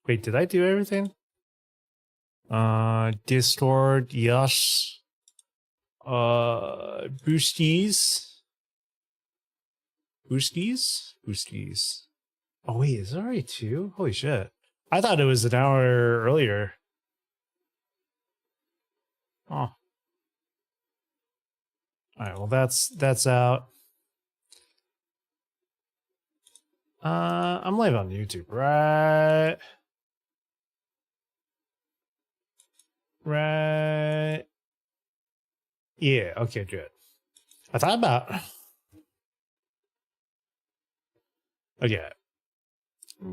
Wait, did I do everything? Distort, yes. Boosties. Oh wait, is it already 2? Holy shit. I thought it was an hour earlier. Oh. Alright, well that's out. I'm live on YouTube, right? Right. Yeah, okay, good. I thought about... Okay. I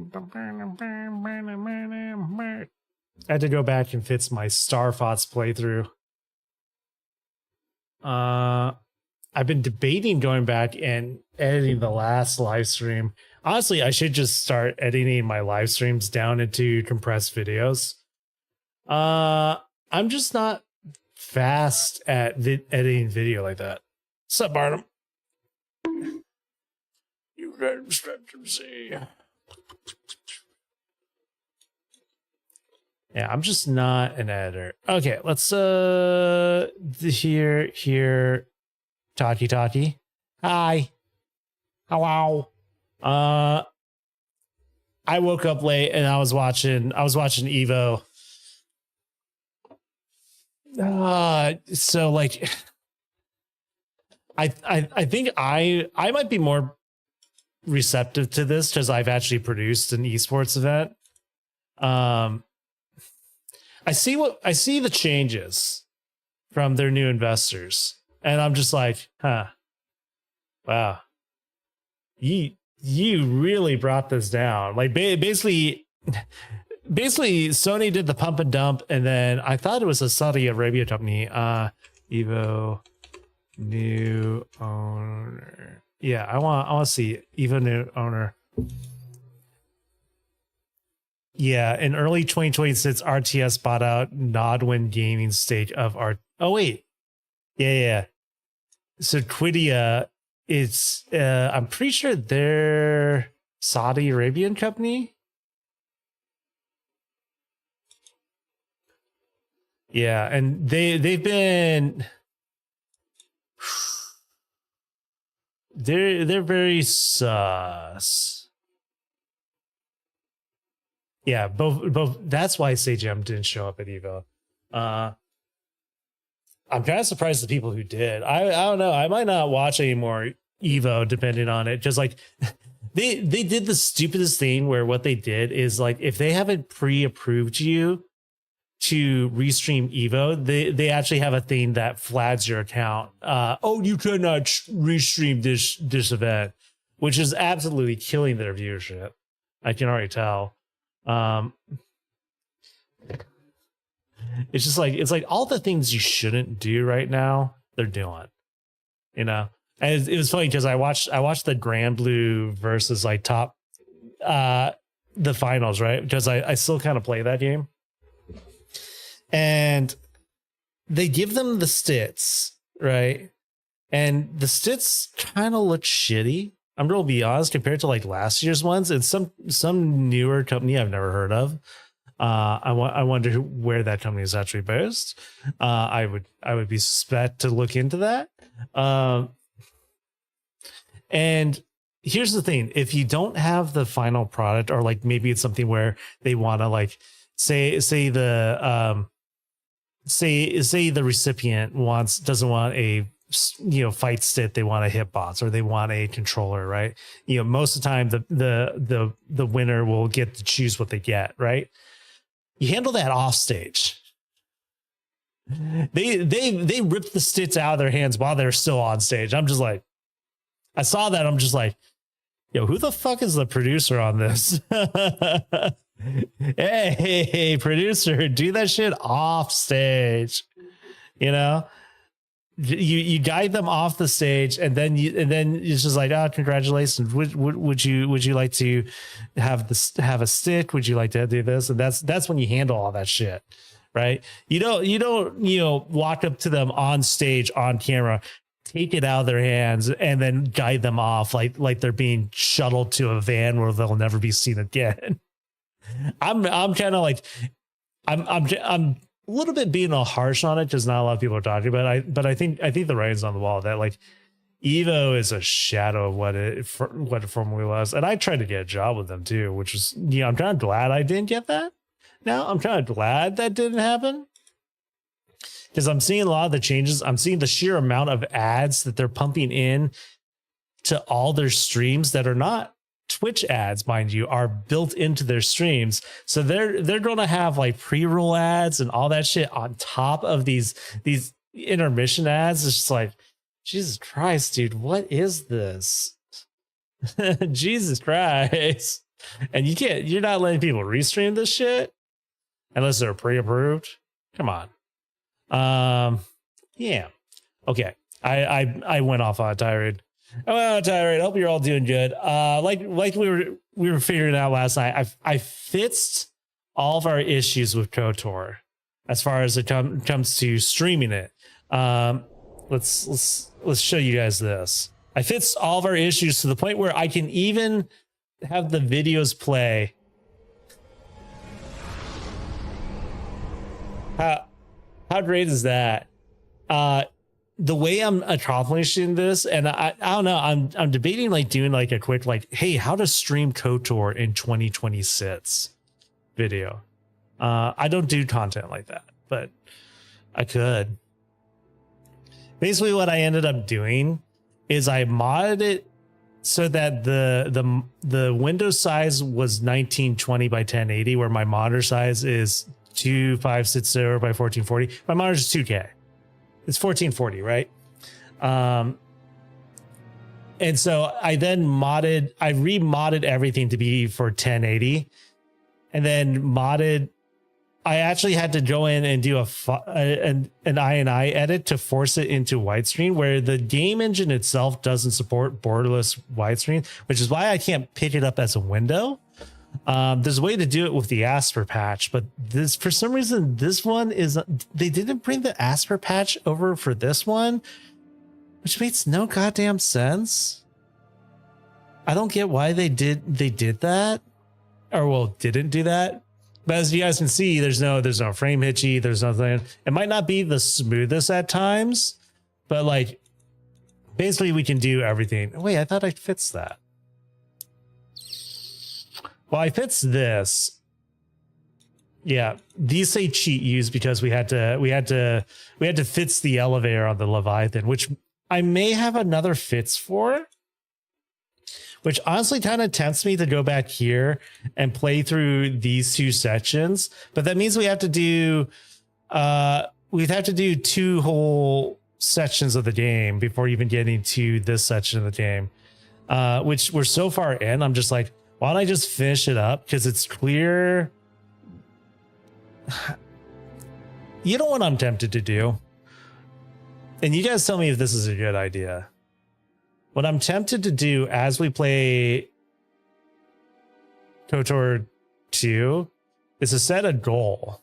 had to go back and fix my Star Fox playthrough. I've been debating going back and editing the last live stream. Honestly, I should just start editing my live streams down into compressed videos. I'm just not fast at editing video like that. What's up, Barnum? You got to see. Yeah, I'm just not an editor. Okay, let's here talkie. Hi. Hello. I woke up late and I was watching Evo. So like I think I might be more receptive to this because I've actually produced an esports event. I see the changes from their new investors, and I'm just like, wow, you really brought this down. Like basically Sony did the pump and dump, and then I thought it was a Saudi Arabia company. Evo new owner. Yeah, I want to see Evo new owner. Yeah, in early 2026, RTS bought out Nodwin Gaming stake of our. Oh wait, yeah. So Quidia, it's I'm pretty sure they're Saudi Arabian company. Yeah, and they've been they're very sus. Yeah, both. That's why Sagem didn't show up at Evo. I'm kind of surprised the people who did. I don't know. I might not watch any more Evo depending on it. Just like they did the stupidest thing where what they did is like if they haven't pre-approved you to restream Evo, they actually have a thing that flags your account. Oh, you cannot restream this event, which is absolutely killing their viewership. I can already tell. It's just like it's like all the things you shouldn't do right now they're doing, you know. And it was funny because I watched the Grand Blue versus like top the finals, right? Because I still kind of play that game, and they give them the stits, right? And the stits kind of look shitty. I'm real be honest compared to like last year's ones and some newer company I've never heard of. I wonder where that company is actually based. I would be suspect to look into that. And here's the thing: if you don't have the final product, or like maybe it's something where they want to like say the recipient doesn't want a fight stick, they want a hitbox or they want a controller, right? Most of the time the winner will get to choose what they get, right? You handle that off stage. They ripped the sticks out of their hands while they're still on stage. I'm just like, I saw that. I'm just like, yo, who the fuck is the producer on this? Hey, producer, do that shit off stage. You guide them off the stage, and then it's just like, oh, congratulations. Would you like to have a stick? Would you like to do this? And that's when you handle all that shit, right? You don't walk up to them on stage on camera, take it out of their hands and then guide them off like they're being shuttled to a van where they'll never be seen again. I'm kind of like I'm a little bit being all harsh on it because not a lot of people are talking about it. But I think the writing's on the wall that like Evo is a shadow of what it formerly was, and I tried to get a job with them too, which was I'm kind of glad I didn't get that. Now I'm kind of glad that didn't happen because I'm seeing a lot of the changes. I'm seeing the sheer amount of ads that they're pumping in to all their streams that are not Twitch ads, mind you, are built into their streams. So they're going to have like pre-roll ads and all that shit on top of these intermission ads. It's just like, Jesus Christ, dude, what is this? Jesus Christ. And you're not letting people restream this shit unless they're pre-approved. Come on. Yeah. Okay. I went off on a tirade. Oh, tirade. I hope you're all doing good. Like we were figuring out last night. I fixed all of our issues with KOTOR as far as it comes to streaming it. Let's show you guys this. I fixed all of our issues to the point where I can even have the videos play. How great is that? The way I'm accomplishing this, and I don't know, I'm debating like doing like a quick like, hey, how to stream KOTOR in 2026 video. I don't do content like that, but I could. Basically, what I ended up doing is I modded it so that the window size was 1920 by 1080, where my monitor size is 2560 by 1440. My monitor is 2K. It's 1440, right? And so I then remodded everything to be for 1080, and then I actually had to go in and do an INI edit to force it into widescreen, where the game engine itself doesn't support borderless widescreen, which is why I can't pick it up as a window. There's a way to do it with the Asper patch, but for some reason, this one they didn't bring the Asper patch over for this one, which makes no goddamn sense. I don't get why they did that, or well, didn't do that. But as you guys can see, there's no frame hitchy. There's nothing. It might not be the smoothest at times, but like basically we can do everything. Wait, I thought I fixed that. Well, I fixed this. Yeah, these say cheat use because we had to fix the elevator on the Leviathan, which I may have another fix for. Which honestly kind of tempts me to go back here and play through these two sections, but that means we have to do two whole sections of the game before even getting to this section of the game, which we're so far in. I'm just like, why don't I just finish it up? Because it's clear. You know what I'm tempted to do? And you guys tell me if this is a good idea. What I'm tempted to do as we play KOTOR 2 is to set a goal,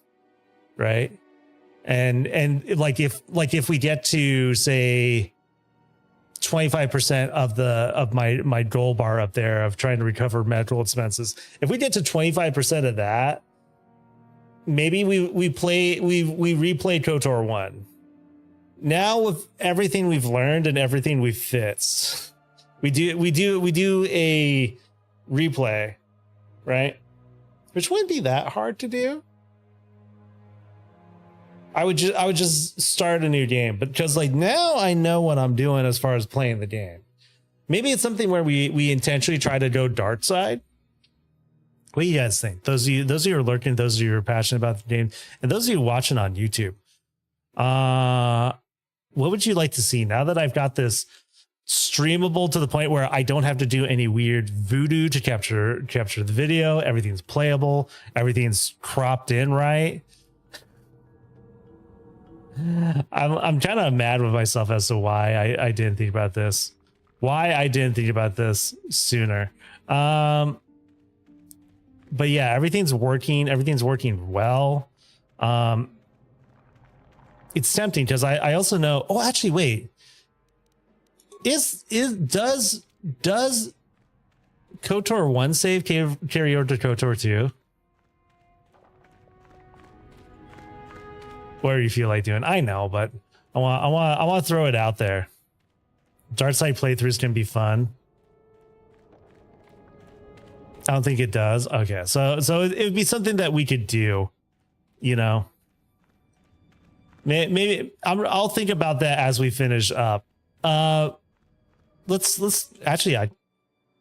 right? And like if we get to say 25% of my goal bar up there of trying to recover medical expenses, if we get to 25% of that, maybe we replay KOTOR 1. Now with everything we've learned and everything we've fixed, we do a replay, right? Which wouldn't be that hard to do. I would just start a new game, but because like now I know what I'm doing as far as playing the game. Maybe it's something where we intentionally try to go dark side. What do you guys think? Those of you who are lurking, those of you who are passionate about the game, and those of you watching on YouTube. What would you like to see now that I've got this streamable to the point where I don't have to do any weird voodoo to capture the video? Everything's playable. Everything's cropped in right. I'm kind of mad with myself as to why I didn't think about this. Why I didn't think about this sooner. But yeah, everything's working. Everything's working well. It's tempting because I also know, oh, actually, wait. does KOTOR 1 save carry over to KOTOR 2? What do you feel like doing? I know, but I want to throw it out there. Dark side playthroughs can be fun. I don't think it does. Okay, so it would be something that we could do, you know. Maybe I'll think about that as we finish up. Let's actually,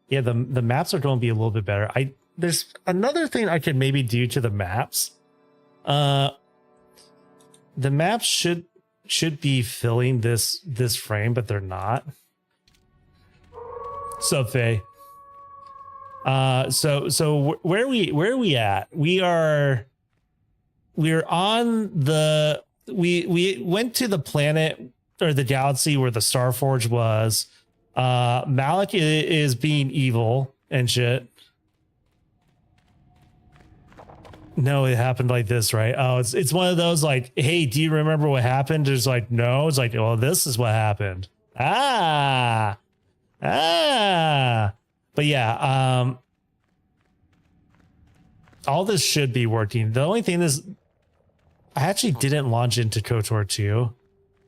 yeah, the maps are going to be a little bit better. There's another thing I could maybe do to the maps. The maps should be filling this frame, but they're not. So Faye. So where are we at? We're on the we went to the planet or the galaxy where the Starforge was. Malik is being evil and shit. No, it happened like this, right? Oh, it's one of those like, hey, do you remember what happened? It's like, no. It's like, well, this is what happened. But yeah, all this should be working. The only thing is, I actually didn't launch into KOTOR 2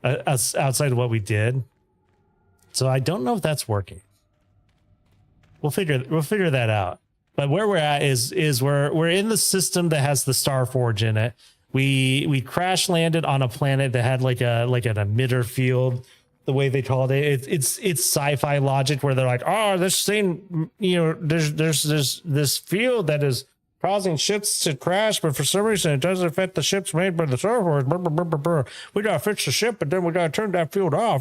outside of what we did, so I don't know if that's working. We'll figure that out. But where we're at is we're in the system that has the Starforge in it. We crash landed on a planet that had like an emitter field, the way they called it. It's sci-fi logic where they're like, oh, this thing, you know, there's this field that is causing ships to crash, but for some reason it doesn't affect the ships made by the Starforge. We gotta fix the ship, but then we gotta turn that field off.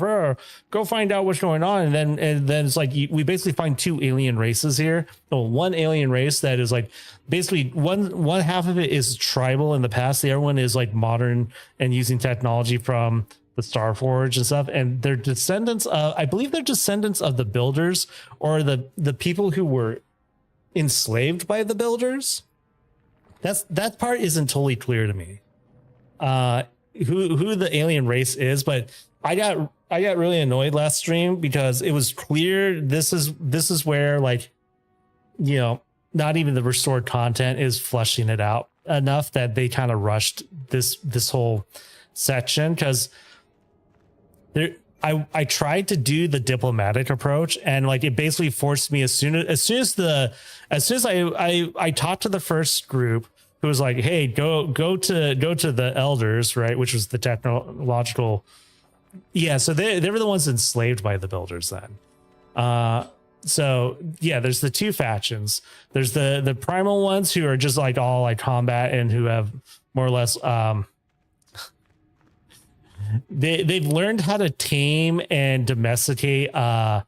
Go find out what's going on, and then it's like we basically find two alien races here. Well, one alien race that is like basically one half of it is tribal in the past. The other one is like modern and using technology from the Starforge and stuff. And they're descendants of, I believe they're descendants of the builders or the people who were enslaved by the builders. That part isn't totally clear to me. Who the alien race is, but I got really annoyed last stream because it was clear this is where, like, you know, not even the restored content is flushing it out enough that they kind of rushed this whole section, because I tried to do the diplomatic approach, and like it basically forced me as soon as I talked to the first group who was like, hey, go to the elders, right, which was the technological, yeah, so they were the ones enslaved by the builders then. So yeah, there's the two factions. There's the primal ones who are just like all like combat and who have more or less they've learned how to tame and domesticate what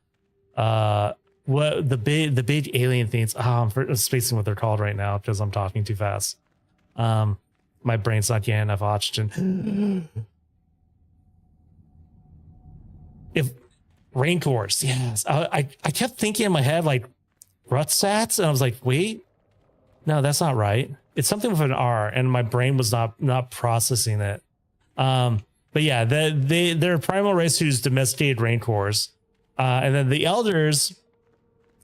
the big alien things. I'm spacing what they're called right now because I'm talking too fast. My brain's not getting enough oxygen. If Rancors, yes. I kept thinking in my head like Rutsats, and I was like, wait, no, that's not right. It's something with an R, and my brain was not processing it. But yeah, they're a primal race who's domesticated Rancors. And then the elders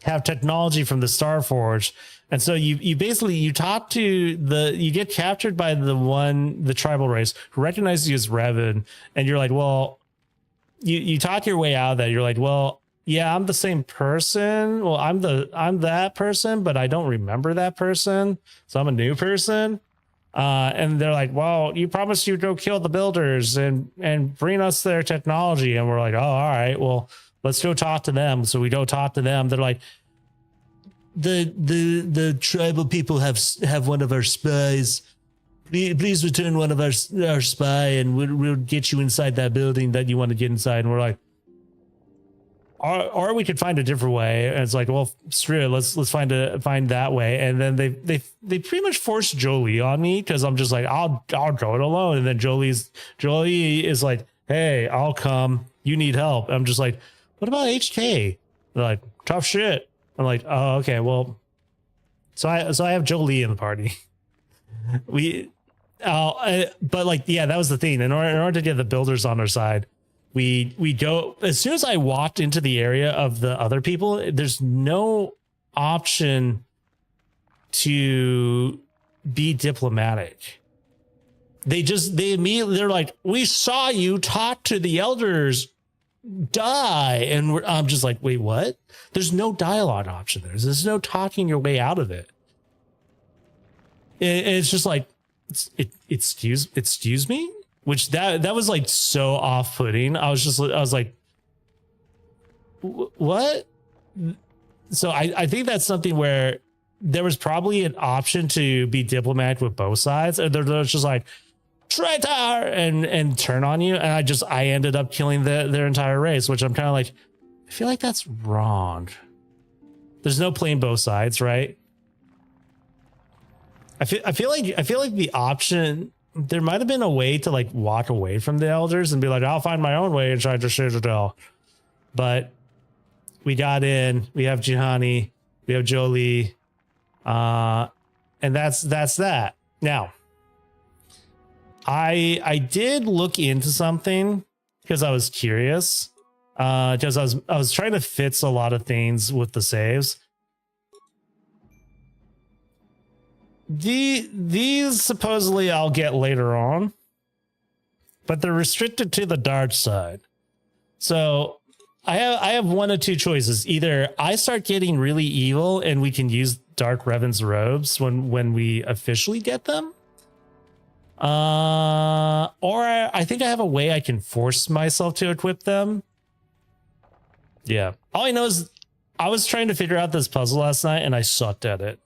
have technology from the Starforge. And so you basically, you get captured by the tribal race who recognizes you as Revan. And you're like, well, you talk your way out of that. You're like, well, yeah, I'm the same person. Well, I'm that person, but I don't remember that person. So I'm a new person. And they're like, well, you promised you'd go kill the builders and bring us their technology. And we're like, oh, all right, well, let's go talk to them. So we go talk to them. They're like, the tribal people have one of our spies. Please return one of our spy, and we'll get you inside that building that you want to get inside. And we're like, or we could find a different way. And it's like, well, screw it. Let's find that way. And then they pretty much forced Jolie on me, because I'm just like, I'll go it alone. And then Jolie is like, hey, I'll come. You need help. I'm just like, what about HK? They're like, tough shit. I'm like, oh, okay, well, so I have Jolie in the party. But like, yeah, that was the thing. In order to get the builders on our side, we go, as soon as I walked into the area of the other people, there's no option to be diplomatic. They immediately, they're like, we saw you talk to the elders, die. And I'm just like, wait, what? There's no dialogue option. There's no talking your way out of it. It's just like, excuse me, which that was like so off-putting. I was like, what? So I think that's something where there was probably an option to be diplomatic with both sides, and they're just like, traitor, and turn on you. And I ended up killing their entire race, which I'm kind of like, I feel like that's wrong. There's no playing both sides, right? I feel like the option, there might have been a way to like walk away from the elders and be like, I'll find my own way and try to share it all. But we got in, we have Juhani, we have Jolie, and that's that. Now, I did look into something because I was curious, because I was trying to fix a lot of things with the saves. These supposedly I'll get later on, but they're restricted to the dark side. So I have one of two choices. Either I start getting really evil and we can use Dark Revan's robes when we officially get them. Or I think I have a way I can force myself to equip them. Yeah. All I know is I was trying to figure out this puzzle last night and I sucked at it.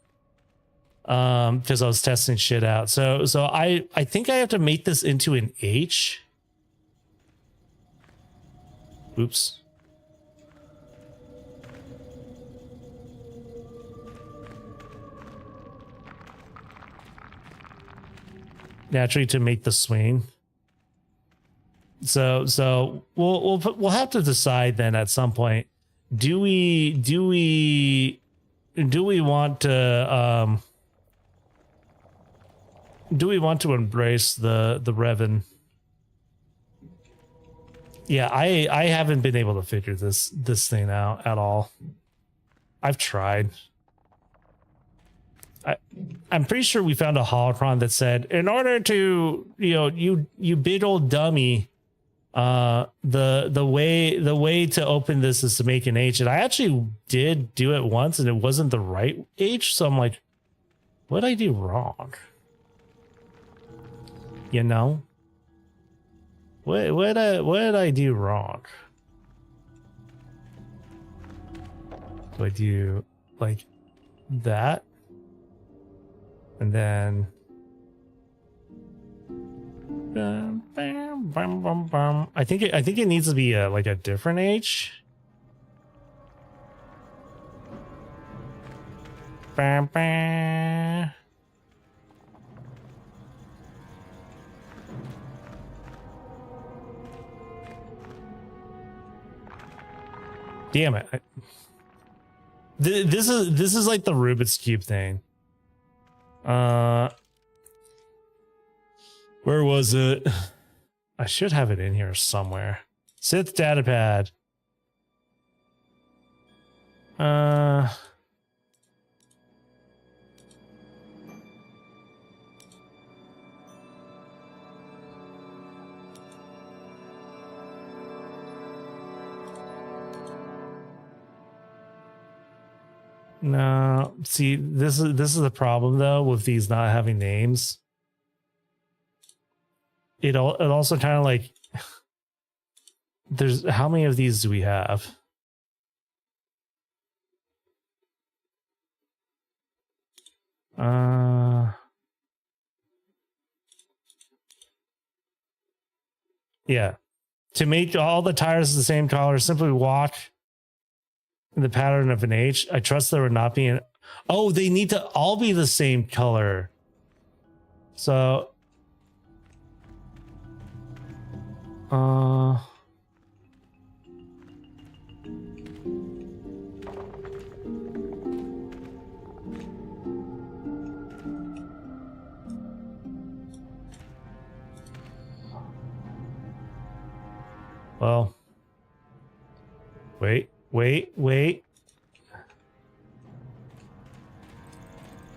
Because I was testing shit out. So I think I have to make this into an H. Oops. Naturally, to make the swing. So we'll have to decide then at some point. Do we want to embrace the Revan? Yeah, I haven't been able to figure this thing out at all. I've tried. I'm pretty sure we found a holocron that said, in order to, you big old dummy, the way to open this is to make an H. And I actually did do it once and it wasn't the right H. So I'm like, what did I do wrong? You know, what did I do wrong? Do I do like that? And then I think it needs to be like a different H. Damn it. This is like the Rubik's Cube thing. Where was it? I should have it in here somewhere. Sith datapad. No, see, this is the problem though with these not having names. It also kind of like, there's, how many of these do we have? Yeah, to make all the tires the same color, simply walk in the pattern of an H. I trust there would not be an, oh, they need to all be the same color. So Well, wait.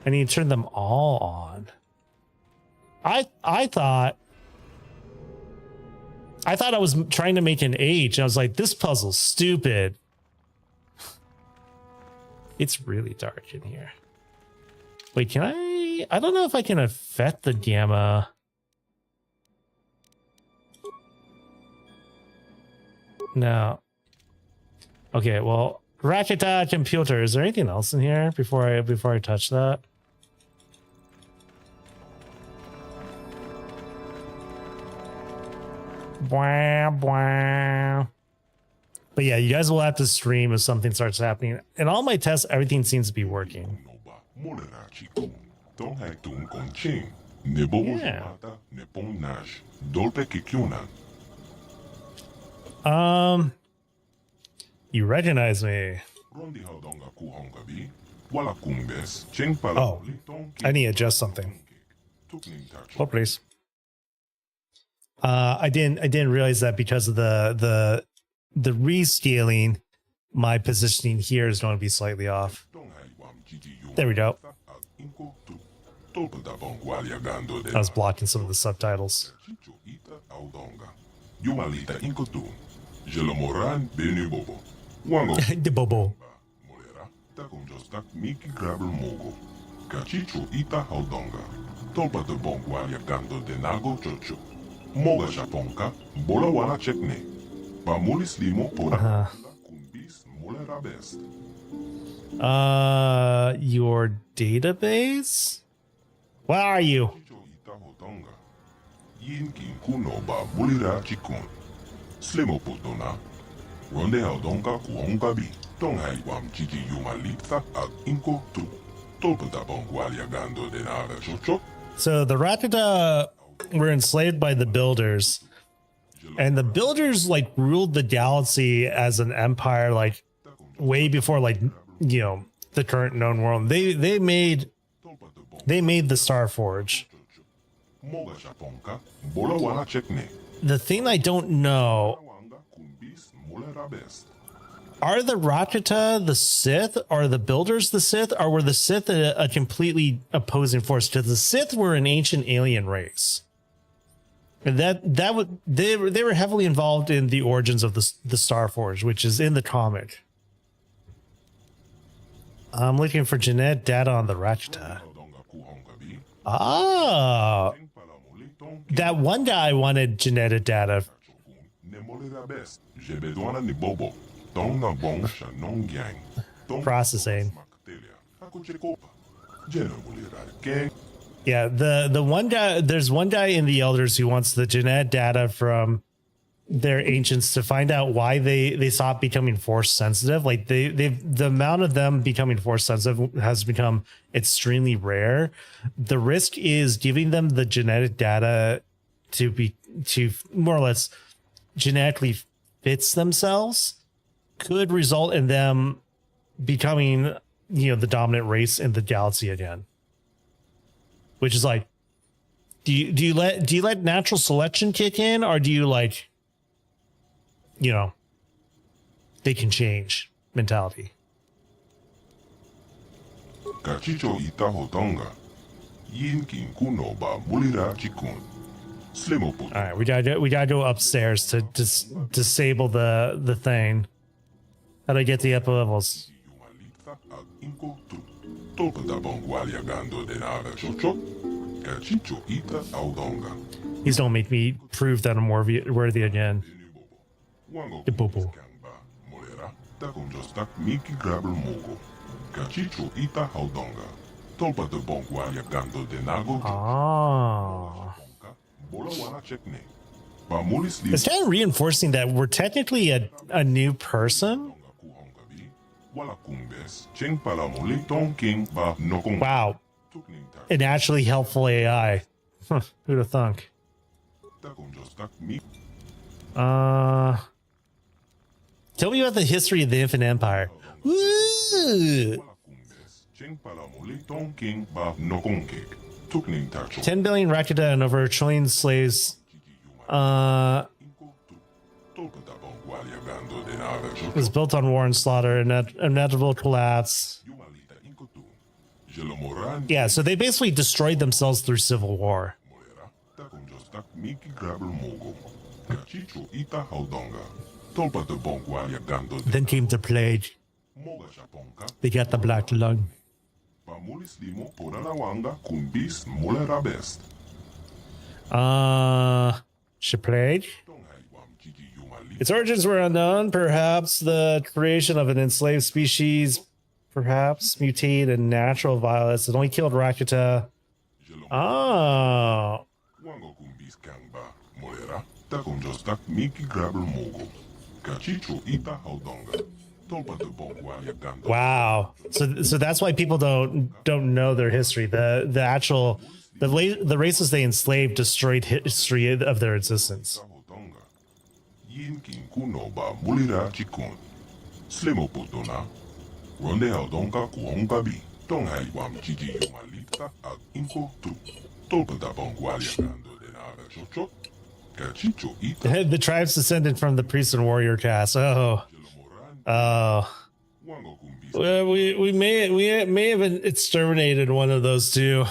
I need to turn them all on. I thought I was trying to make an H, and I was like, this puzzle's stupid. It's really dark in here. Wait, can I don't know if I can affect the gamma. No. Okay, well, Raketa computer. Is there anything else in here before I touch that? Bwah, bwah. But yeah, you guys will have to stream if something starts happening. In all my tests, everything seems to be working. Yeah. You recognize me. Oh, I need to adjust something. Oh, please. I didn't realize that because of the rescaling, my positioning here is going to be slightly off. There we go. I was blocking some of the subtitles. The bobo. Your database? Where are you? So the Rakata were enslaved by the builders, and the builders like ruled the galaxy as an empire, like way before, like, you know, the current known world. They made the Star Forge. The thing I don't know, are the Rakata the Sith? Are the builders the Sith? Or were the Sith a completely opposing force? Because the Sith were an ancient alien race. And they were heavily involved in the origins of the Star Forge, which is in the comic. I'm looking for genetic data on the Rakata. Ah, that one guy wanted genetic data. Processing. Yeah, the one guy, there's one guy in the Elders who wants the genetic data from their ancients to find out why they stopped becoming force sensitive. Like the amount of them becoming force sensitive has become extremely rare. The risk is giving them the genetic data to more or less genetically fits themselves could result in them becoming, you know, the dominant race in the galaxy again. Which is like, do you let natural selection kick in, or do you, like, you know, they can change mentality? All right, we gotta go upstairs to disable the thing. How do I get the upper levels? Please don't make me prove that I'm worthy again. The bobo. Ah. It's kind of reinforcing that we're technically a new person. Wow. An actually helpful AI. Huh, who'd have thunk? Tell me about the history of the Infinite Empire. Woo! 10 billion Rakata and over a trillion slaves. It was built on war and slaughter and inevitable collapse. Yeah, so they basically destroyed themselves through civil war. Then came the plague. They got the black lung. Plague? Its origins were unknown. Perhaps the creation of an enslaved species. Perhaps mutate and natural violence. It only killed Rakita. Oh. Wow. So that's why people don't know their history. The races they enslaved destroyed history of their existence. The tribes descended from the priest and warrior caste. Oh. Well, we may have exterminated one of those two.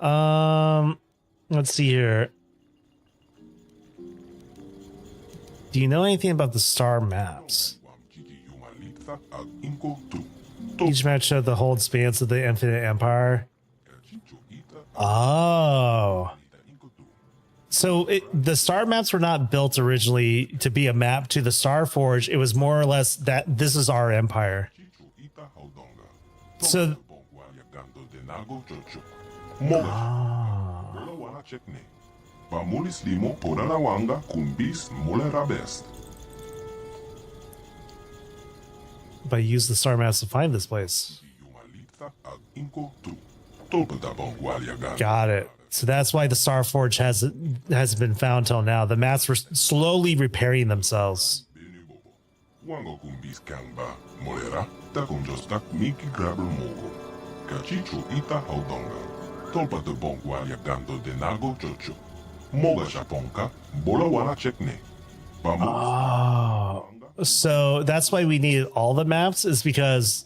Let's see here. Do you know anything about the star maps? Each map showed the whole expanse of the Infinite Empire. Oh. So the star maps were not built originally to be a map to the Star Forge. It was more or less that this is our empire. So... But use the star maps to find this place. Got it. So that's why the Star Forge hasn't been found till now. The maps were slowly repairing themselves. Oh, so that's why we needed all the maps, is because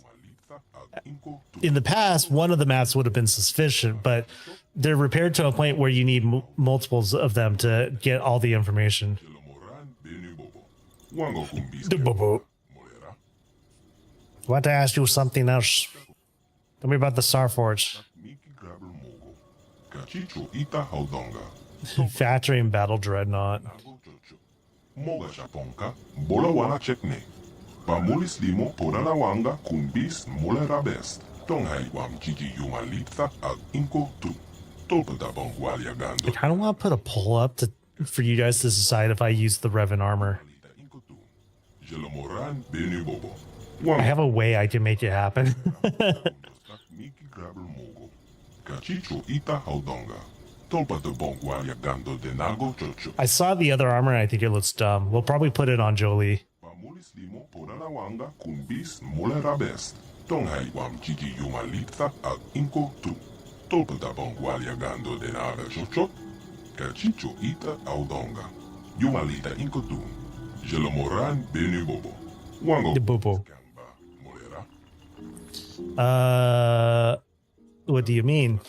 in the past, one of the maps would have been sufficient, but they're repaired to a point where you need multiples of them to get all the information. I want to ask you something else. Tell me about the Star Forge. Factory and Battle Dreadnought. I kind of want to put a poll up for you guys to decide if I use the Revan armor. I have a way I can make it happen. I saw the other armor and I think it looks dumb. We'll probably put it on Jolie. The Bobo. What do you mean?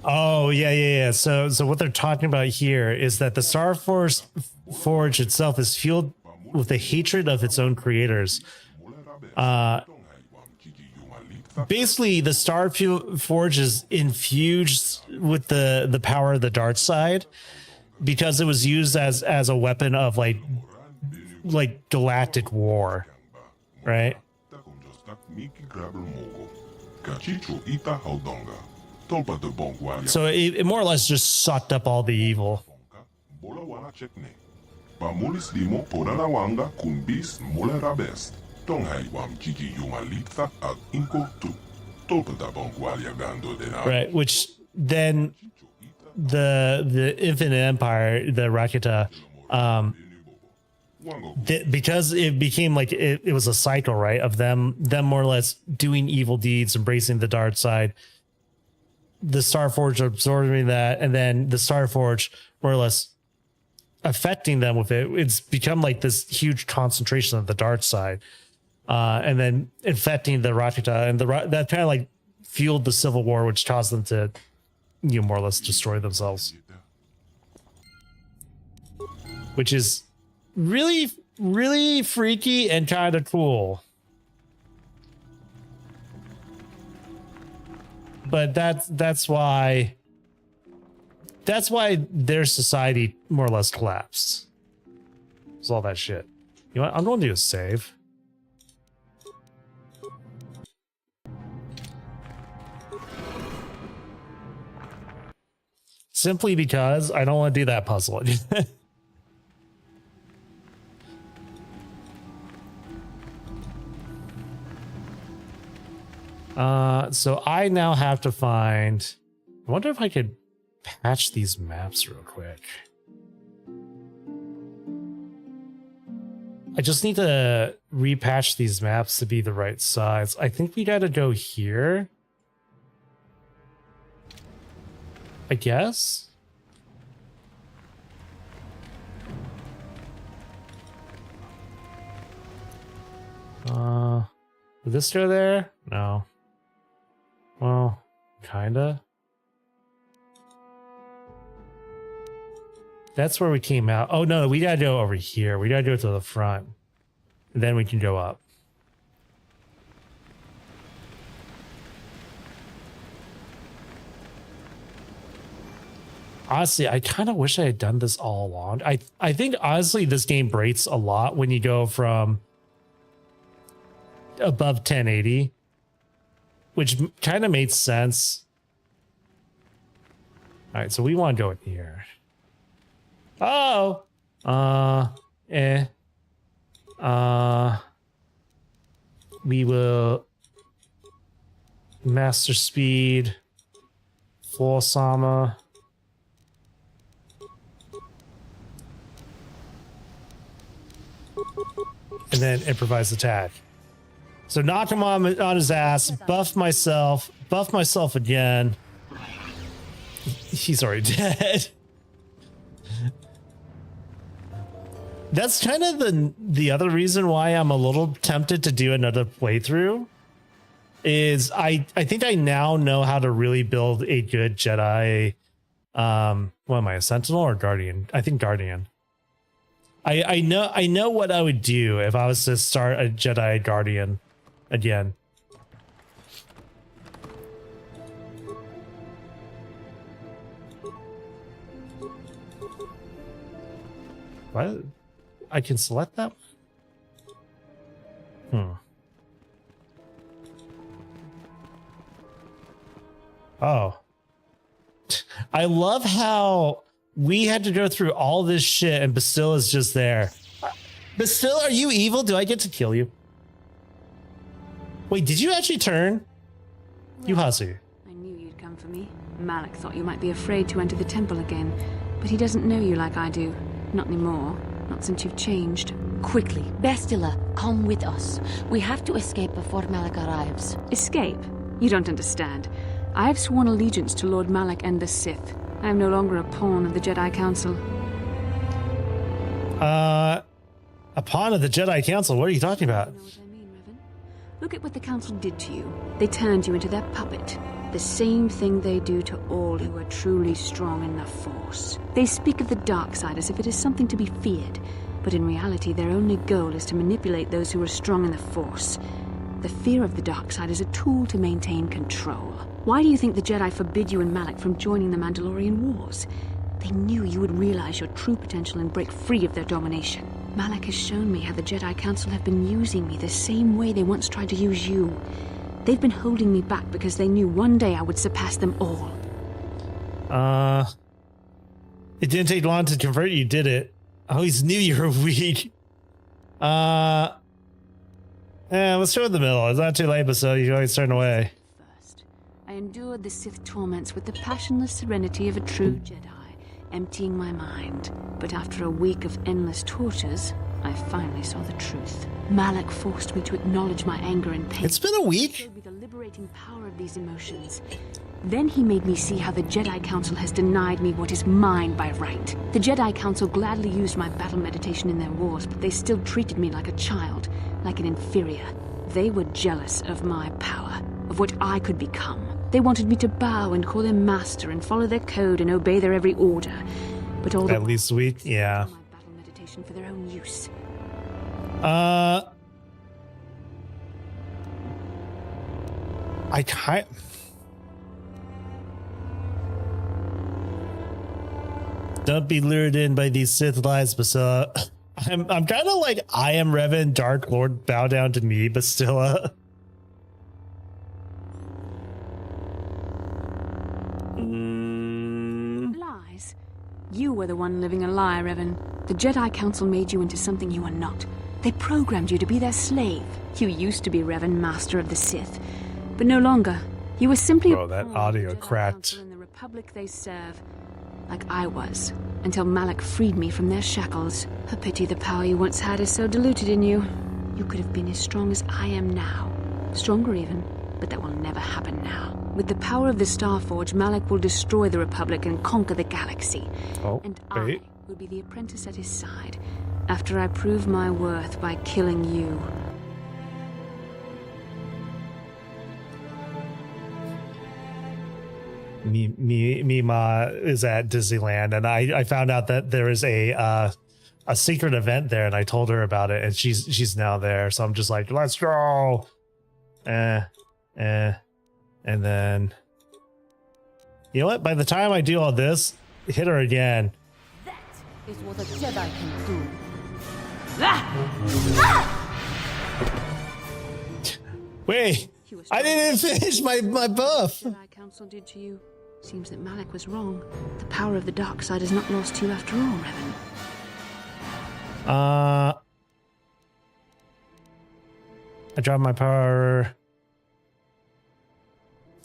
Oh, yeah. So what they're talking about here is that the Star Forge itself is fueled with the hatred of its own creators. Basically, the Star Forge is infused with the power of the dark side because it was used as a weapon of like galactic war, right? So it more or less just sucked up all the evil. Right, which then the Infinite Empire, the Rakita, because it became like it was a cycle, right, of them more or less doing evil deeds, embracing the dark side. the Starforge absorbing that, and then the Starforge more or less affecting them with it. It's become like this huge concentration of the dark side, and then infecting the Rakita, and that kind of like fueled the Civil War, which caused them to, you know, more or less destroy themselves, which is really, really freaky and kind of cool. But that's why their society more or less collapsed. It's all that shit. You know what? I'm going to do a save. Simply because I don't want to do that puzzle. So I now have to find, I wonder if I could patch these maps real quick. I just need to repatch these maps to be the right size. I think we gotta go here, I guess. Would this go there? No. Well, kinda. That's where we came out. Oh no, we gotta go over here. We gotta go to the front. And then we can go up. Honestly, I kind of wish I had done this all along. I think honestly this game breaks a lot when you go from above 1080, which kind of made sense. All right, so we want to go in here. Oh, we will master speed, force armor. And then improvise attack. So knock him on his ass, buff myself again. He's already dead. That's kind of the other reason why I'm a little tempted to do another playthrough. Is I think I now know how to really build a good Jedi. What am I, a Sentinel or Guardian? I think Guardian. I know what I would do if I was to start a Jedi Guardian again. What? I can select that? Oh. I love how we had to go through all this shit and Bastilla's just there. Bastilla, are you evil? Do I get to kill you? Wait, did you actually turn? Well, you hussy. I knew you'd come for me. Malak thought you might be afraid to enter the temple again, but he doesn't know you like I do. Not anymore. Not since you've changed. Quickly, Bastilla, come with us. We have to escape before Malak arrives. Escape? You don't understand. I have sworn allegiance to Lord Malak and the Sith. I am no longer a pawn of the Jedi Council. A pawn of the Jedi Council? What are you talking about? You know what I mean, Revan? Look at what the Council did to you. They turned you into their puppet. The same thing they do to all who are truly strong in the Force. They speak of the dark side as if it is something to be feared, but in reality their only goal is to manipulate those who are strong in the Force. The fear of the dark side is a tool to maintain control. Why do you think the Jedi forbid you and Malak from joining the Mandalorian Wars? They knew you would realize your true potential and break free of their domination. Malak has shown me how the Jedi Council have been using me the same way they once tried to use you. They've been holding me back because they knew one day I would surpass them all. It didn't take long to convert you, did it? I always knew you were weak. Let's go in the middle. It's not too late, but so you can always turn away. First, I endured the Sith torments with the passionless serenity of a true Jedi, emptying my mind. But after a week of endless tortures, I finally saw the truth. Malak forced me to acknowledge my anger and pain. It's been a week. liberating power of these emotions. Then he made me see how the Jedi Council has denied me what is mine by right. The Jedi Council gladly used my battle meditation in their wars, but they still treated me like a child, like an inferior. They were jealous of my power, of what I could become. They wanted me to bow and call them master and follow their code and obey their every order. But all At least we, yeah. my battle meditation for their own use. I kind. Don't be lured in by these Sith lies, Basila. I'm kind of like I am Revan, Dark Lord, bow down to me, Bastilla. Lies? You were the one living a lie, Revan. The Jedi Council made you into something you are not. They programmed you to be their slave. You used to be Revan, Master of the Sith, but no longer. You were simply Bro, that audio cracked. in the Republic they serve, like I was, until Malak freed me from their shackles. A pity the power you once had is so diluted in you. You could have been as strong as I am now, stronger even, but that will never happen now. With the power of the Starforge, Malak will destroy the Republic and conquer the galaxy. Oh, And wait. I will be the apprentice at his side, after I prove my worth by killing you. Mima is at Disneyland, and I found out that there is a secret event there, and I told her about it, and she's now there. So I'm just like, let's go. And then, you know what? By the time I do all this, hit her again. That is what a Jedi can do. Wait, You were I didn't finish my buff. Jedi Council did to you. Seems that Malak was wrong. The power of the dark side is not lost to you after all, Revan. I dropped my power.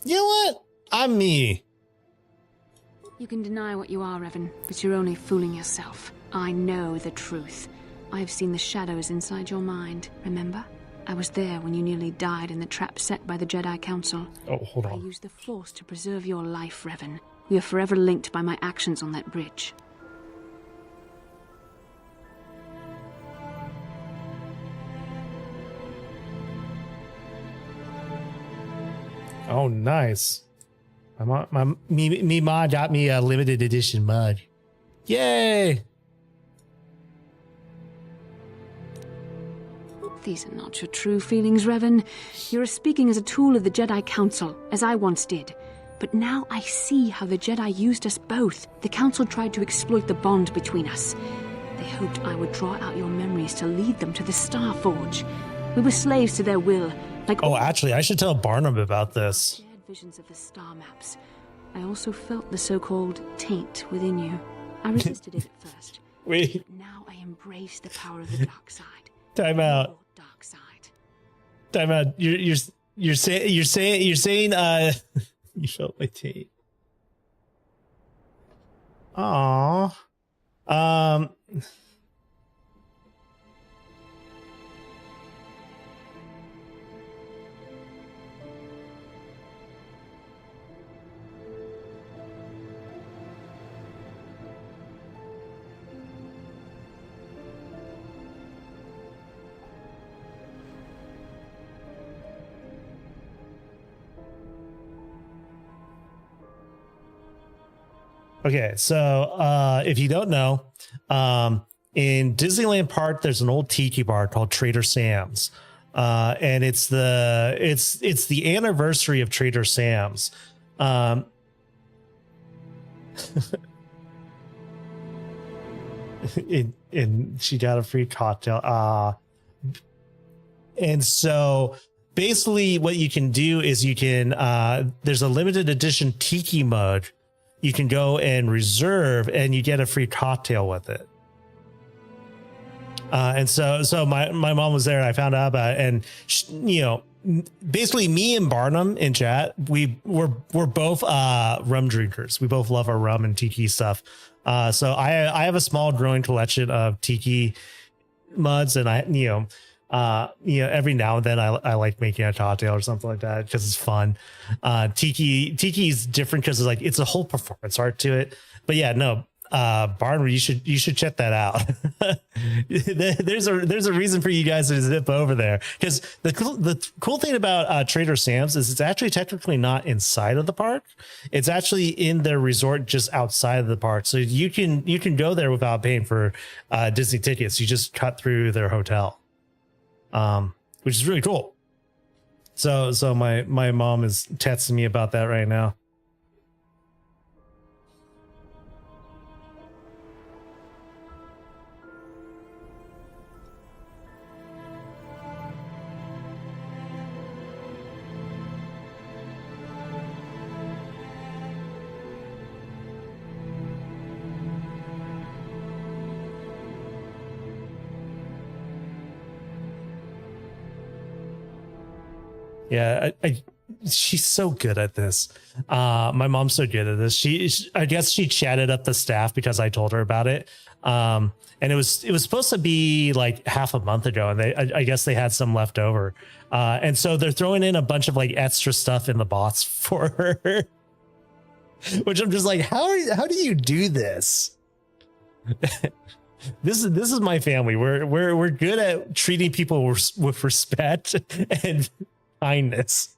You know what? I'm me. You can deny what you are, Revan, but you're only fooling yourself. I know the truth. I have seen the shadows inside your mind, remember? I was there when you nearly died in the trap set by the Jedi Council. Oh, hold I on. used the Force to preserve your life, Revan. We are forever linked by my actions on that bridge. Oh, nice. Me ma got me a limited edition mug. Yay! These are not your true feelings, Revan. You're speaking as a tool of the Jedi Council, as I once did. But now I see how the Jedi used us both. The Council tried to exploit the bond between us. They hoped I would draw out your memories to lead them to the Starforge. We were slaves to their will, like Oh, actually, I should tell Barnum about this. shared visions of the star maps. I also felt the so-called taint within you. I resisted it at first, Wait, but now I embrace the power of the dark side. time out. Your dark side. Time out. You're saying you felt my tape. Aw. Okay, so if you don't know, in Disneyland Park, there's an old tiki bar called Trader Sam's, and it's the anniversary of Trader Sam's. And she got a free cocktail. And so basically, what you can do is you can there's a limited edition tiki mug. You can go and reserve, and you get a free cocktail with it. And so my mom was there, and I found out about it. And basically, me and Barnum in chat, we're both rum drinkers. We both love our rum and tiki stuff. So I have a small growing collection of tiki mugs, and Every now and then I like making a cocktail or something like that because it's fun. Tiki is different because it's a whole performance art to it. But yeah, no, Barnum, you should check that out. there's a reason for you guys to zip over there, because the cool thing about Trader Sam's is it's actually technically not inside of the park. It's actually in their resort just outside of the park, so you can go there without paying for Disney tickets. You just cut through their hotel, which is really cool. So my mom is texting me about that right now. Yeah, she's so good at this. My mom's so good at this. I guess she chatted up the staff because I told her about it. And it was supposed to be like half a month ago, and I guess they had some left over. And so they're throwing in a bunch of like extra stuff in the bots for her, which I'm just like, how do you do this? This is my family. We're good at treating people with respect and kindness.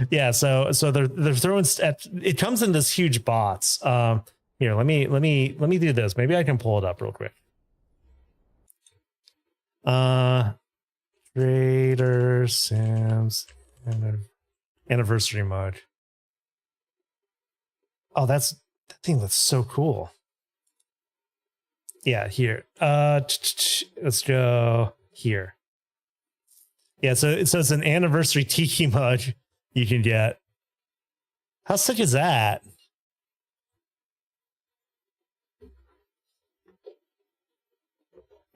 Yeah, so they're throwing it comes in this huge bots. Here, let me do this. Maybe I can pull it up real quick. Trader Sam's anniversary mug. Oh, that thing looks so cool. Yeah, here. Let's go here. Yeah, so it's an anniversary tiki mug you can get. How sick is that?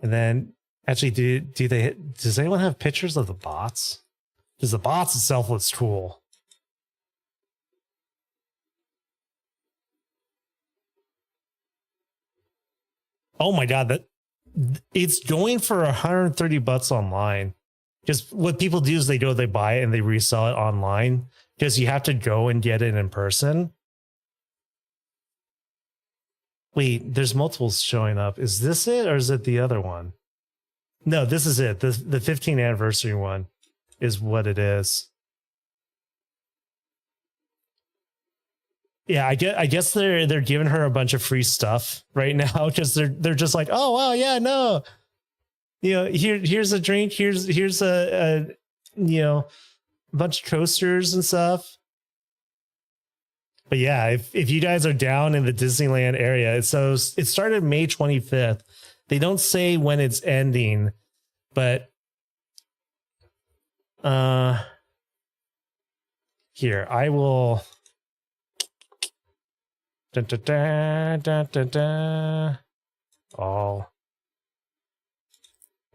And then, actually, does anyone have pictures of the bots? Because the bots itself looks cool. Oh my god, it's going for 130 bucks online. Because what people do is they buy it and they resell it online, because you have to go and get it in person. Wait, there's multiples showing up. Is this it, or is it the other one? No, this is it. The 15th anniversary one is what it is. Yeah, I guess they're giving her a bunch of free stuff right now, because they're just like, oh wow, yeah, no. Here's a drink, here's a bunch of coasters and stuff. But yeah, if you guys are down in the Disneyland area, so it started May 25th. They don't say when it's ending, but here, I will all.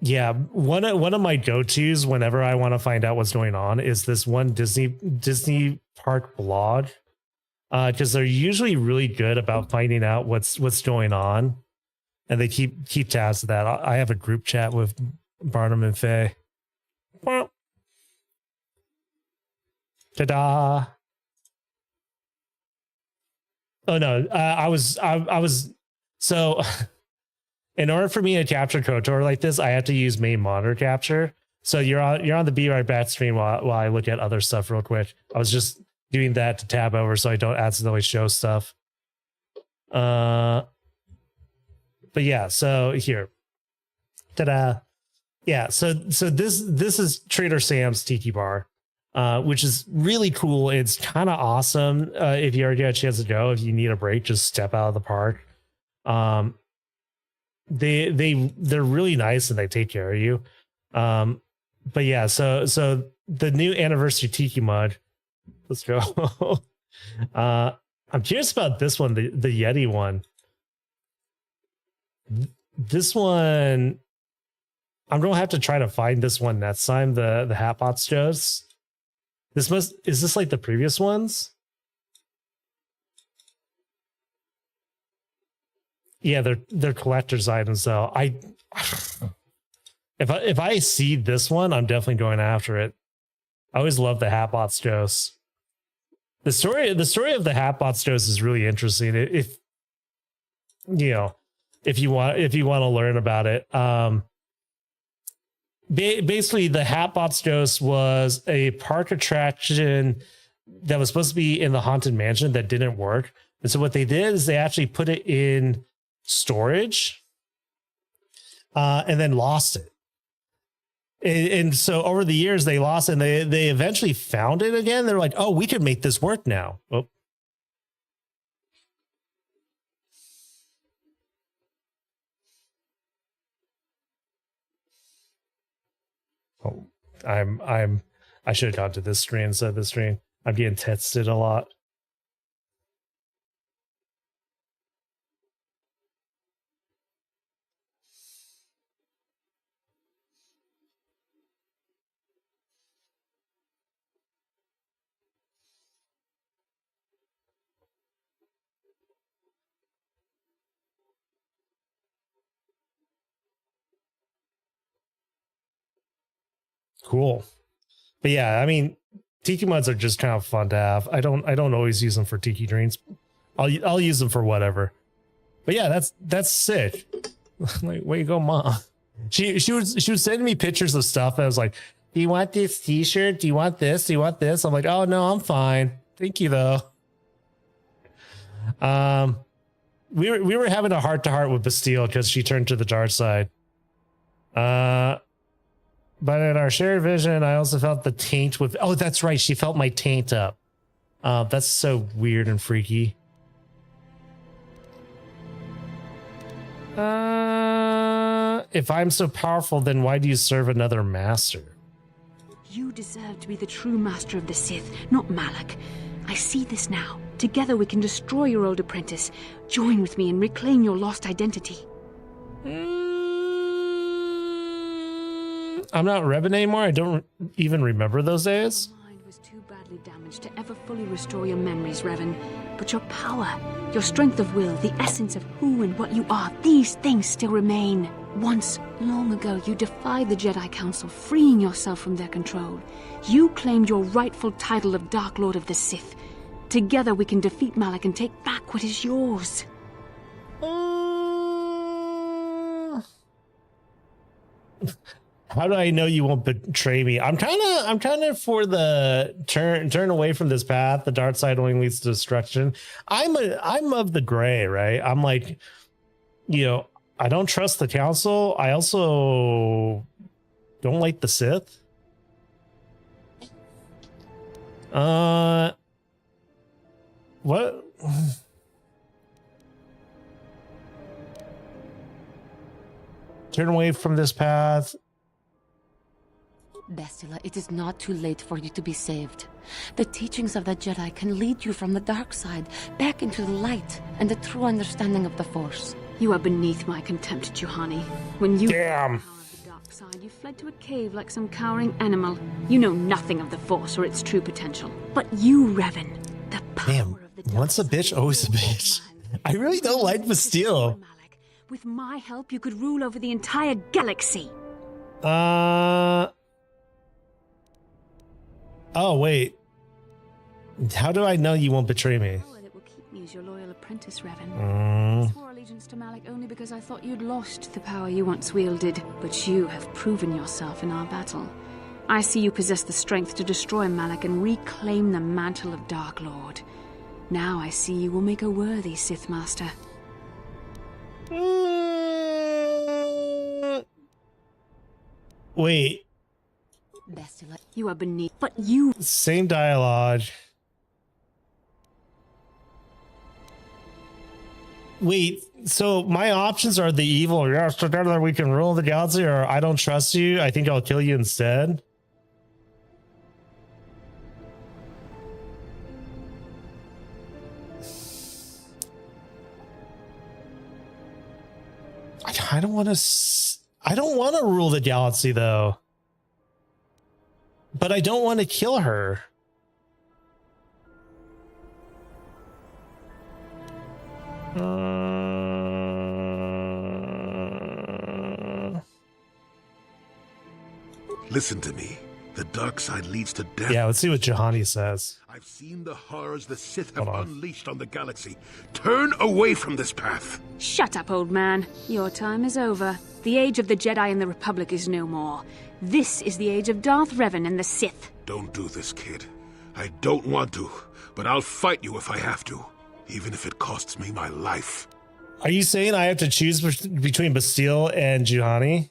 Yeah, one of my go-tos whenever I want to find out what's going on is this one Disney park blog, because they're usually really good about finding out what's going on, and they keep tabs of that. I have a group chat with Barnum and Faye. Ta-da! Oh no, I was so. In order for me to capture KOTOR like this, I have to use main monitor capture. So you're on the Be Right Back stream while I look at other stuff real quick. I was just doing that to tab over so I don't accidentally show stuff. But yeah, so here. Ta-da. Yeah, so this is Trader Sam's Tiki Bar, which is really cool. It's kind of awesome. If you already got a chance to go, if you need a break, just step out of the park. They're really nice and they take care of you. But yeah, so the new anniversary tiki mug. Let's go. I'm curious about this one, the Yeti one. This one, I'm gonna have to try to find this one next time the Hatbots shows. Is this like the previous ones? Yeah, they're collector's items though. If I see this one, I'm definitely going after it. I always love the Hatbots Dose. The story of the Hatbots Dose is really interesting. If you know, if you want to learn about it, basically the Hatbots Dose was a park attraction that was supposed to be in the Haunted Mansion that didn't work. And so what they did is they actually put it in storage and then lost it. And so over the years they lost it, and they eventually found it again. They're like, oh, we could make this work now. Oh, I should have gone to this screen instead of this screen. I'm getting tested a lot. Cool. But yeah, I mean, tiki muds are just kind of fun to have. I don't always use them for tiki drinks. I'll use them for whatever. But yeah, that's sick. Like, way you go, Mom. She was sending me pictures of stuff, and I was like, do you want this t-shirt? Do you want this? Do you want this? I'm like, oh no, I'm fine. Thank you though. We were having a heart-to-heart with Bastille because she turned to the dark side. But in our shared vision, I also felt the taint with... Oh, that's right. She felt my taint up. That's so weird and freaky. If I'm so powerful, then why do you serve another master? You deserve to be the true master of the Sith, not Malak. I see this now. Together we can destroy your old apprentice. Join with me and reclaim your lost identity. I'm not Revan anymore. I don't even remember those days. Your mind was too badly damaged to ever fully restore your memories, Revan. But your power, your strength of will, the essence of who and what you are, these things still remain. Once, long ago, you defied the Jedi Council, freeing yourself from their control. You claimed your rightful title of Dark Lord of the Sith. Together we can defeat Malak and take back what is yours. How do I know you won't betray me? I'm kind of for the turn away from this path. The dark side only leads to destruction. I'm of the gray, right? I'm like, you know, I don't trust the council. I also don't like the Sith. What? Turn away from this path. Bastila, it is not too late for you to be saved. The teachings of the Jedi can lead you from the dark side back into the light and the true understanding of the Force. You are beneath my contempt, Juhani. When you Damn. the dark side, you fled to a cave like some cowering animal. You know nothing of the Force or its true potential. But you, Revan, the power Damn. of the dark Once a bitch, always a bitch. I really don't like Bastille. With my help, you could rule over the entire galaxy. Oh, wait. How do I know you won't betray me? Power that will keep me as your loyal apprentice, Revan. Mm. I swore allegiance to Malak only because I thought you'd lost the power you once wielded. But you have proven yourself in our battle. I see you possess the strength to destroy Malak and reclaim the mantle of Dark Lord. Now I see you will make a worthy Sith Master. Wait. Bastila, you are beneath, but you... Same dialogue. Wait, so my options are the evil, yes, together we can rule the galaxy, or I don't trust you, I think I'll kill you instead. I don't want to rule the galaxy though. But I don't want to kill her. Listen to me. The dark side leads to death. Yeah, let's see what Juhani says. I've seen the horrors the Sith have unleashed on the galaxy. Turn away from this path. Shut up, old man. Your time is over. The age of the Jedi and the Republic is no more. This is the age of Darth Revan and the Sith. Don't do this, kid. I don't want to, but I'll fight you if I have to, even if it costs me my life. Are you saying I have to choose between Bastille and Juhani?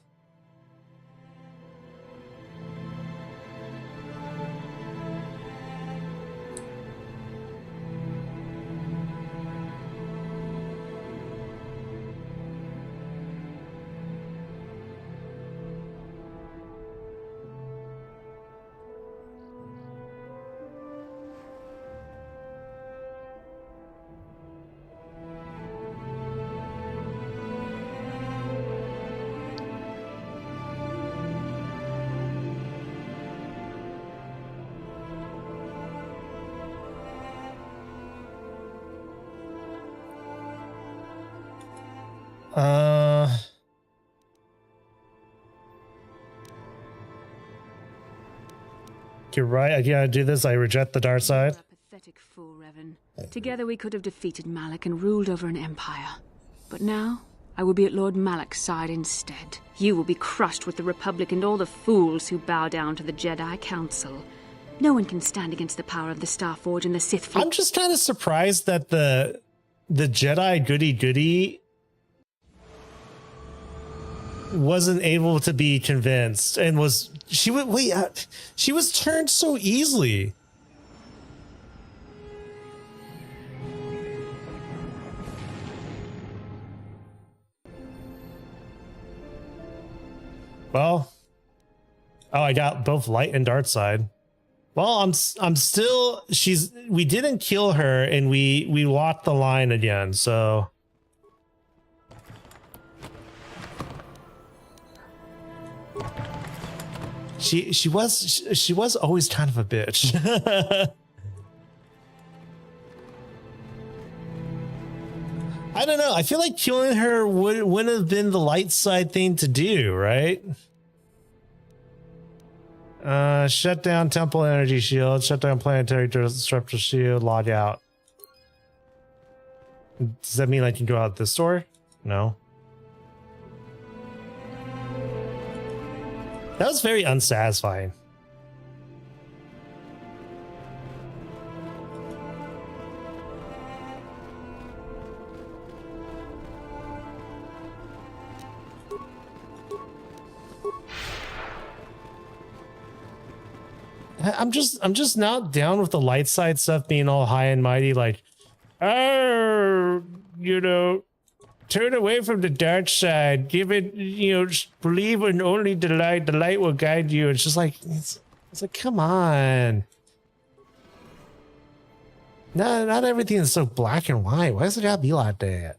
You're right. I gotta do this. I reject the dark side. You're a pathetic fool, Revan. Together we could have defeated Malak and ruled over an empire. But now, I will be at Lord Malak's side instead. You will be crushed with the Republic and all the fools who bow down to the Jedi Council. No one can stand against the power of the Starforge and the Sith fleet. I'm just kind of surprised that the Jedi goody-goody wasn't able to be convinced and was she was turned so easily. Well, oh, I got both light and dark side. Well, I'm still we didn't kill her and we walked the line again, so she was always kind of a bitch. I don't know. I feel like killing her wouldn't have been the light side thing to do, right? Shut down temple energy shield, shut down planetary disruptor shield, log out. Does that mean I can go out this door? No. That was very unsatisfying. I'm just not down with the light side stuff being all high and mighty, like, oh, you know, turn away from the dark side, give it, you know, just believe in only the light will guide you. It's just like, it's like, come on. Not everything is so black and white. Why does it gotta be like that?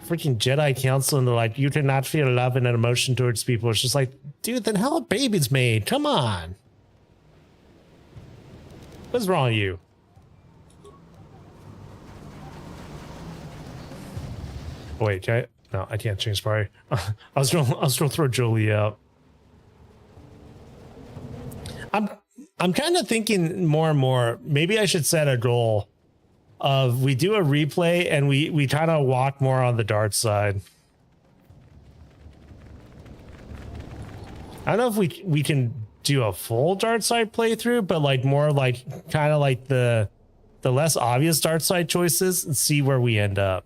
Freaking Jedi Council and they're like, you cannot feel love and an emotion towards people. It's just like, dude, then how a baby's made? Come on. What's wrong with you? Wait, can I? No, I can't change party. I was gonna throw Jolie out. I'm kind of thinking more and more, maybe I should set a goal of we do a replay and we kind of walk more on the dark side. I don't know if we can do a full dark side playthrough, but like more like kind of like the less obvious dark side choices and see where we end up.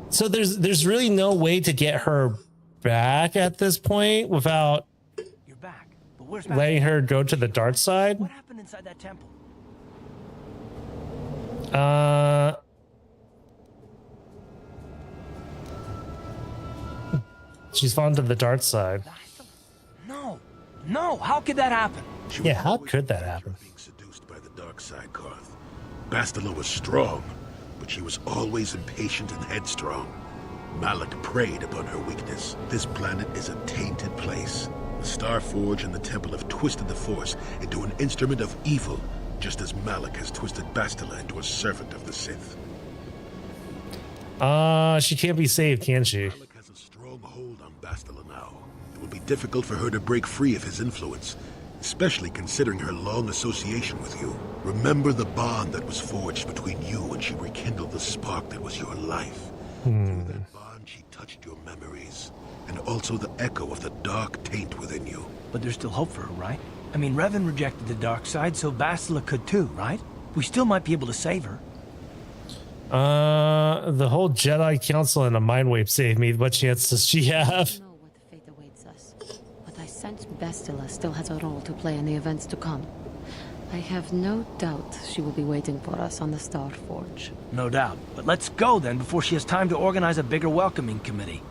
So there's really no way to get her back at this point without You're back. But where's letting her go to the dark side. What happened inside that temple? She's fallen to the dark side. No, how could that happen? Yeah, how could that happen? Being seduced by the dark side, Karth. Bastila was strong, but she was always impatient and headstrong. Malak preyed upon her weakness. This planet is a tainted place. The Starforge and the Temple have twisted the Force into an instrument of evil, just as Malak has twisted Bastila into a servant of the Sith. She can't be saved, can she? Malak has a strong hold on Bastila now. It will be difficult for her to break free of his influence, especially considering her long association with you. Remember the bond that was forged between you when she rekindled the spark that was your life. Through that bond, she touched your memories, and also the echo of the dark taint within you. But there's still hope for her, right? I mean, Revan rejected the dark side, so Bastila could too, right? We still might be able to save her. The whole Jedi Council and a mind wipe saved me. What chance does she have? I don't know what fate awaits us, but I sense Bastila still has a role to play in the events to come. I have no doubt she will be waiting for us on the Star Forge. No doubt. But let's go then before she has time to organize a bigger welcoming committee.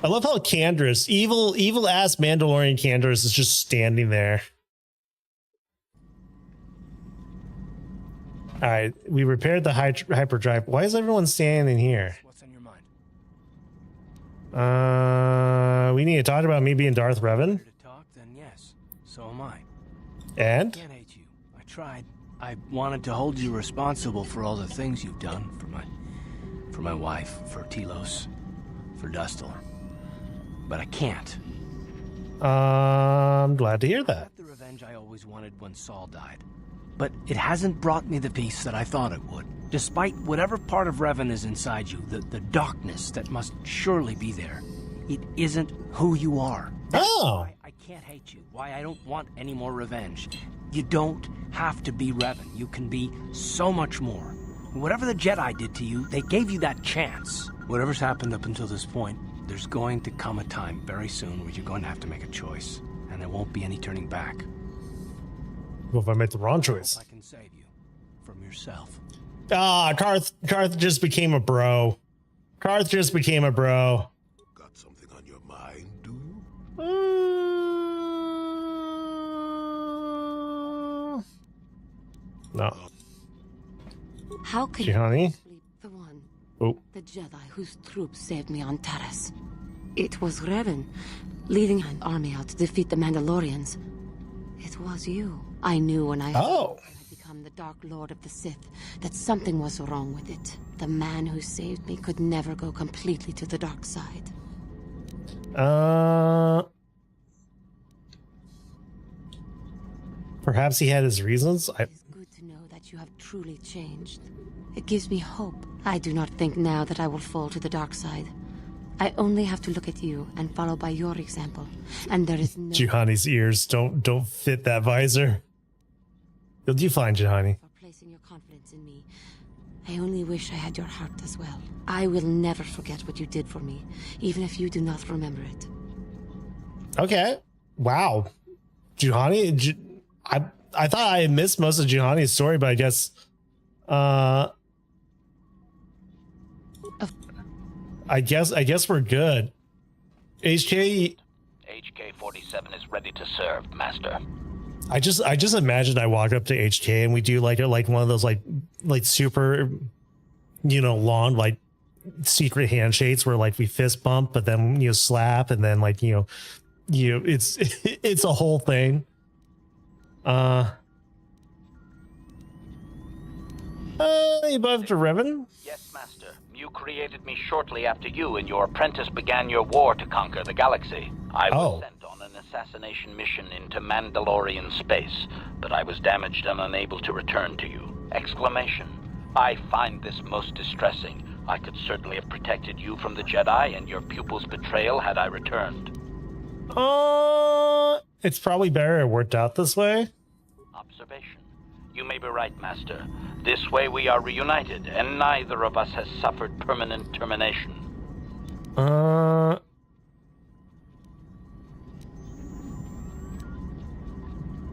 I love how Canderous, evil ass Mandalorian Canderous, is just standing there. All right, we repaired the hyperdrive. Why is everyone standing here? What's on your mind? We need to talk about me being Darth Revan. Here to talk, then yes. So am I. And? I can't hate you. I tried. I wanted to hold you responsible for all the things you've done for my wife, for Telos, for Dustil. But I can't. I'm glad to hear I that. got the revenge I always wanted when Saul died. But it hasn't brought me the peace that I thought it would. Despite whatever part of Revan is inside you, the darkness that must surely be there, it isn't who you are. That's why I can't hate you, why I don't want any more revenge. You don't have to be Revan. You can be so much more. Whatever the Jedi did to you, they gave you that chance. Whatever's happened up until this point, there's going to come a time very soon where you're going to have to make a choice, and there won't be any turning back. What if I made the wrong choice? I can save you from yourself. Karth just became a bro. Karth just became a bro. Got something on your mind, do you? No. How can Juhani? you sleep the one, Oh. the Jedi whose troops saved me on Taris? It was Revan, leading an army out to defeat the Mandalorians. It was you. I knew when I Oh. had become the Dark Lord of the Sith that something was wrong with it. The man who saved me could never go completely to the dark side. Perhaps he had his reasons. It's good to know that you have truly changed. It gives me hope. I do not think now that I will fall to the dark side. I only have to look at you and follow by your example. And there is no Juhani's ears don't fit that visor. You'll do fine, Juhani. for placing your confidence in me. I only wish I had your heart as well. I will never forget what you did for me, even if you do not remember it. Okay. Wow. Juhani, I thought I had missed most of Juhani's story, but I guess I guess we're good. HK HK-47 is ready to serve, Master. I just imagine I walk up to HK and we do like one of those like super, long like secret handshakes where like we fist bump but then slap and then like it's a whole thing. Above to Revan? Yes, Master. You created me shortly after you and your apprentice began your war to conquer the galaxy. I was sent on an assassination mission into Mandalorian space, but I was damaged and unable to return to you. Exclamation. I find this most distressing. I could certainly have protected you from the Jedi and your pupil's betrayal had I returned. It's probably better it worked out this way. Observation. You may be right, Master. This way we are reunited, and neither of us has suffered permanent termination.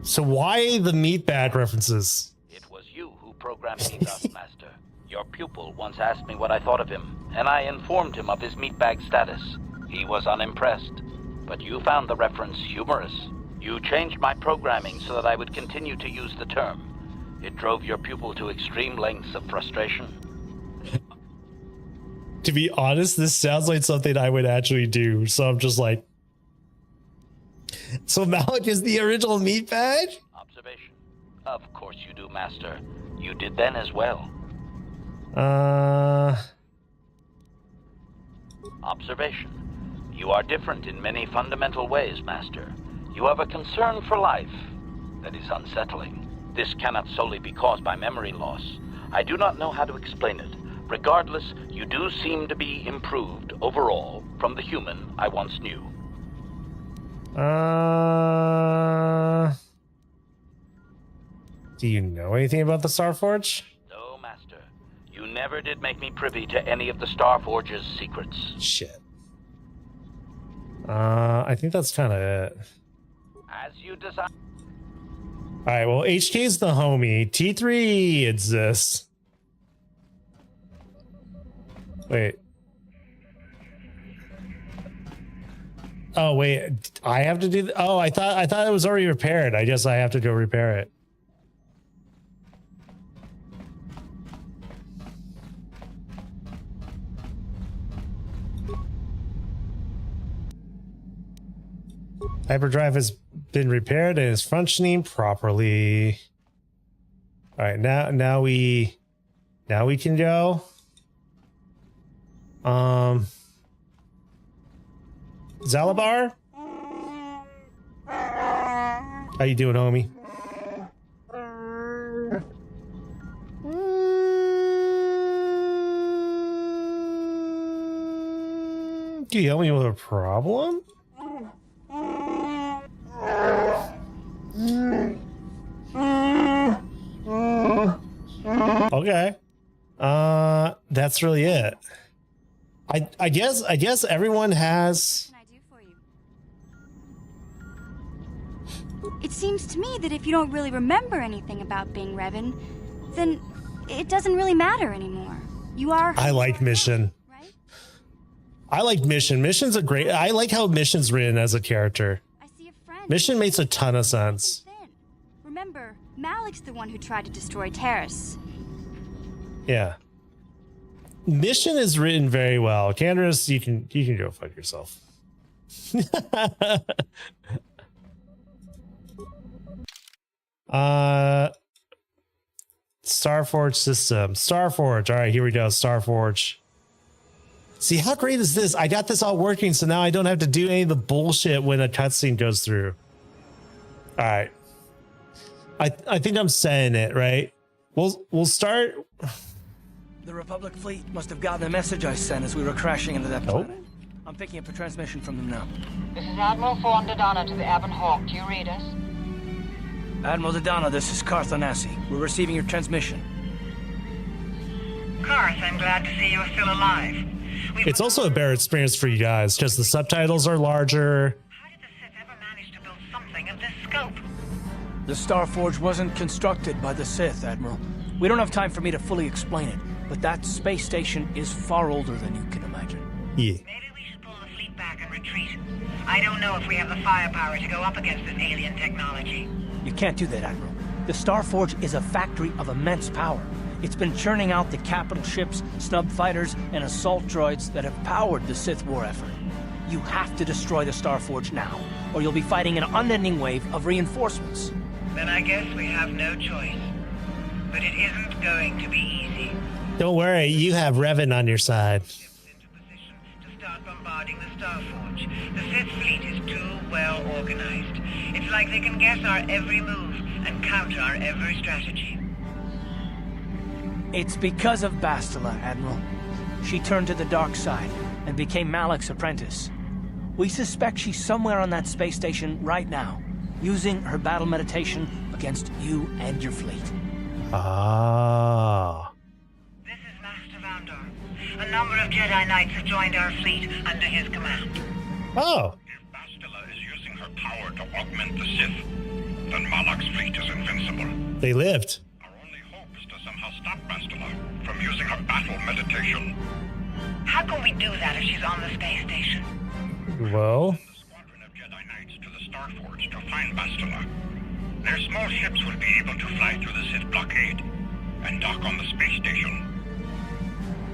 So why the meat bag references? It was you who programmed me thus, Master. Your pupil once asked me what I thought of him, and I informed him of his meatbag status. He was unimpressed, but you found the reference humorous. You changed my programming so that I would continue to use the term. It drove your pupil to extreme lengths of frustration. To be honest, this sounds like something I would actually do. So I'm just like, so Malik is the original meat badge? Observation. Of course you do, Master. You did then as well. Observation. You are different in many fundamental ways, Master. You have a concern for life that is unsettling. This cannot solely be caused by memory loss. I do not know how to explain it. Regardless, you do seem to be improved overall from the human I once knew. Do you know anything about the Starforge? No, Master. You never did make me privy to any of the Starforge's secrets. Shit. I think that's kind of it. As you desire. Alright, well, HK's the homie. T3 exists. Wait. Oh, wait. I have to do... Oh, I thought it was already repaired. I guess I have to go repair it. Hyperdrive has been repaired and is functioning properly. All right, now we can go. Zalabar? How you doing, homie? Do you help me with a problem? Okay. That's really it. I guess everyone has. What can I do for you? It seems to me that if you don't really remember anything about being Revan, then it doesn't really matter anymore. You are. I like Mission. Right? I like Mission. Mission's a great. I like how Mission's written as a character. I see a friend. Mission makes a ton of sense. Remember, Malik's the one who tried to destroy Terrace. Yeah. Mission is written very well. Candace, you can go fuck yourself. Starforge system. Starforge. All right, here we go. Starforge. See, how great is this? I got this all working, so now I don't have to do any of the bullshit when a cutscene goes through. All right. I think I'm saying it right. We'll start. The Republic fleet must have gotten a message I sent as we were crashing into that Nope. planet. I'm picking up a transmission from them now. This is Admiral Fawn Dodonna to the Avon Hawk. Do you read us? Admiral Dodonna, this is Karth Onasi. We're receiving your transmission. Karth, I'm glad to see you are still alive. It's also a better experience for you guys because the subtitles are larger. How did the Sith ever manage to build something of this scope? The Starforge wasn't constructed by the Sith, Admiral. We don't have time for me to fully explain it, but that space station is far older than you can imagine. Yeah. Maybe we should pull the fleet back and retreat. I don't know if we have the firepower to go up against this alien technology. You can't do that, Admiral. The Starforge is a factory of immense power. It's been churning out the capital ships, snub fighters, and assault droids that have powered the Sith war effort. You have to destroy the Starforge now, or you'll be fighting an unending wave of reinforcements. Then I guess we have no choice. But it isn't going to be easy. Don't worry, you have Revan on your side. Ships into position to start bombarding the Starforge. The Sith fleet is too well organized. It's like they can guess our every move and counter our every strategy. It's because of Bastila, Admiral. She turned to the dark side and became Malik's apprentice. We suspect she's somewhere on that space station right now, using her battle meditation against you and your fleet. Ah. This is Master Vandor. A number of Jedi Knights have joined our fleet under his command. Oh. If Bastila is using her power to augment the Sith, then Malak's fleet is invincible. They lived. Our only hope is to somehow stop Bastila from using her battle meditation. How can we do that if she's on the space station? Well. Send a squadron of Jedi Knights to the Starforge to find Bastila. Their small ships will be able to fly through the Sith blockade and dock on the space station.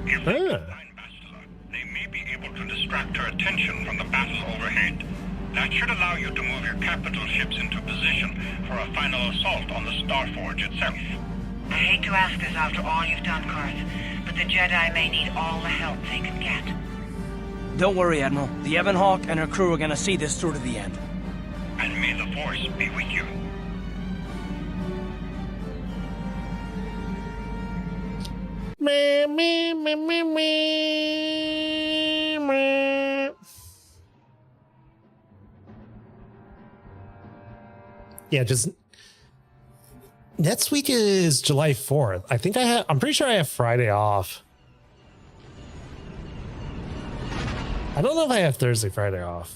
If they can find Bastila, they may be able to distract her attention from the battle overhead. That should allow you to move your capital ships into position for a final assault on the Starforge itself. I hate to ask this after all you've done, Karth, but the Jedi may need all the help they can get. Don't worry, Admiral. The Evanhawk and her crew are gonna see this through to the end. And may the Force be with you. Me, me, me, me, me, me. Yeah, just next week is July 4th. I think I'm pretty sure I have Friday off. I don't know if I have Thursday, Friday off.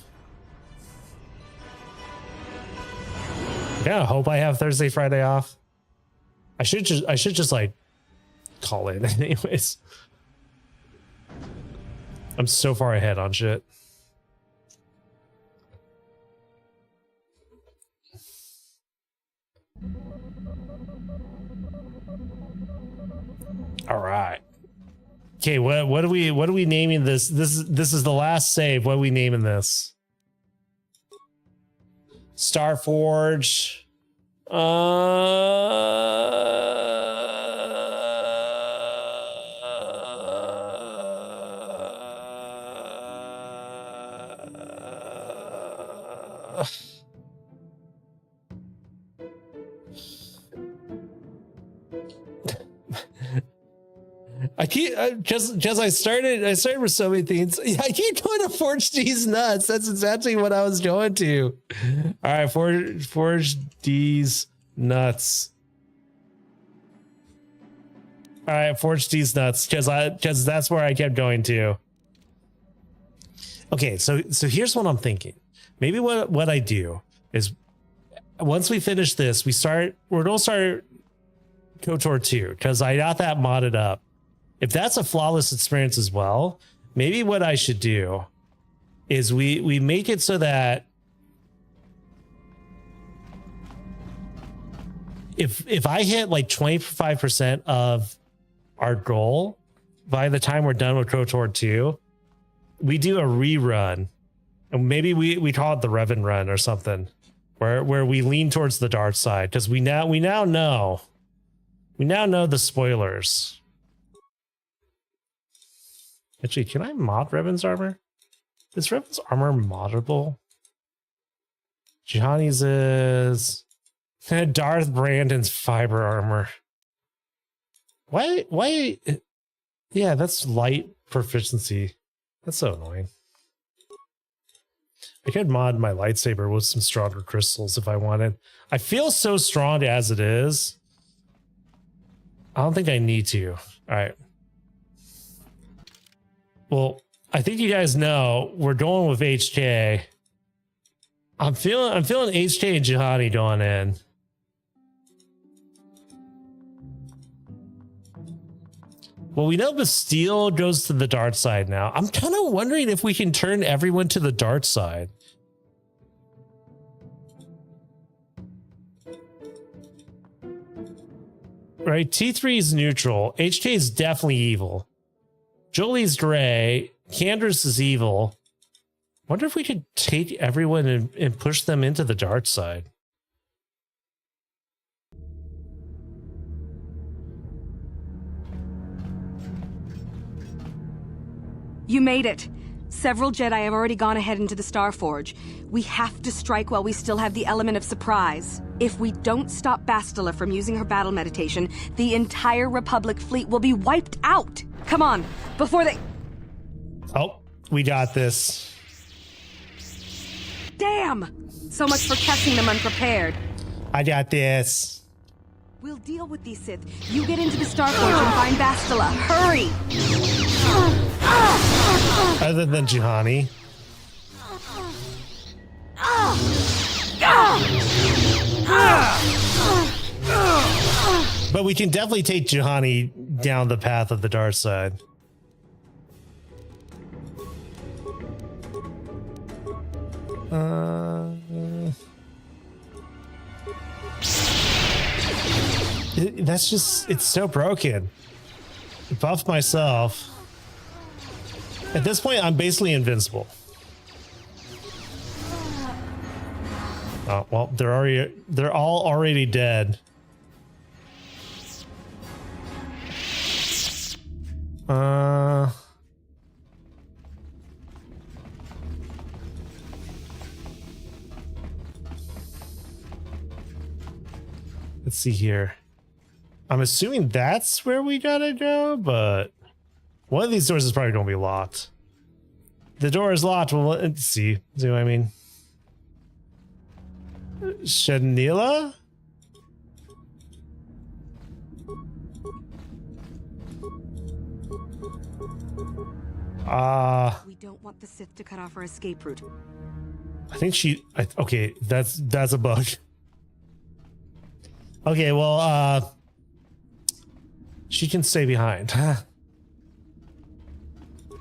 I kind of hope I have Thursday, Friday off. I should just like call in anyways. I'm so far ahead on shit. All right. Okay, what are we naming this? This is the last save. What are we naming this? Starforge. I started with so many things. I keep going to Forge D's nuts. That's exactly what I was going to. All right, Forge D's nuts. All right, Forge D's nuts, because that's where I kept going to. Okay, so here's what I'm thinking. Maybe what I do is once we finish this, we're gonna start KOTOR 2, because I got that modded up. If that's a flawless experience as well, maybe what I should do is we make it so that if I hit like 25% of our goal by the time we're done with KOTOR 2, we do a rerun, and maybe we call it the Revan run or something, where we lean towards the dark side, because we now know the spoilers. Actually, can I mod Revan's armor? Is Revan's armor moddable? Johnny's is Darth Brandon's fiber armor. Why? Yeah, that's light proficiency. That's so annoying. I could mod my lightsaber with some stronger crystals if I wanted. I feel so strong as it is. I don't think I need to. All right. Well, I think you guys know we're going with HK. I'm feeling HK and Jihadi going in. Well, we know Bastille goes to the dark side now. I'm kind of wondering if we can turn everyone to the dark side. Right, T3 is neutral. HK is definitely evil. Jolie's gray. Candace is evil. Wonder if we could take everyone and push them into the dark side. You made it. Several Jedi have already gone ahead into the Starforge. We have to strike while we still have the element of surprise. If we don't stop Bastila from using her battle meditation, the entire Republic fleet will be wiped out. Come on, before they... Oh, we got this. Damn! So much for catching them unprepared. I got this. We'll deal with these Sith. You get into the Starforge and find Bastila. Hurry! Other than Juhani. But we can definitely take Juhani down the path of the dark side. That's just, it's so broken. Buff myself. At this point, I'm basically invincible. Oh, well, they're all already dead. Let's see here. I'm assuming that's where we gotta go, but one of these doors is probably gonna be locked. The door is locked. Well, let's see. See what I mean? Shanila? We don't want the Sith to cut off our escape route. I think okay, that's a bug. Okay, well, she can stay behind.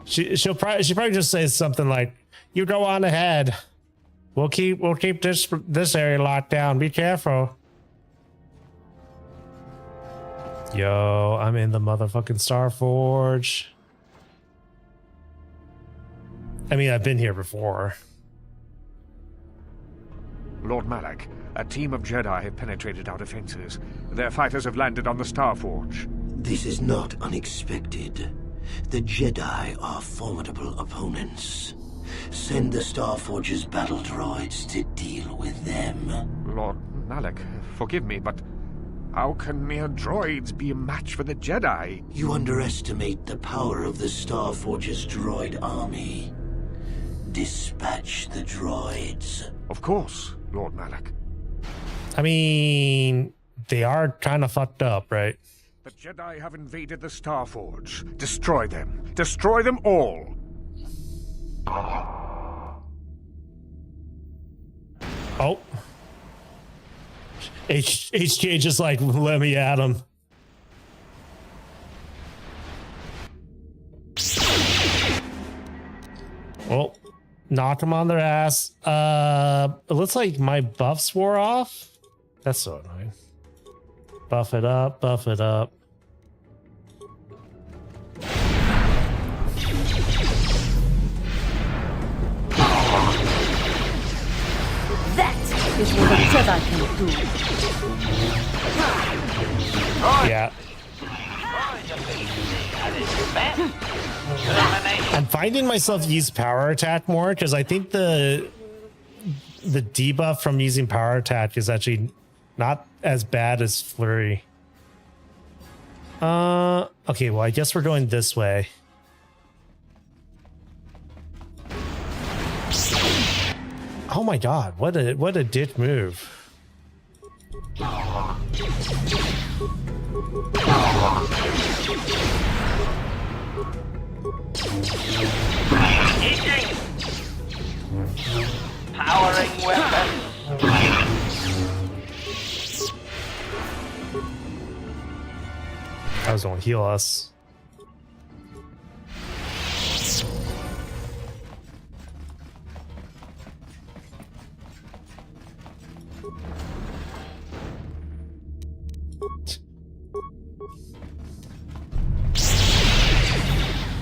She'll probably just say something like, "You go on ahead. We'll keep this area locked down. Be careful." Yo, I'm in the motherfucking Star Forge. I mean, I've been here before. Lord Malak, a team of Jedi have penetrated our defenses. Their fighters have landed on the Star Forge. This is not unexpected. The Jedi are formidable opponents. Send the Star Forge's battle droids to deal with them. Lord Malak, forgive me, but how can mere droids be a match for the Jedi? You underestimate the power of the Star Forge's droid army. Dispatch the droids. Of course, Lord Malak. I mean, they are kind of fucked up, right? The Jedi have invaded the Star Forge. Destroy them. Destroy them all. Oh. HK just like, let me at him. Well, knock them on their ass. It looks like my buffs wore off. That's so annoying. Buff it up, buff it up. That is what a Jedi can do. Yeah. I'm finding myself use power attack more because I think the debuff from using power attack is actually not as bad as flurry. Okay, well, I guess we're going this way. Oh my god, what a dick move. Powering weapons. I was gonna heal us.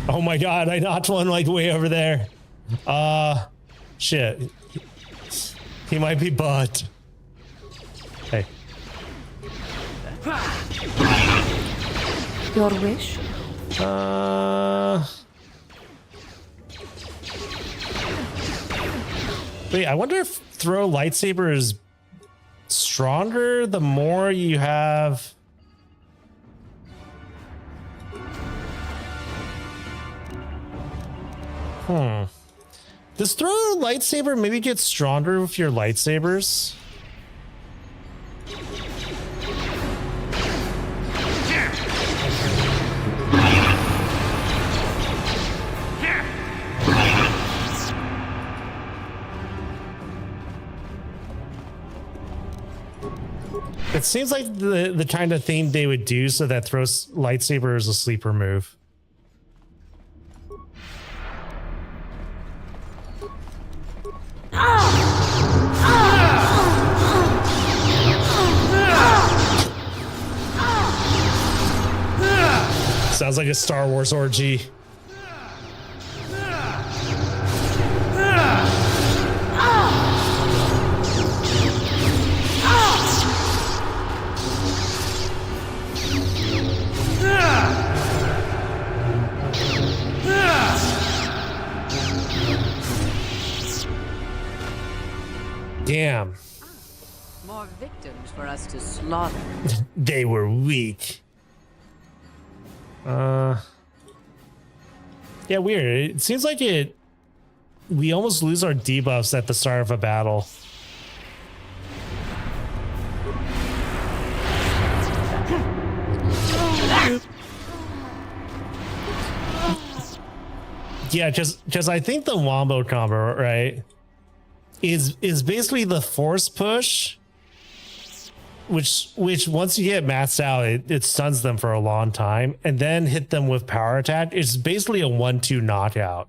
Oh my god, I knocked one like way over there. Shit. He might be butt. Hey. Your wish? Wait, I wonder if throw lightsaber is stronger the more you have. Does throw lightsaber maybe get stronger with your lightsabers? It seems like the kind of thing they would do so that throws lightsaber is a sleeper move. Sounds like a Star Wars orgy. Damn. More victims for us to slaughter. They were weak. Yeah, weird. It seems like we almost lose our debuffs at the start of a battle. Yeah, just I think the wombo combo, right, is basically the force push, which once you get maxed out, it stuns them for a long time, and then hit them with power attack. It's basically a 1-2 knockout.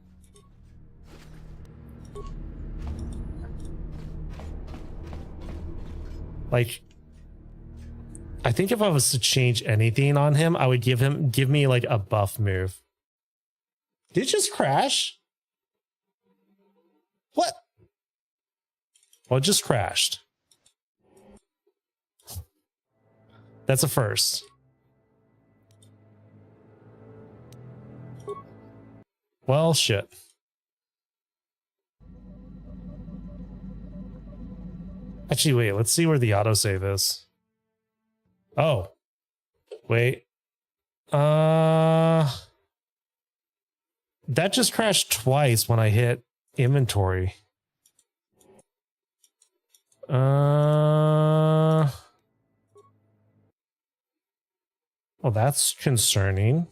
Like, I think if I was to change anything on him, I would give me like a buff move. Did it just crash? What? Well, it just crashed. That's a first. Well, shit. Actually, wait, let's see where the autosave is. Oh. Wait. That just crashed twice when I hit inventory. Well, that's concerning.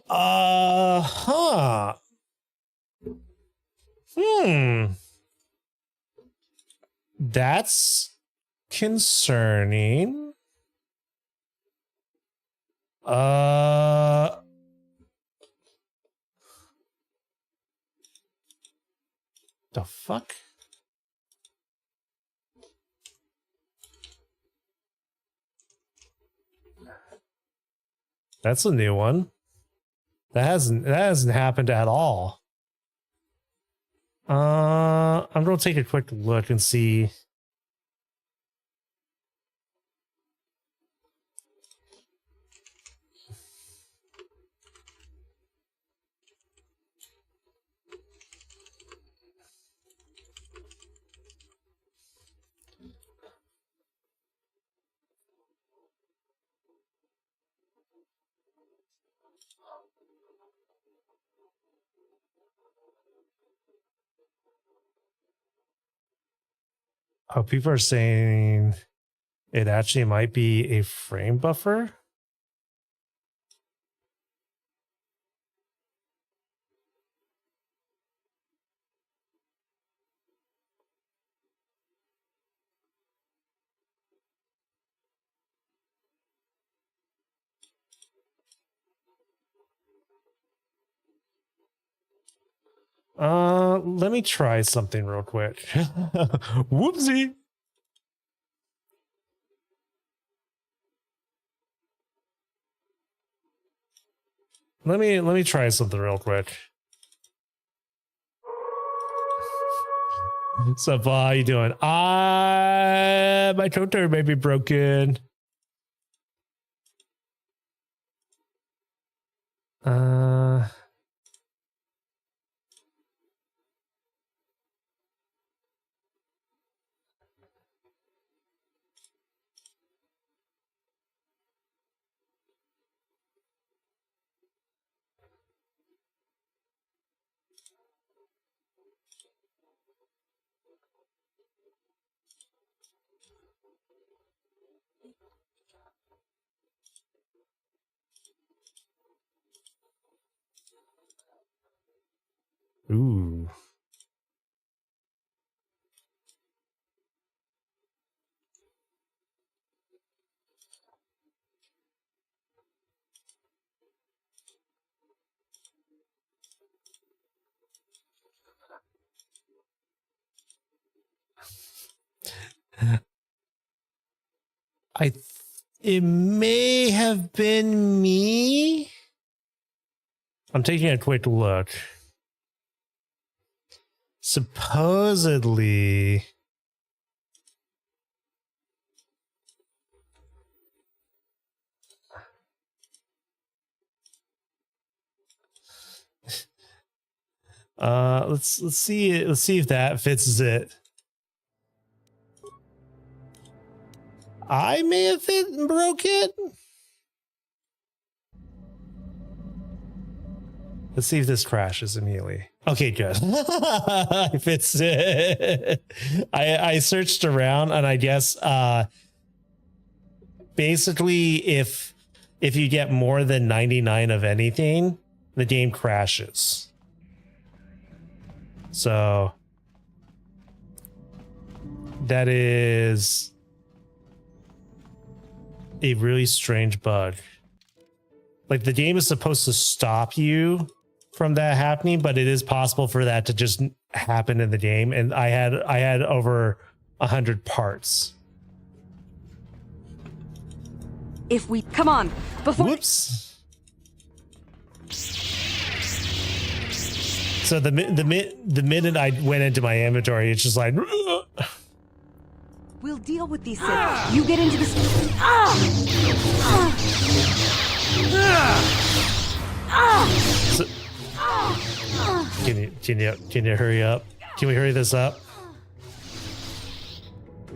Huh. That's concerning. The fuck? That's a new one. That hasn't happened at all. I'm gonna take a quick look and see. Oh, people are saying it actually might be a frame buffer. Let me try something real quick. Whoopsie. Let me try something real quick. What's up, how you doing? My KOTOR may be broken. Ooh. It may have been me. I'm taking a quick look. Supposedly, Let's see if that fits it. I may have broke it. Let's see if this crashes immediately. Okay, good. It fits it. I searched around, and I guess basically if you get more than 99 of anything, the game crashes. So that is a really strange bug. Like, the game is supposed to stop you from that happening, but it is possible for that to just happen in the game. And I had over 100 parts. If we come on before. Whoops. So the minute I went into my inventory, it's just like. We'll deal with these things. You get into the. So, can you hurry up? Can we hurry this up?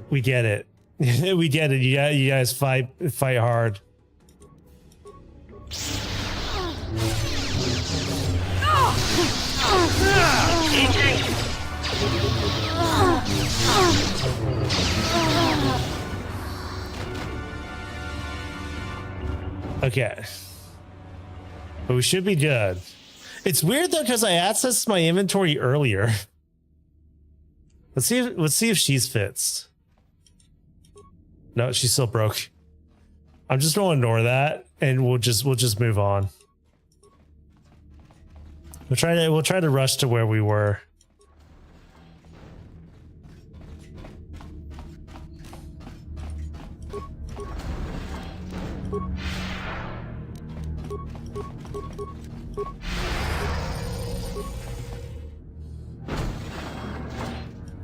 We get it. We get it. You guys fight hard. Okay. But we should be good. It's weird though, because I accessed my inventory earlier. Let's see if she's fixed. No, she's still broke. I'm just gonna ignore that, and we'll just move on. We'll try to rush to where we were.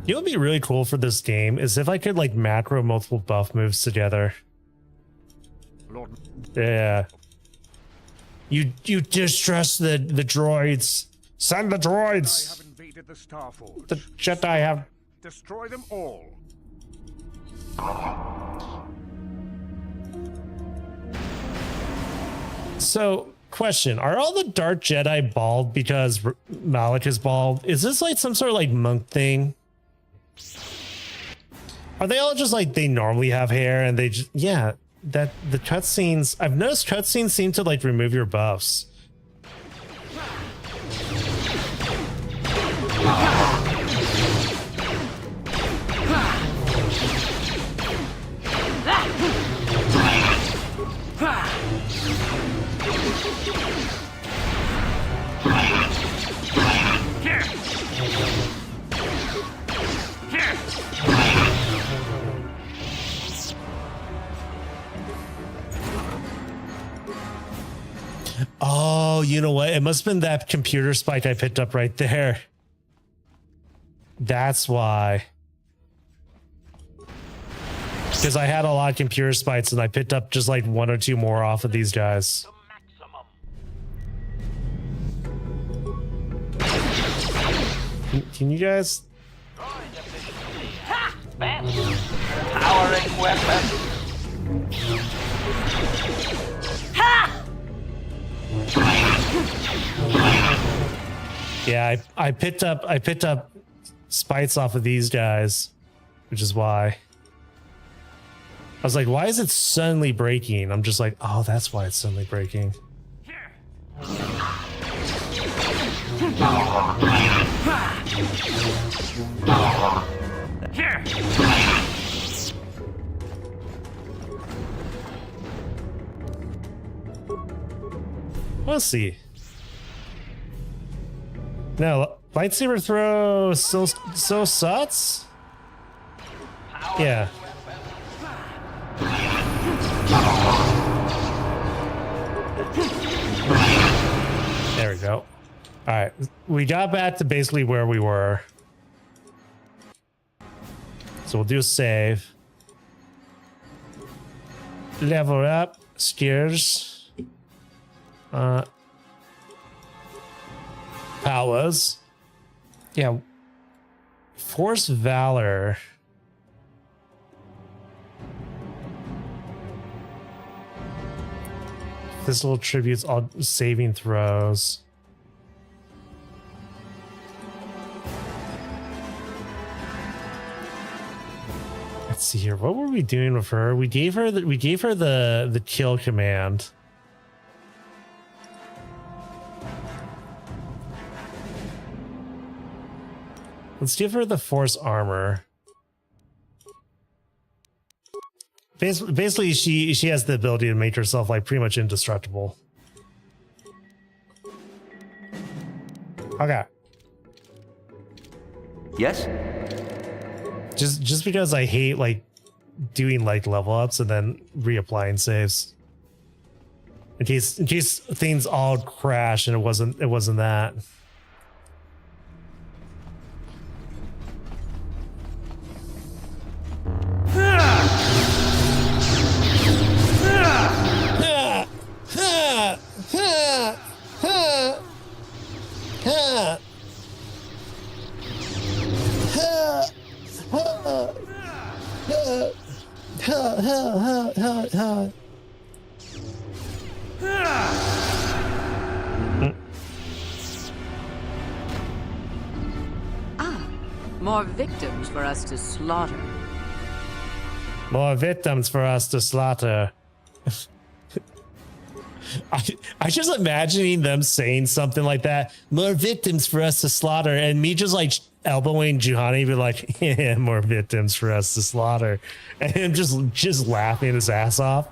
You know what would be really cool for this game is if I could like macro multiple buff moves together. Lord. Yeah. You distrust the droids. Send the droids. I have invaded the Starforge. The Jedi have. Destroy them all. So, question: are all the Dark Jedi bald because Malik is bald? Is this like some sort of like monk thing? Are they all just like they normally have hair and they just that the cutscenes I've noticed cutscenes seem to like remove your buffs. Oh, you know what? It must have been that computer spike I picked up right there. That's why. Because I had a lot of computer spikes and I picked up just like one or two more off of these guys. Can you guys? Towering weapon. Yeah, I picked up spites off of these guys, which is why. I was like, why is it suddenly breaking? I'm just like, oh, that's why it's suddenly breaking. Let's see. No, lightsaber throw so suts? Yeah. There we go. All right, we got back to basically where we were. So we'll do a save. Level up, skills. Powers. Yeah. Force Valor. Physical tributes, all saving throws. Let's see here. What were we doing with her? We gave her the kill command. Let's give her the force armor. Basically, she has the ability to make herself like pretty much indestructible. Okay. Yes? Just because I hate like doing like level ups and then reapplying saves. In case things all crash and it wasn't that. More victims for us to slaughter. More victims for us to slaughter. I just imagining them saying something like that. More victims for us to slaughter, and me just like elbowing Juhani, be like, "Yeah, more victims for us to slaughter," and him just laughing his ass off.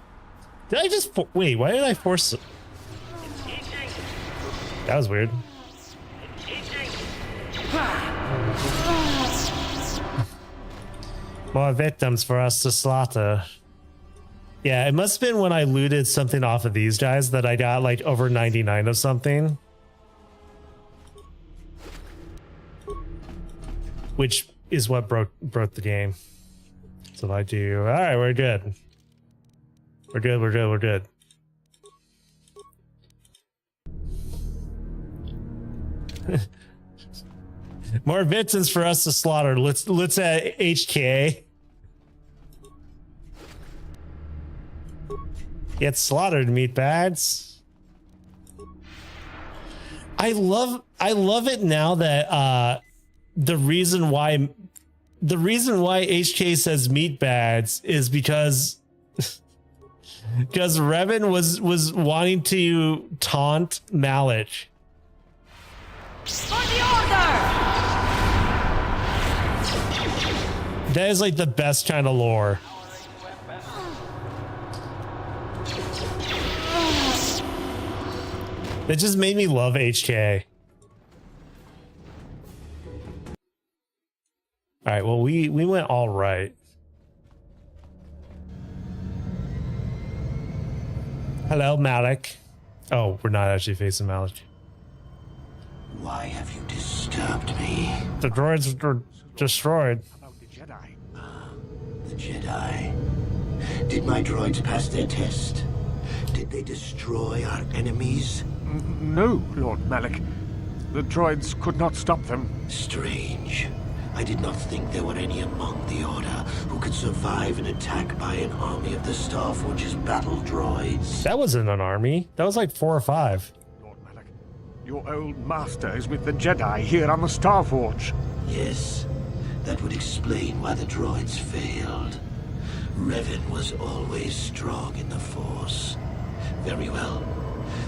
Did I just wait? Why did I force? That was weird. More victims for us to slaughter. Yeah, it must have been when I looted something off of these guys that I got like over 99 of something. Which is what broke the game. That's what I do. All right, we're good. We're good. More victims for us to slaughter. Let's HK. Get slaughtered, meatbags. I love it now that the reason why HK says meatbags is because Revan was wanting to taunt Malik. For the order! That is like the best kind of lore. That just made me love HK. All right, well, we went all right. Hello, Malik. Oh, we're not actually facing Malik. Why have you disturbed me? The droids were destroyed. The Jedi. Did my droids pass their test? Did they destroy our enemies? No, Lord Malik. The droids could not stop them. Strange. I did not think there were any among the Order who could survive an attack by an army of the Starforge's battle droids. That wasn't an army. That was like 4 or 5. Lord Malik, your old master is with the Jedi here on the Starforge. Yes, that would explain why the droids failed. Revan was always strong in the Force. Very well.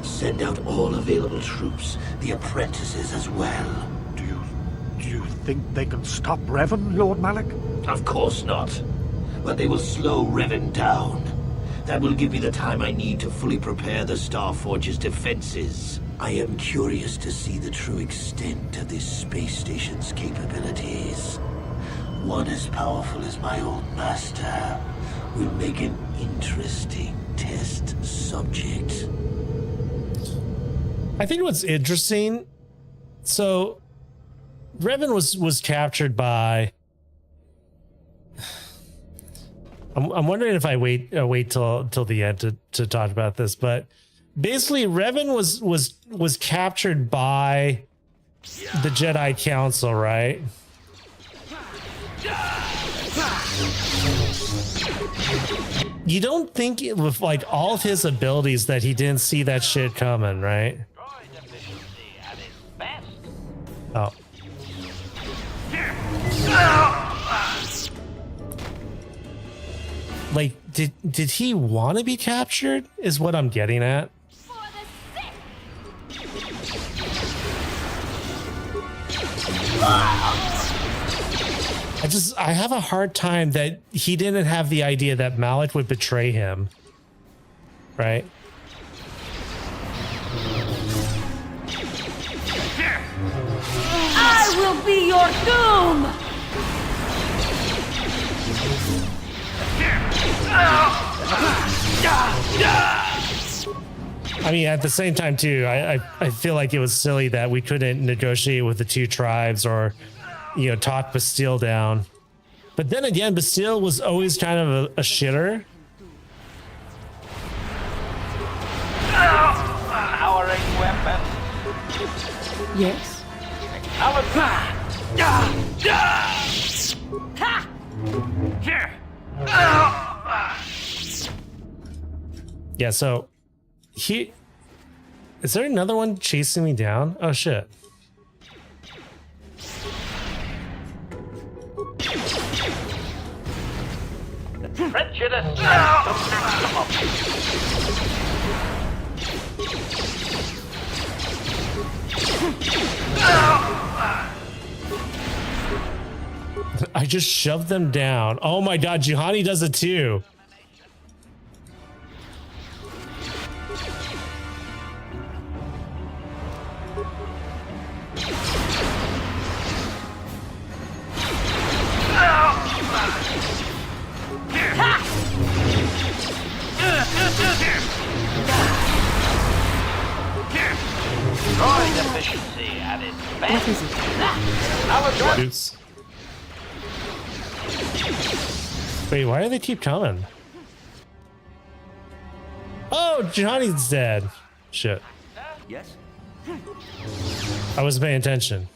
Send out all available troops, the apprentices as well. Do you think they can stop Revan, Lord Malik? Of course not. But they will slow Revan down. That will give me the time I need to fully prepare the Starforge's defenses. I am curious to see the true extent of this space station's capabilities. One as powerful as my old master will make an interesting test subject. I think what's interesting, so Revan was captured by. I'm wondering if I wait till the end to talk about this, but basically Revan was captured by the Jedi Council, right? You don't think with like all of his abilities that he didn't see that shit coming, right? Oh. Like, did he want to be captured? Is what I'm getting at. I have a hard time that he didn't have the idea that Malik would betray him, right? I will be your doom! I mean, at the same time, too, I feel like it was silly that we couldn't negotiate with the two tribes or, you know, talk Bastille down. But then again, Bastille was always kind of a shitter. Powering weapon. Yes. Yeah, so is there another one chasing me down? Oh shit. Prejudice. I just shoved them down. Oh my god, Juhani does it too. Droid efficiency at its best. Oops. Wait, why do they keep coming? Oh, Johnny's dead. Shit. Yes? I wasn't paying attention.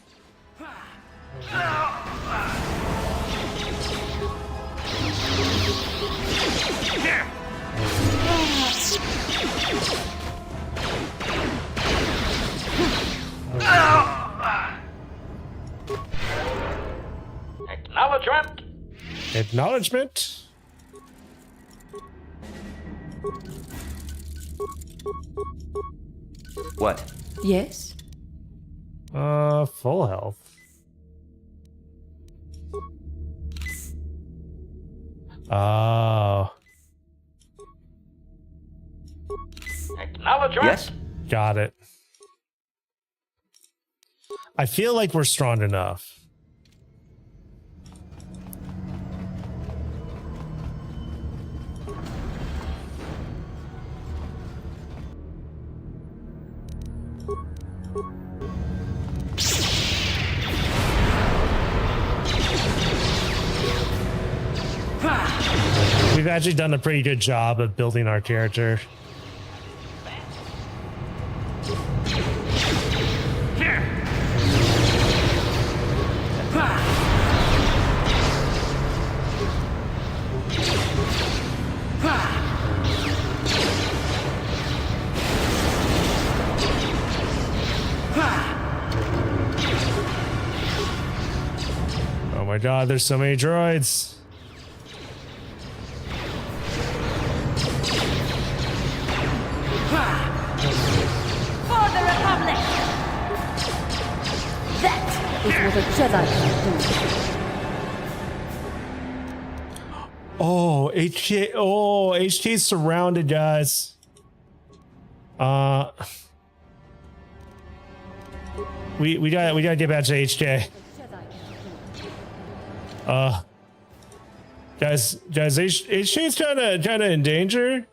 Acknowledgement. Acknowledgement. What? Yes. Full health. Oh. Acknowledgement. Yes. Got it. I feel like we're strong enough. We've actually done a pretty good job of building our character. Oh my god, there's so many droids. For the Republic! That is what a Jedi can do. Oh, HK. Oh, HK's surrounded, guys. We gotta get back to HK. Guys, HK's kinda in danger.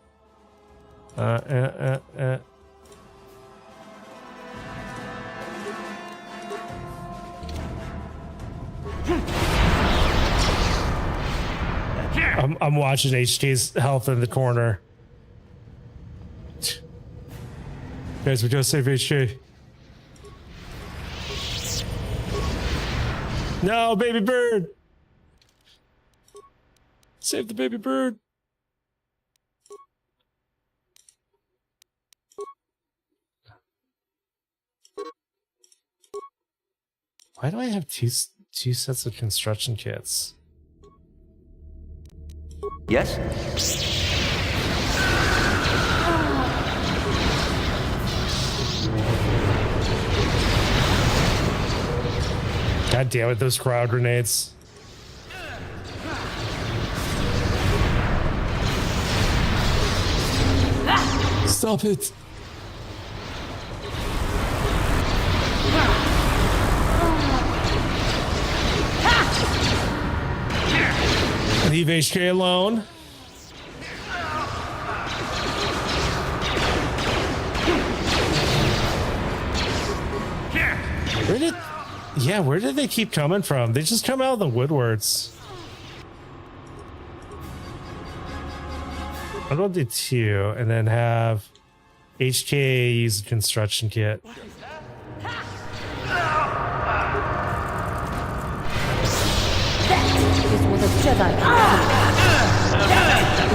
I'm watching HK's health in the corner. Guys, we gotta save HK. No, baby bird. Save the baby bird. Why do I have two sets of construction kits? Yes? God damn it, those crowd grenades. Stop it. Leave HK alone. Where did they keep coming from? They just come out of the woodwards. I'm gonna do 2 and then have HK use a construction kit.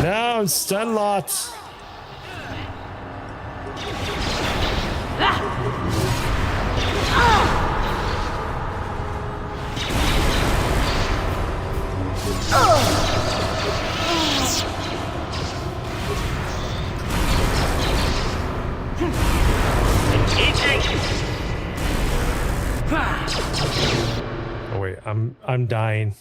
No, I'm stun locked. Oh wait, I'm dying.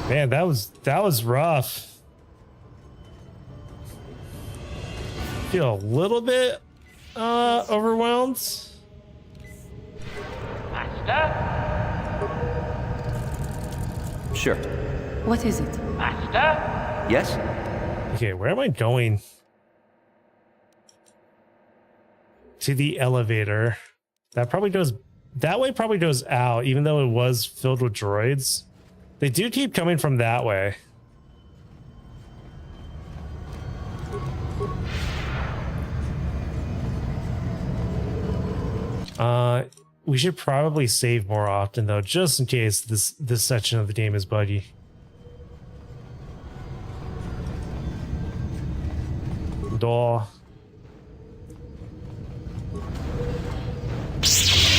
Man, that was rough. Feel a little bit overwhelmed. Master? Sure. What is it? Master? Yes? Okay, where am I going? To the elevator. That way probably goes out, even though it was filled with droids. They do keep coming from that way. We should probably save more often though, just in case this section of the game is buggy. Door.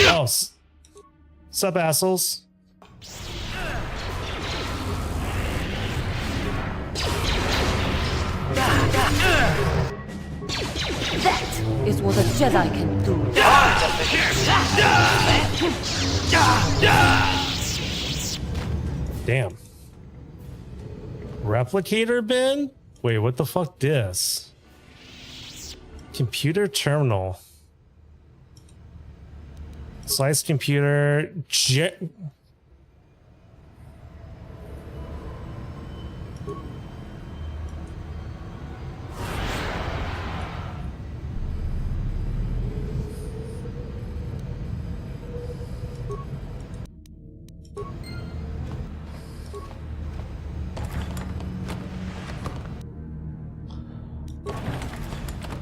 Oh, sup assholes. That is what a Jedi can do. Damn. Replicator bin? Wait, what the fuck this? Computer terminal. Slice computer.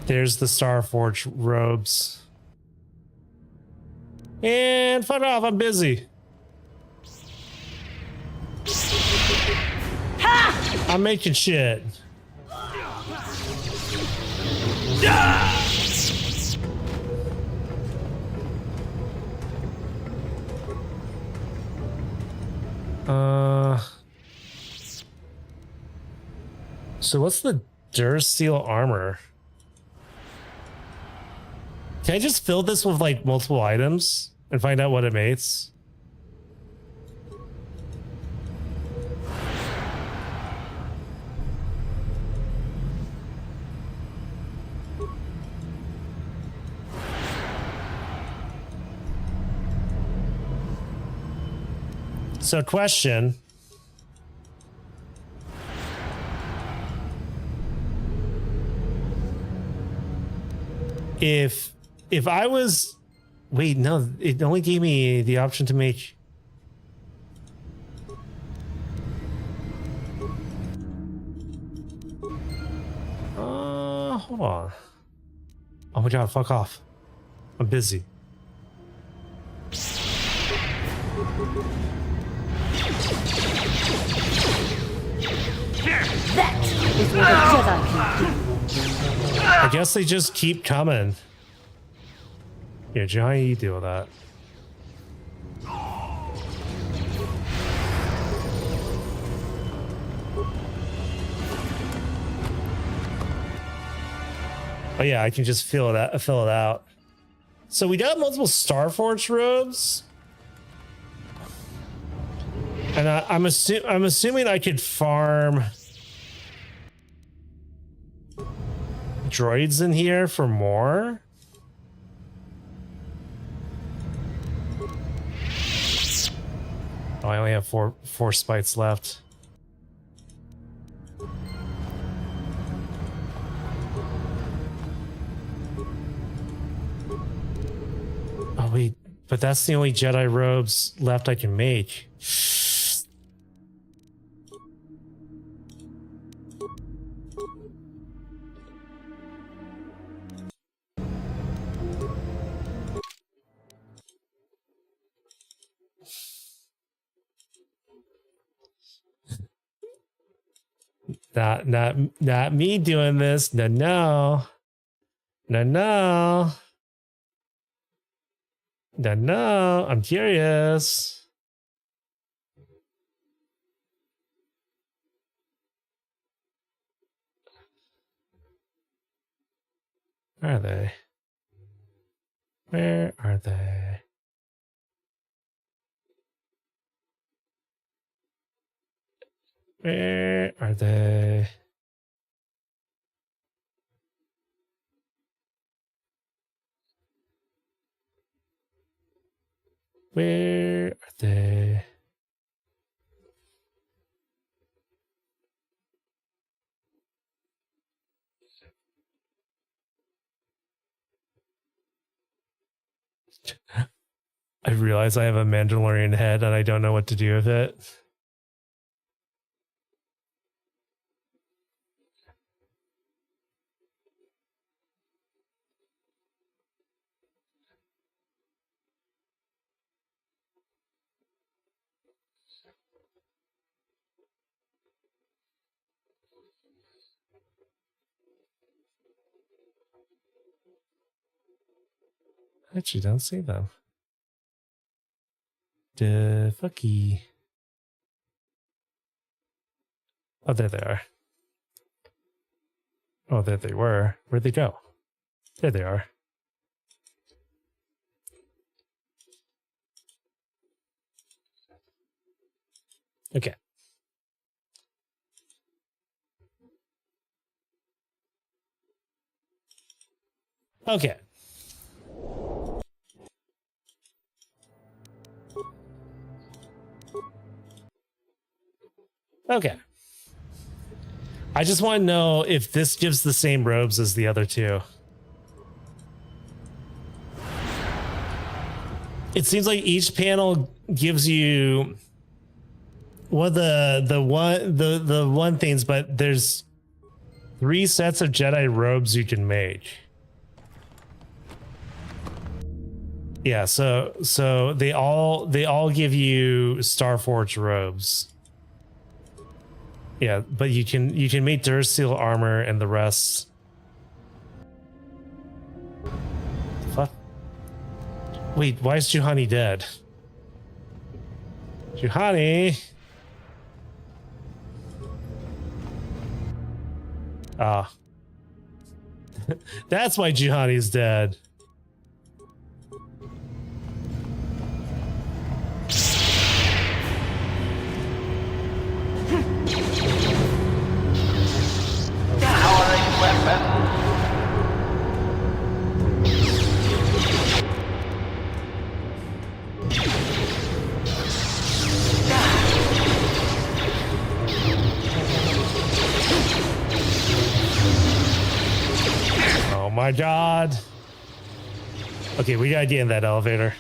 There's the Starforge robes. And fuck off, I'm busy. Ha! I'm making shit. So what's the Durasteel armor? Can I just fill this with like multiple items and find out what it makes? So question. If I was, wait, no, it only gave me the option to make. hold on. Oh my god, fuck off. I'm busy. That is what a Jedi can do. I guess they just keep coming. Yeah, Johnny, you deal with that. Oh yeah, I can just fill it out. So we got multiple Starforge robes. And I'm assuming I could farm droids in here for more. Oh, I only have four spites left. Oh wait, but that's the only Jedi robes left I can make. Not me doing this. No. I'm curious. Where are they? Where are they? Where are they? Where are they? I realize I have a Mandalorian head and I don't know what to do with it. I actually don't see them. The fucky. Oh, there they are. Oh, there they were. Where'd they go? There they are. Okay. Okay. Okay. I just want to know if this gives the same robes as the other two. It seems like each panel gives you the one things, but there's 3 sets of Jedi robes you can make. Yeah, so they all give you Starforge robes. Yeah, but you can make Dursteel armor and the rest. Fuck. Wait, why is Juhani dead? Juhani. Ah. That's why Juhani's dead. Oh my god. Okay, we gotta get in that elevator.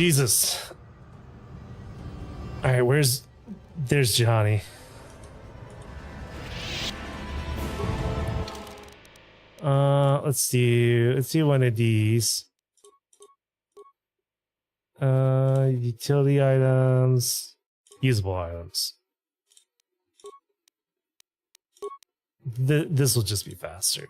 Jesus. All right, there's Johnny. Let's do one of these. Utility items, usable items. This will just be faster.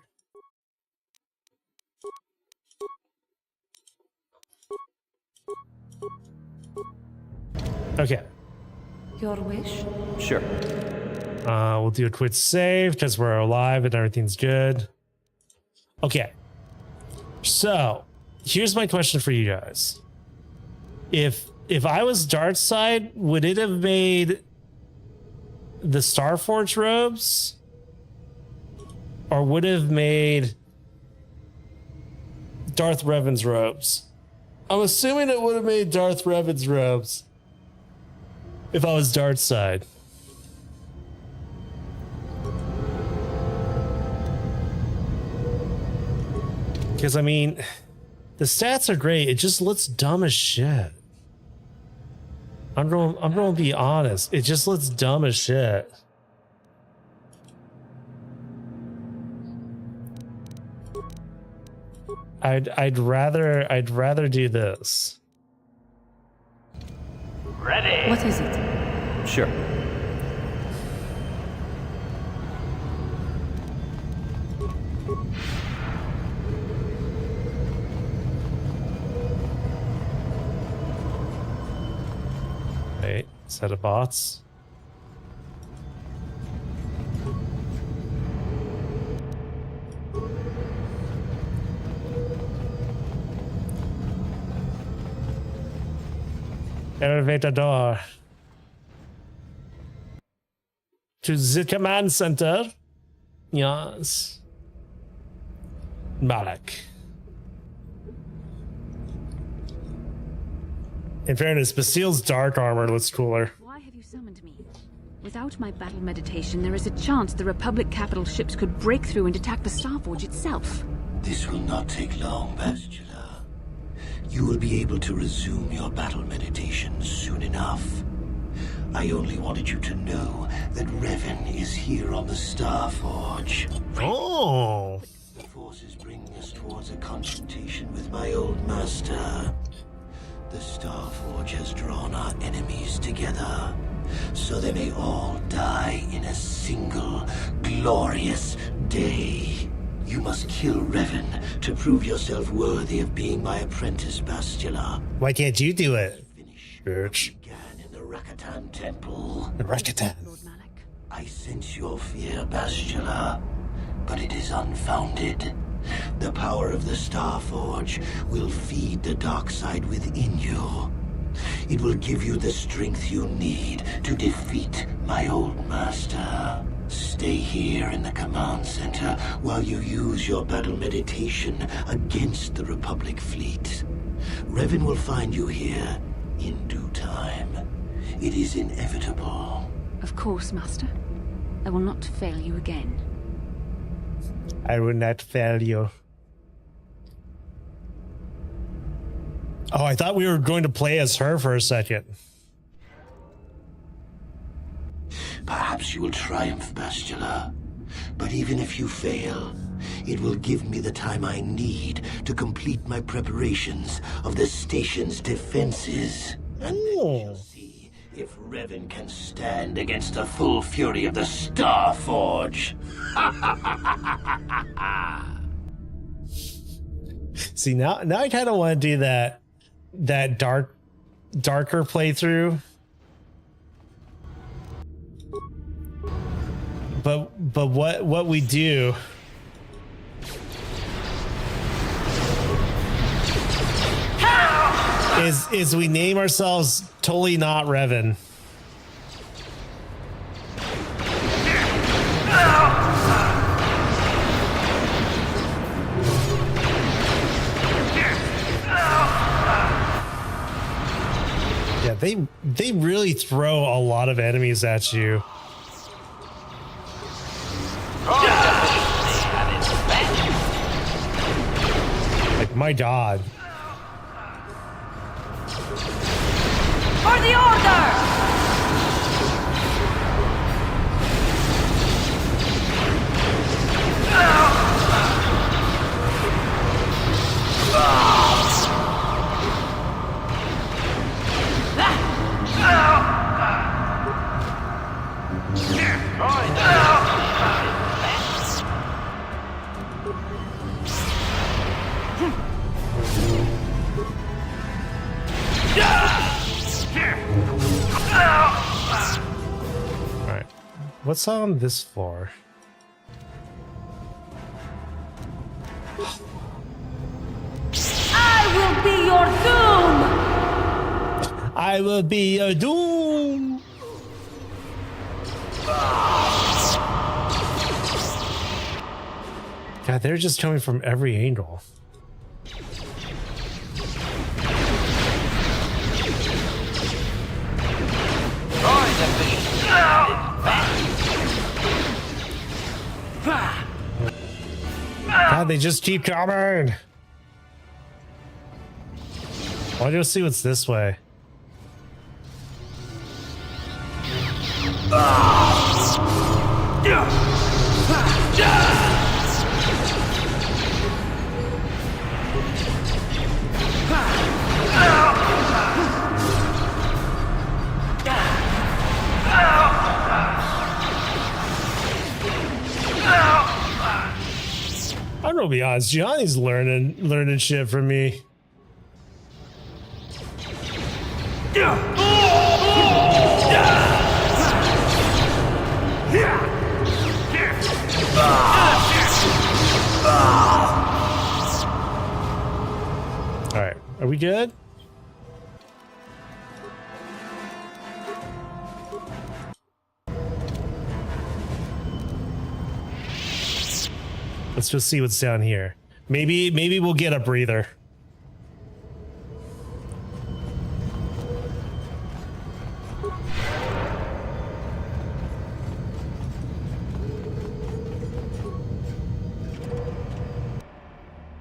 Okay. Your wish? Sure. We'll do a quick save because we're alive and everything's good. Okay. So, here's my question for you guys. If I was dark side, would it have made the Starforge robes? Or would it have made Darth Revan's robes? I'm assuming it would have made Darth Revan's robes if I was dark side. Because, I mean, the stats are great. It just looks dumb as shit. I'm going to be honest. It just looks dumb as shit. I'd rather do this. Ready. What is it? Sure. Wait, set of bots. Elevator door to the command center. Yes, Malak. In fairness, Basile's dark armor looks cooler. Why have you summoned me? Without my battle meditation, there is a chance the Republic capital ships could break through and attack the Starforge itself. This will not take long, Bastila. You will be able to resume your battle meditation soon enough. I only wanted you to know that Revan is here on the Starforge. Oh! The Force is bringing us towards a confrontation with my old master. The Starforge has drawn our enemies together, so they may all die in a single glorious day. You must kill Revan to prove yourself worthy of being my apprentice, Bastila. Why can't you do it? Bitch. Began in the Rakatan Temple. Rakatan. I sense your fear, Bastila, but it is unfounded. The power of the Starforge will feed the dark side within you. It will give you the strength you need to defeat my old master. Stay here in the command center while you use your battle meditation against the Republic fleet. Revan will find you here in due time. It is inevitable. Of course, Master. I will not fail you again. I will not fail you. Oh, I thought we were going to play as her for a second. Perhaps you will triumph, Bastila. But even if you fail, it will give me the time I need to complete my preparations of the station's defenses. And then we'll see if Revan can stand against the full fury of the Starforge. See, now I kind of want to do that darker playthrough. But what we do is we name ourselves totally not Revan. Yeah, they really throw a lot of enemies at you. Like, my God. What's on this floor? I will be your doom! I will be your doom! God, they're just coming from every angle. God, they just keep coming! I'll go see what's this way. I'm gonna be honest, Gianni's learning shit from me. Alright, are we good? Let's just see what's down here. Maybe we'll get a breather.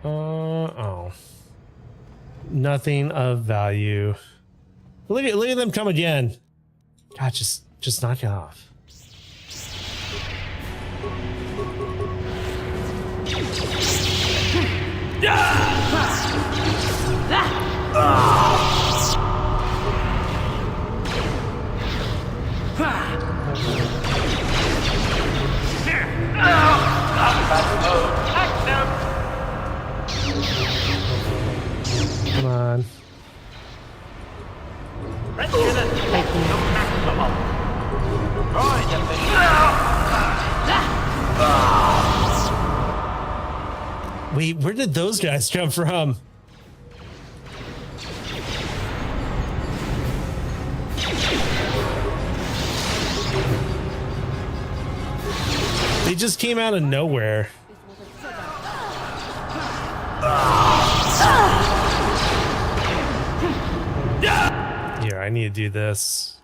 Oh. Nothing of value. Look at them come again. God, just knock it off. Come on. Wait, where did those guys come from? They just came out of nowhere. Here, I need to do this.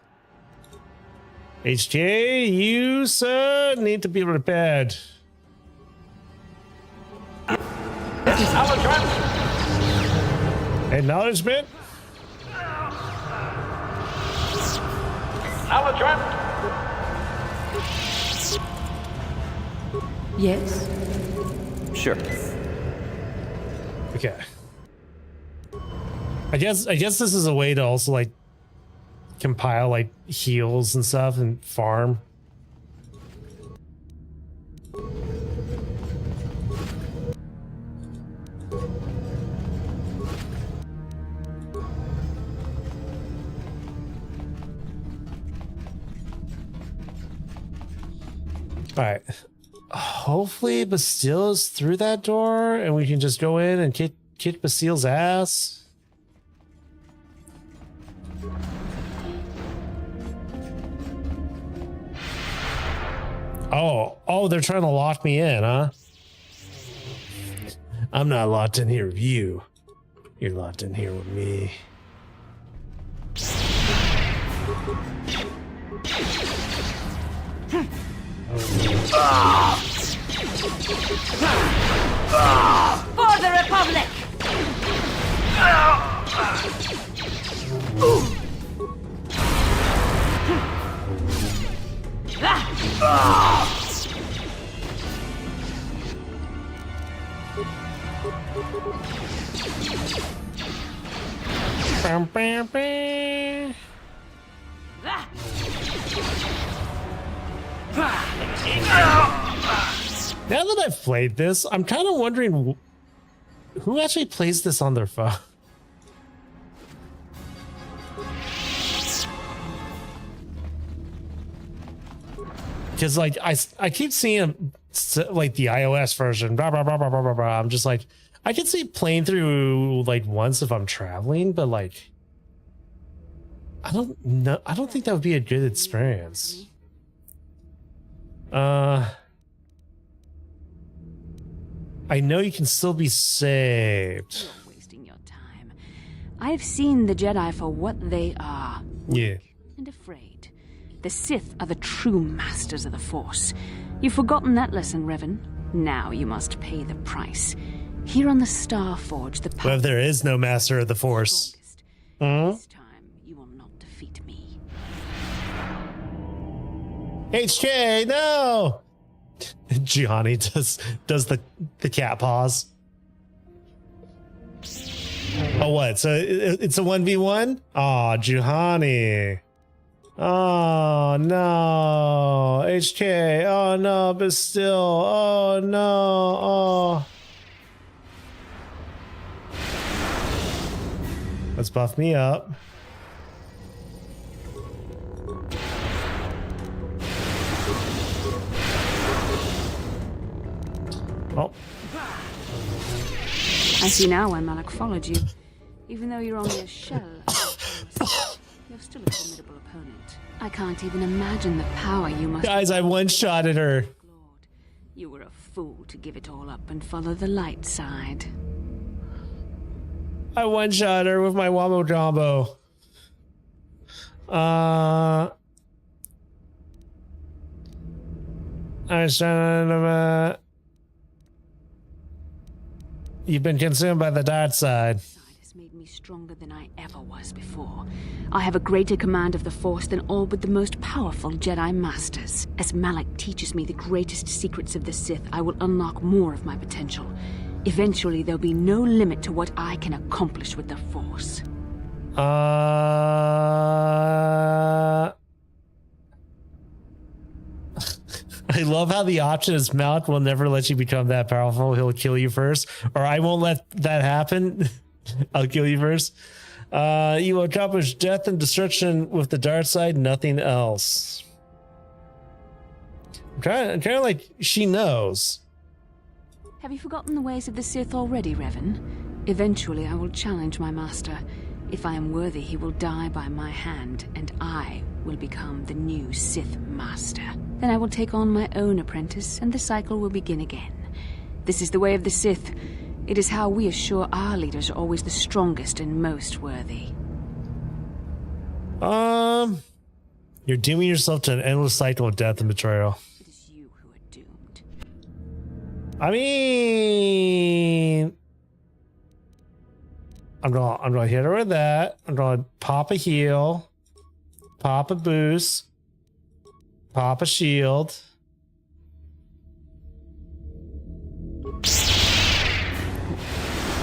HTA, you, sir, need to be repaired. Acknowledgement. Yes. Sure. Okay. I guess this is a way to also like compile like heals and stuff and farm. All right. Hopefully Bastile's through that door and we can just go in and kick Bastile's ass. Oh, they're trying to lock me in, huh? I'm not locked in here with you. You're locked in here with me. For the Republic! Bam, bam, bam. Now that I've played this, I'm kind of wondering who actually plays this on their phone. because like I keep seeing like the iOS version, blah blah blah blah blah blah blah. I'm just like, I can see playing through like once if I'm traveling, but like I don't know. I don't think that would be a good experience. I know you can still be saved. You're wasting your time. I've seen the Jedi for what they are. Yeah. And afraid. The Sith are the true masters of the Force. You've forgotten that lesson, Revan. Now you must pay the price. Here on the Star Forge, the Well, if there is no master of the Force. This time you will not defeat me. HK, no! Gianni does the cat paws. Oh, what? So it's a 1v1? Oh, Gianni. Oh, no. HK. Oh, no, but still. Oh, no. Oh. Let's buff me up. Oh. I see now why Malak followed you. Even though you're only a shell, you're still a formidable opponent. I can't even imagine the power you must... Guys, I one-shotted her. You were a fool to give it all up and follow the light side. I one-shot her with my wombo jumbo. You've been consumed by the dark side. Has made me stronger than I ever was before. I have a greater command of the Force than all but the most powerful Jedi Masters. As Malak teaches me the greatest secrets of the Sith, I will unlock more of my potential. Eventually, there'll be no limit to what I can accomplish with the Force. I love how the option is Malak will never let you become that powerful. He'll kill you first. Or I won't let that happen. I'll kill you first. You will accomplish death and destruction with the dark side, nothing else. I'm kind of like she knows. Have you forgotten the ways of the Sith already, Revan? Eventually, I will challenge my master. If I am worthy, he will die by my hand, and I will become the new Sith Master. Then I will take on my own apprentice, and the cycle will begin again. This is the way of the Sith. It is how we assure our leaders are always the strongest and most worthy. You're dooming yourself to an endless cycle of death and betrayal. It is you who are doomed. I mean, I'm gonna hit her with that. I'm gonna pop a heal, pop a boost, pop a shield.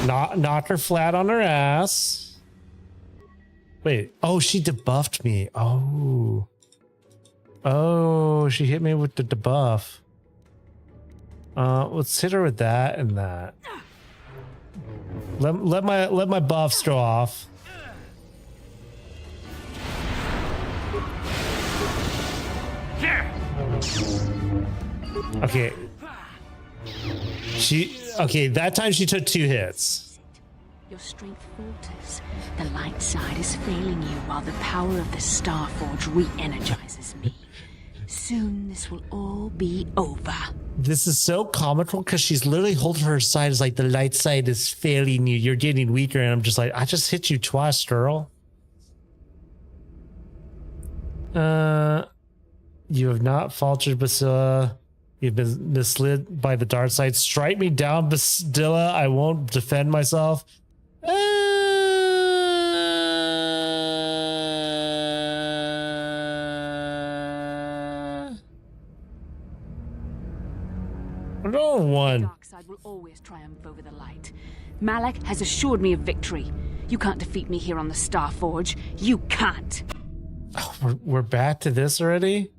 Knock her flat on her ass. Wait. Oh, she debuffed me. Oh. Oh, she hit me with the debuff. Let's hit her with that and that. Let my buffs go off. Okay. Okay, that time she took 2 hits. Your strength falters. The light side is failing you while the power of the Star Forge re-energizes me. Soon this will all be over. This is so comical because she's literally holding her side as like the light side is failing you. You're getting weaker, and I'm just like, I just hit you twice, girl. You have not faltered, Basilla. You've been misled by the dark side. Strike me down, Basilla. I won't defend myself. Roll 1. The dark side will always triumph over the light. Malak has assured me of victory. You can't defeat me here on the Star Forge. You can't. Oh, we're back to this already?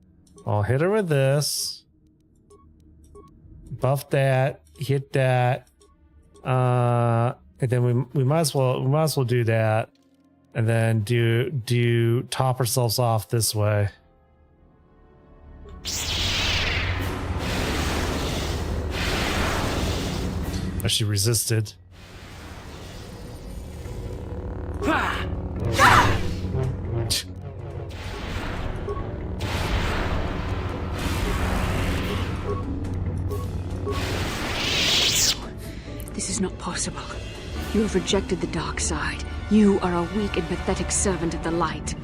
I'll hit her with this. Buff that. Hit that. And then we might as well do that. And then do top ourselves off this way. But she resisted. This is not possible. You have rejected the dark side. You are a weak and pathetic servant of the light.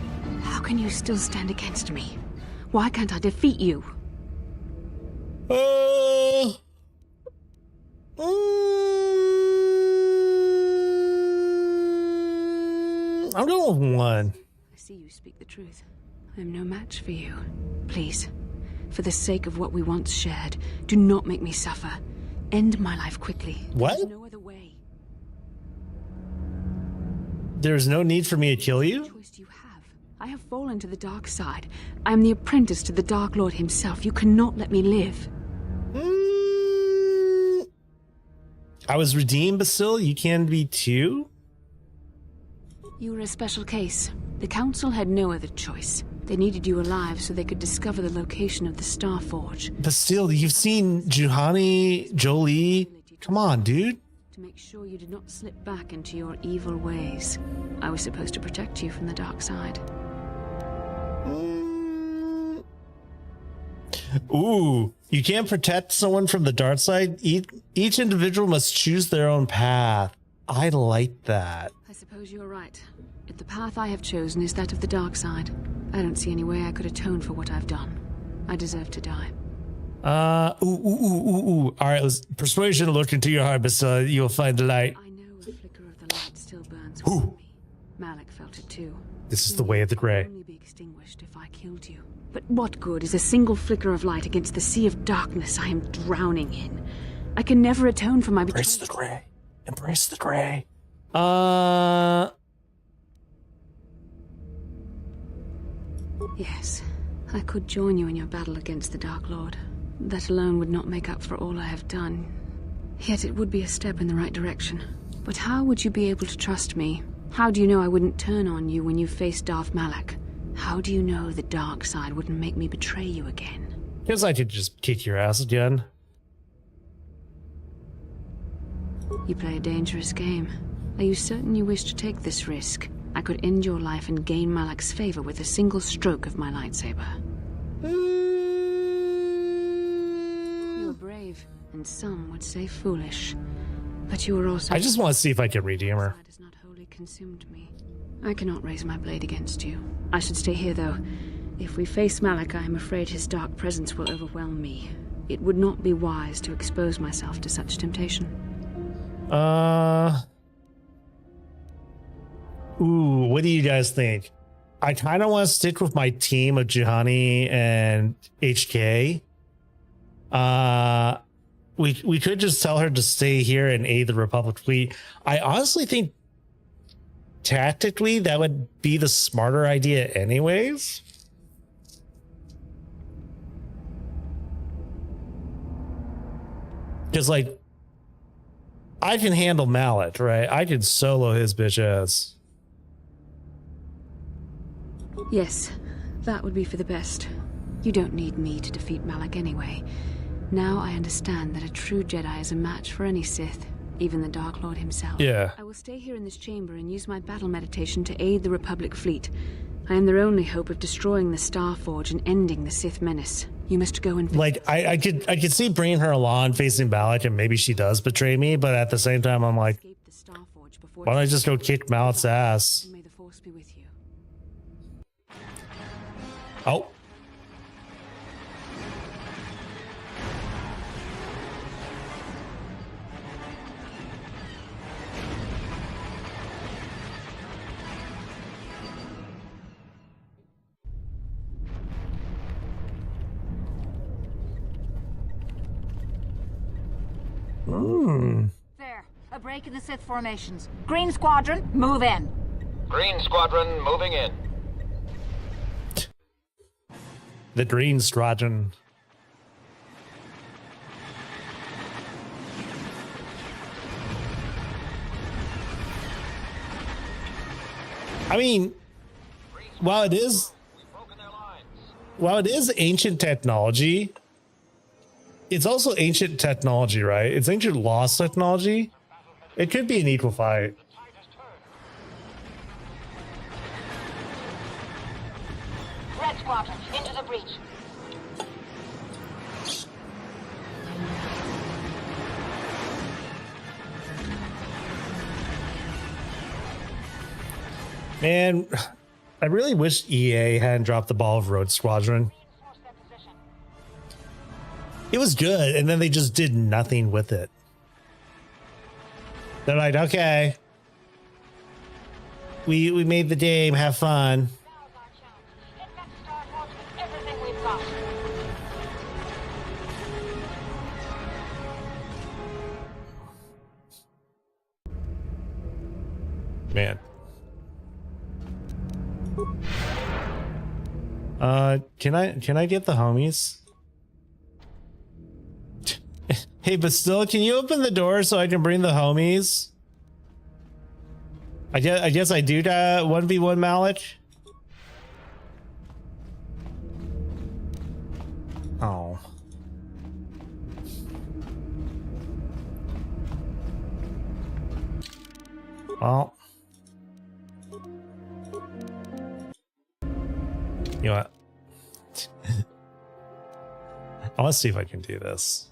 How can you still stand against me? Why can't I defeat you? I'm going with 1. I see you speak the truth. I am no match for you. Please, for the sake of what we once shared, do not make me suffer. End my life quickly. What? There's no other way. There's no need for me to kill you? What choice do you have? I have fallen to the dark side. I am the apprentice to the Dark Lord himself. You cannot let me live. I was redeemed, but still, you can be too? You were a special case. The Council had no other choice. They needed you alive so they could discover the location of the Star Forge. But still, you've seen Juhani, Jolie. Come on, dude. To make sure you did not slip back into your evil ways. I was supposed to protect you from the dark side. Ooh, you can't protect someone from the dark side. Each individual must choose their own path. I like that. I suppose you're right. If the path I have chosen is that of the dark side, I don't see any way I could atone for what I've done. I deserve to die. All right, let's persuasion to look into your heart, but you'll find the light. I know a flicker of the light still burns within me. Malik felt it too. This is the way of the gray. Only be extinguished if I killed you. But what good is a single flicker of light against the sea of darkness I am drowning in? I can never atone for my betrayal. Embrace the gray. Embrace the gray. Yes, I could join you in your battle against the Dark Lord. That alone would not make up for all I have done. Yet it would be a step in the right direction. But how would you be able to trust me? How do you know I wouldn't turn on you when you faced Darth Malak? How do you know the dark side wouldn't make me betray you again? Because I could just kick your ass again. You play a dangerous game. Are you certain you wish to take this risk? I could end your life and gain Malak's favor with a single stroke of my lightsaber. You are brave, and some would say foolish. But you are also... I just want to see if I can redeem her. ...has not wholly consumed me. I cannot raise my blade against you. I should stay here, though. If we face Malak, I am afraid his dark presence will overwhelm me. It would not be wise to expose myself to such temptation. Ooh, what do you guys think? I kind of want to stick with my team of Juhani and HK. We could just tell her to stay here and aid the Republic fleet. I honestly think tactically that would be the smarter idea anyways. Because, like, I can handle Mallet, right? I can solo his bitch ass. Yes, that would be for the best. You don't need me to defeat Malak anyway. Now I understand that a true Jedi is a match for any Sith, even the Dark Lord himself. Yeah. I will stay here in this chamber and use my battle meditation to aid the Republic fleet. I am their only hope of destroying the Star Forge and ending the Sith menace. You must go and... Like, I could see bringing her along facing Malak, and maybe she does betray me, but at the same time, I'm like, why don't I just go kick Malak's ass? May the Force be with you. Oh. There. A break in the Sith formations. Green Squadron, move in. Green Squadron, moving in. The Green Squadron. I mean, while it is ancient technology, It's also ancient technology, right? It's ancient lost technology. It could be an equal fight. Red Squadron, into the breach. Man, I really wish EA hadn't dropped the ball of Road Squadron. It was good, and then they just did nothing with it. They're like, okay, we made the game, have fun. Man. Can I get the homies? Hey, but still, can you open the door so I can bring the homies? I guess I do that 1v1 Malik. Oh. Well. You know what? I want to see if I can do this.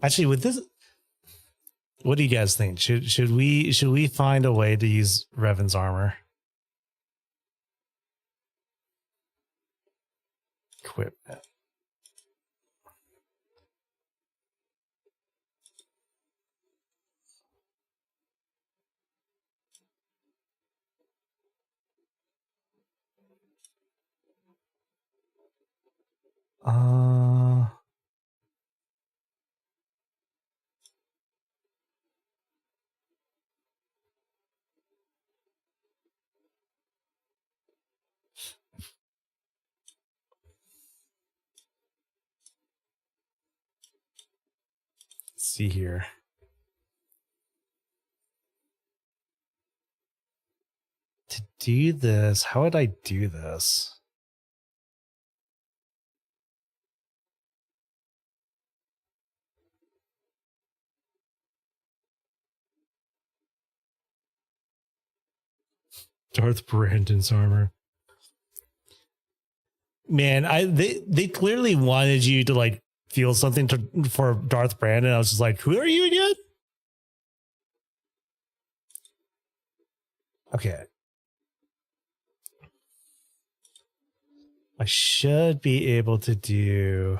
Actually, with this, what do you guys think? Should we find a way to use Revan's armor? Equipment. Let's see here. To do this, how would I do this? Darth Brandon's armor. Man, they clearly wanted you to like feel something for Darth Brandon. I was just like, who are you again? Okay. I should be able to do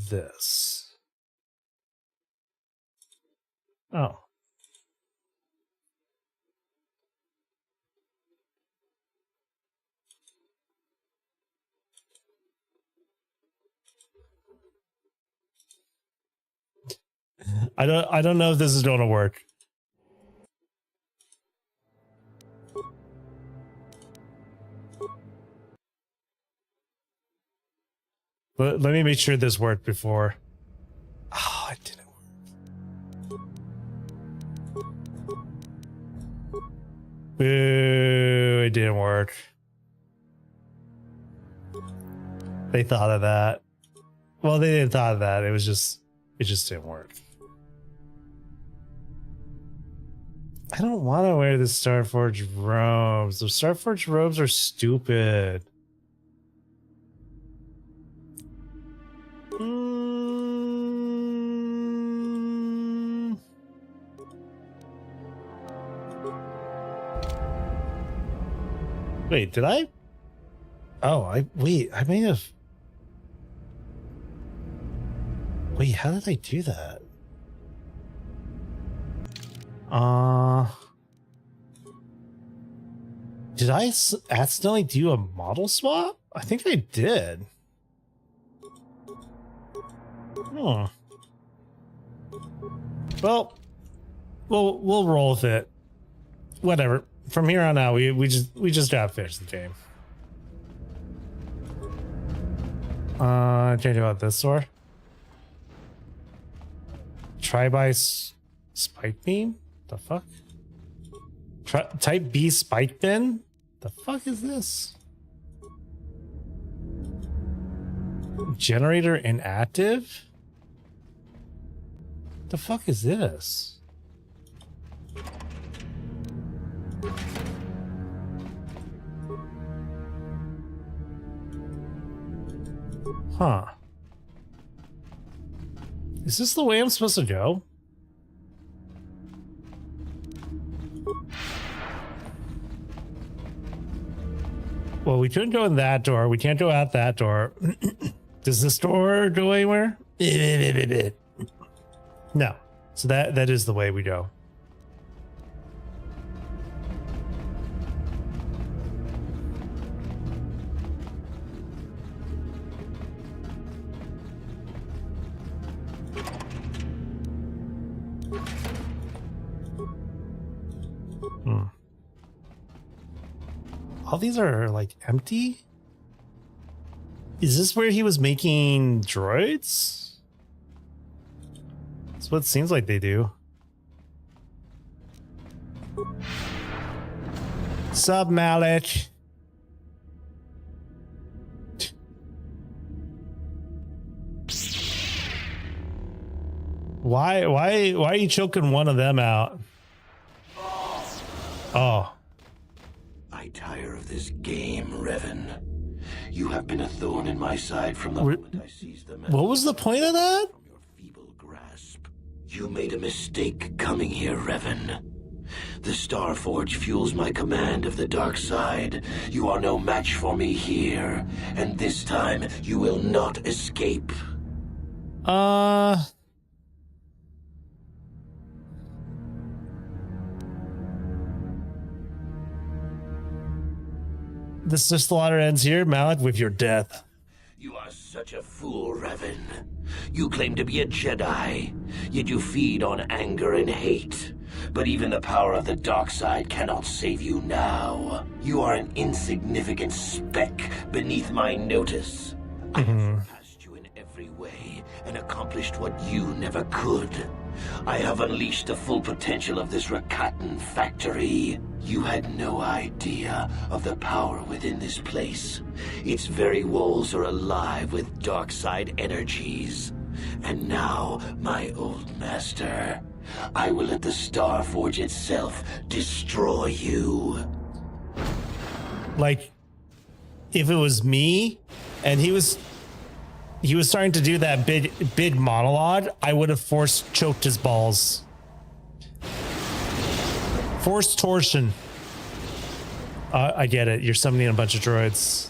this. Oh. I don't know if this is going to work. But let me make sure this worked before. Oh, it didn't work. Boo, it didn't work. They thought of that. Well, they didn't thought of that. It just didn't work. I don't want to wear the Starforged robes. The Starforged robes are stupid. Wait, did I? Oh, wait, I may have. Wait, how did I do that? Did I accidentally do a model swap? I think I did. Well, we'll roll with it. Whatever. From here on out, we just gotta finish the game. Change about this door. Try by spike beam? The fuck? Type B spike bin? The fuck is this? Generator inactive? The fuck is this? Huh. Is this the way I'm supposed to go? Well, we couldn't go in that door. We can't go out that door. Does this door go anywhere? No. So that is the way we go. All these are like empty. Is this where he was making droids? That's what it seems like they do. Sup, Malik? Why are you choking one of them out? Oh. I tire of this game, Revan. You have been a thorn in my side from the moment I seized the What was the point of that? From your feeble grasp. You made a mistake coming here, Revan. The Starforge fuels my command of the dark side. You are no match for me here, and this time you will not escape. This just slaughter ends here, Malik, with your death. You are such a fool, Revan. You claim to be a Jedi, yet you feed on anger and hate. But even the power of the dark side cannot save you now. You are an insignificant speck beneath my notice. I have surpassed you in every way and accomplished what you never could. I have unleashed the full potential of this Rakatan factory. You had no idea of the power within this place. Its very walls are alive with dark side energies. And now, my old master, I will let the Starforge itself destroy you. Like, if it was me and he was starting to do that big monologue, I would have force choked his balls. Forced torsion. I get it. You're summoning a bunch of droids.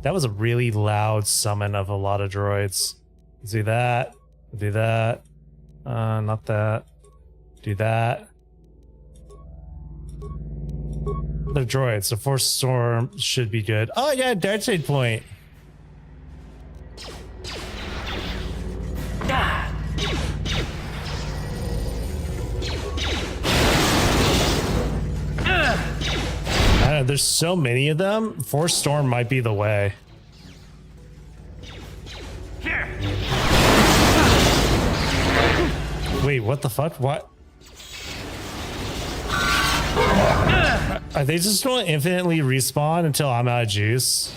That was a really loud summon of a lot of droids. Let's do that. Do that. Not that. Do that. They're droids, so Force Storm should be good. Oh yeah, Dark Side point. I don't know, there's so many of them. Force Storm might be the way. Wait, what the fuck? What? Are they just going to infinitely respawn until I'm out of juice?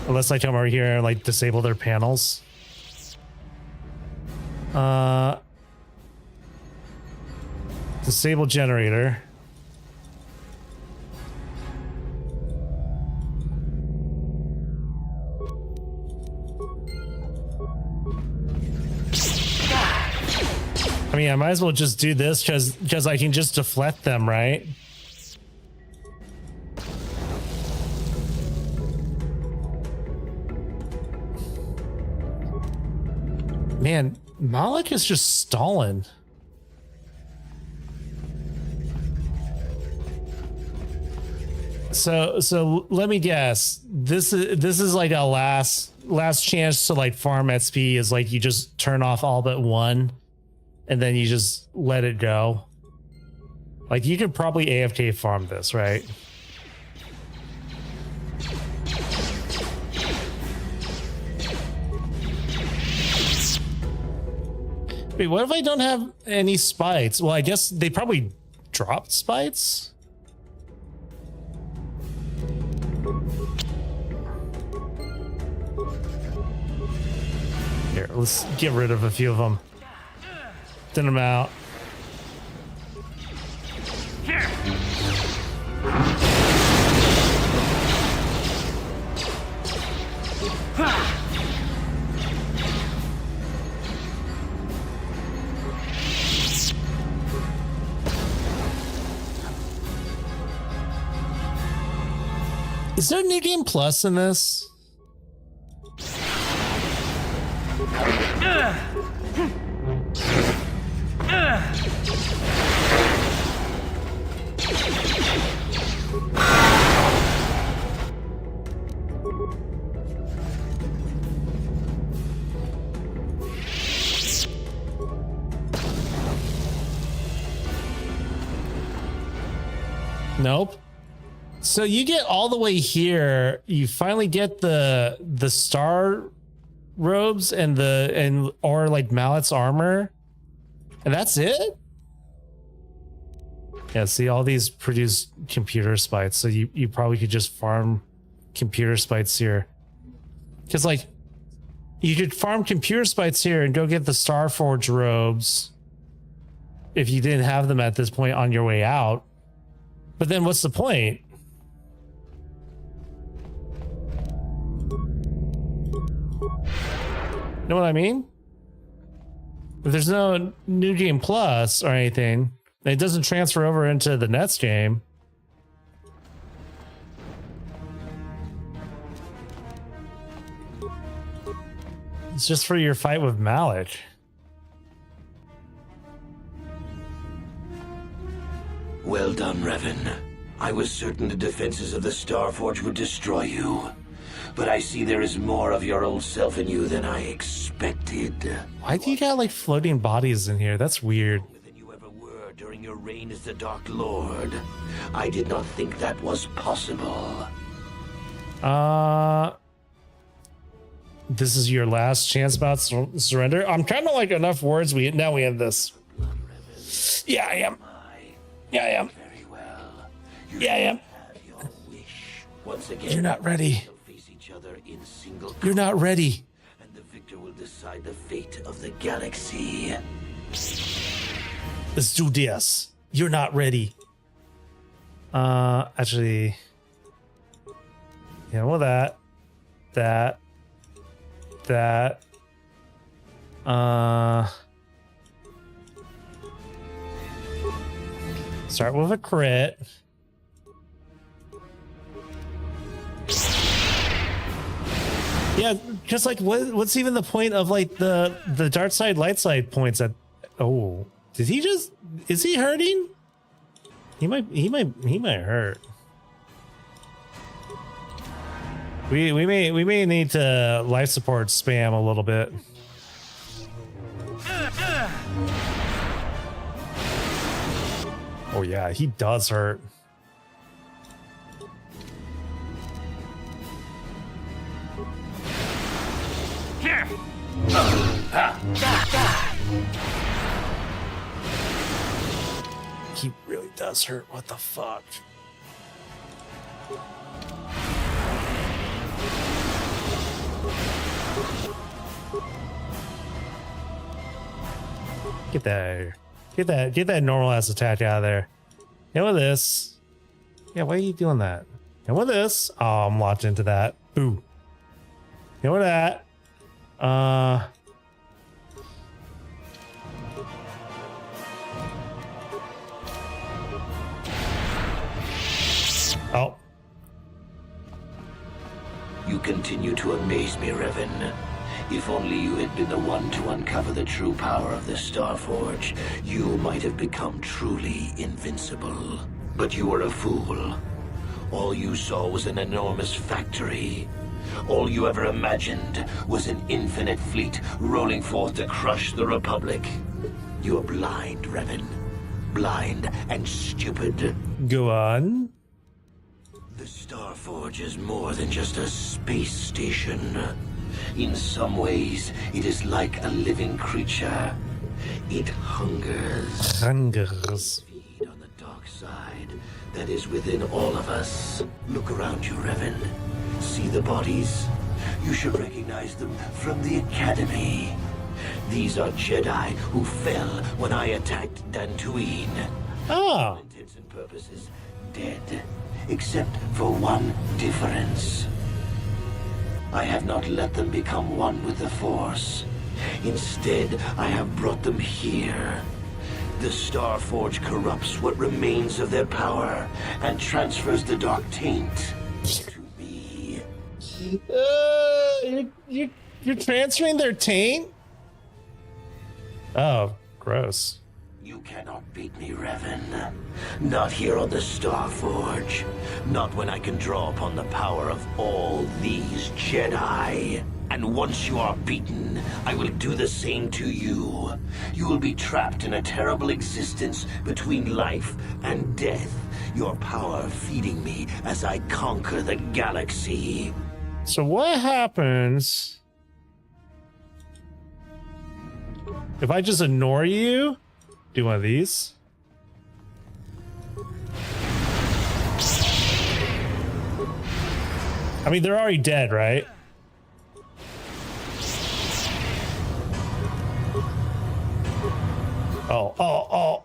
Unless I come over here and like disable their panels. Disable generator. I mean, I might as well just do this because I can just deflect them, right? Man, Malik is just stalling. So let me guess. This is like a last chance to like farm XP is like you just turn off all but one. And then you just let it go. Like you could probably AFK farm this, right? Wait, what if I don't have any spites? Well, I guess they probably dropped spites. Here, let's get rid of a few of them. Thin them out. Is there a new game plus in this? Nope. So you get all the way here, you finally get the star robes or like Mallet's armor, and that's it? Yeah, see, all these produce computer spites, so you probably could just farm computer spites here. Because like you could farm computer spites here and go get the Starforge robes if you didn't have them at this point on your way out. But then what's the point? You know what I mean? If there's no new game plus or anything, and it doesn't transfer over into the next game. It's just for your fight with Malik. Well done, Revan. I was certain the defenses of the Starforge would destroy you. But I see there is more of your old self in you than I expected. Why do you got like floating bodies in here? That's weird. Than you ever were during your reign as the Dark Lord. I did not think that was possible. This is your last chance about surrender. I'm kind of like enough words. Now we end this. Yeah, I am. Yeah, I am. Very well. Yeah, I am. Your wish. Once again, You're not ready. face each other in single. You're not ready. And the victor will decide the fate of the galaxy. Let's do this. You're not ready. Actually, yeah, well, that. Start with a crit. Yeah, just like what's even the point of like the dark side light side points at? Oh, did he just? Is he hurting? He might hurt. We may need to life support spam a little bit. Oh yeah, he does hurt. He really does hurt. What the fuck? Get that. Get that normal ass attack out of there. And with this. Yeah, why are you doing that? And with this. Oh, I'm locked into that. Ooh. And with that. Oh. You continue to amaze me, Revan. If only you had been the one to uncover the true power of the Starforge, you might have become truly invincible. But you were a fool. All you saw was an enormous factory. All you ever imagined was an infinite fleet rolling forth to crush the Republic. You are blind, Revan. Blind and stupid. Go on. The Starforge is more than just a space station. In some ways, it is like a living creature. It hungers. Hungers. Feed on the dark side that is within all of us. Look around you, Revan. See the bodies? You should recognize them from the Academy. These are Jedi who fell when I attacked Dantooine. Oh. For all intents and purposes, dead. Except for one difference. I have not let them become one with the Force. Instead, I have brought them here. The Starforge corrupts what remains of their power and transfers the dark taint to me. You're transferring their taint? Oh, gross. You cannot beat me, Revan. Not here on the Starforge. Not when I can draw upon the power of all these Jedi. And once you are beaten, I will do the same to you. You will be trapped in a terrible existence between life and death. Your power feeding me as I conquer the galaxy. So what happens if I just ignore you? Do one of these. I mean, they're already dead, right? Oh.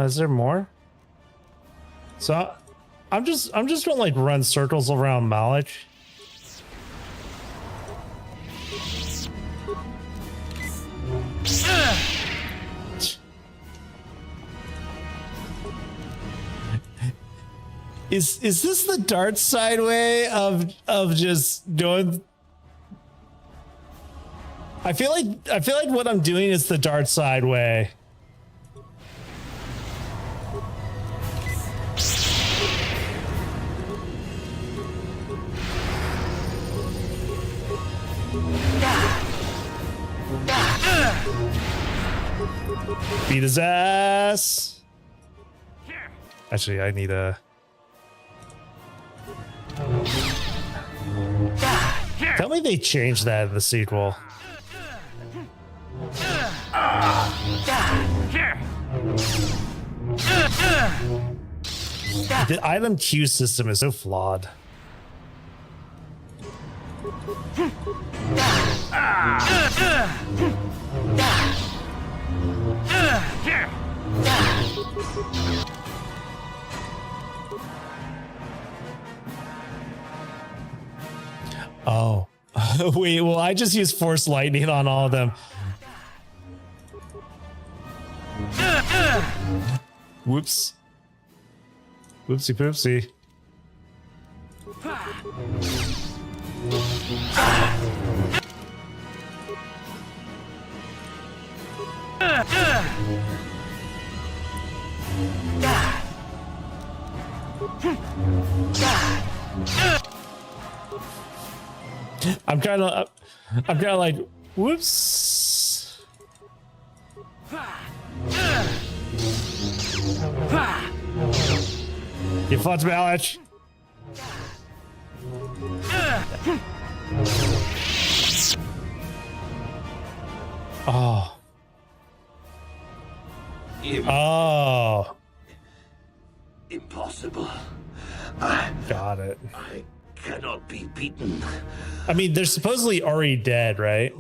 Is there more? So I'm just gonna like run circles around Malik. Is this the dark side way of just doing? I feel like what I'm doing is the dark side way. Beat his ass. Actually, I need a. Tell me they changed that in the sequel. The item queue system is so flawed. Oh, wait, well, I just used Force Lightning on all of them. Whoops. Whoopsie poopsie. I'm kind of like, whoops. You fought Malik. Oh. Oh. Impossible. Got it. I cannot be beaten. I mean, they're supposedly already dead, right?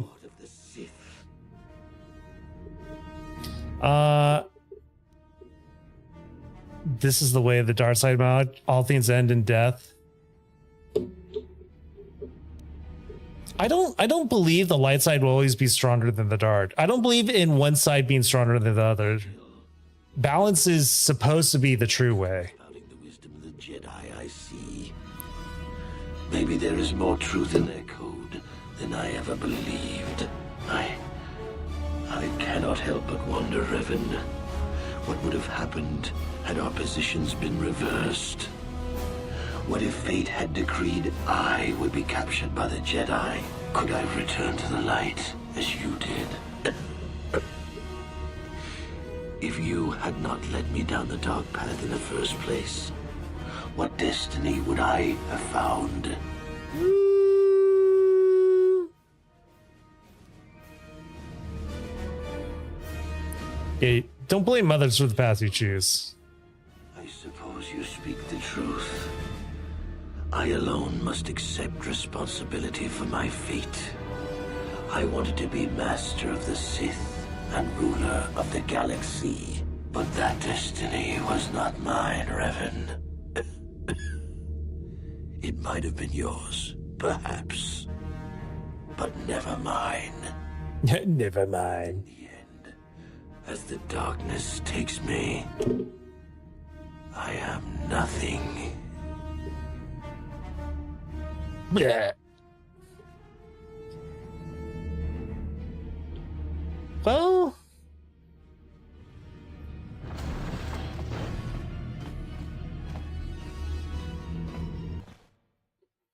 This is the way of the dark side, Malik. All things end in death. I don't believe the light side will always be stronger than the dark. I don't believe in one side being stronger than the other. Balance is supposed to be the true way. The wisdom of the Jedi I see. Maybe there is more truth in their code than I ever believed. I cannot help but wonder, Revan, what would have happened had our positions been reversed? What if fate had decreed I would be captured by the Jedi? Could I return to the light as you did? If you had not led me down the dark path in the first place, What destiny would I have found? Yeah, don't blame others for the path you choose. I suppose you speak the truth. I alone must accept responsibility for my fate. I wanted to be master of the Sith and ruler of the galaxy. But that destiny was not mine, Revan. It might have been yours, perhaps. But never mine. Never mind. As the darkness takes me, I am nothing. Yeah. Well,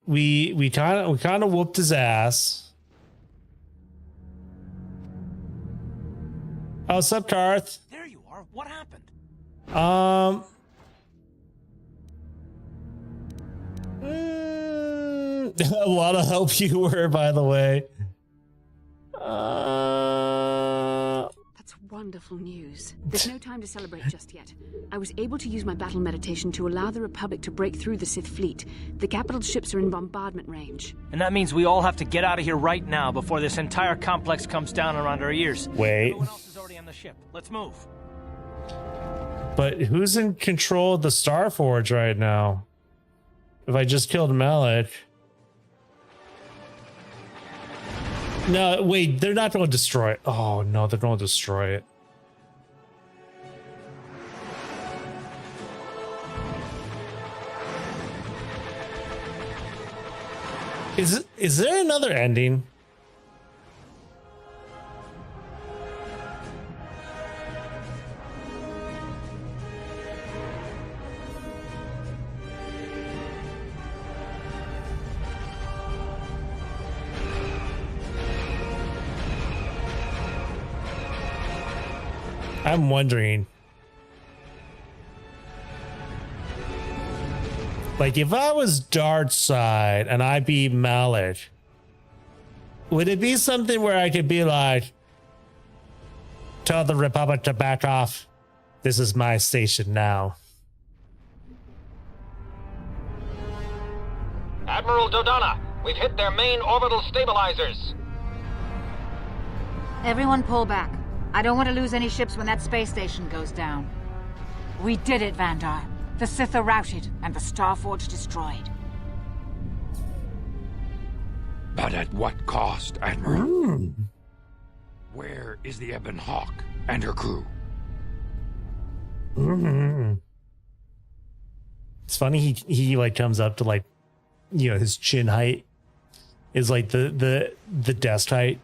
we kind of whooped his ass. Oh, what's up, Karth? There you are. What happened? A lot of help you were, by the way. That's wonderful news. There's no time to celebrate just yet. I was able to use my battle meditation to allow the Republic to break through the Sith fleet. The capital ships are in bombardment range. And that means we all have to get out of here right now before this entire complex comes down around our ears. Wait. Everyone else is already on the ship. Let's move. But who's in control of the Star Forge right now? If I just killed Malik. No, wait, they're not going to destroy it. Oh, no, they're going to destroy it. Is there another ending? I'm wondering. Like, if I was dark side and I beat Malik, would it be something where I could be like, tell the Republic to back off? This is my station now. Admiral Dodonna, we've hit their main orbital stabilizers. Everyone pull back. I don't want to lose any ships when that space station goes down. We did it, Vandar. The Sith are routed, and the Starforge destroyed. But at what cost, Admiral? Where is the Ebon Hawk and her crew? It's funny he like comes up to, like, you know, his chin height is like the desk height.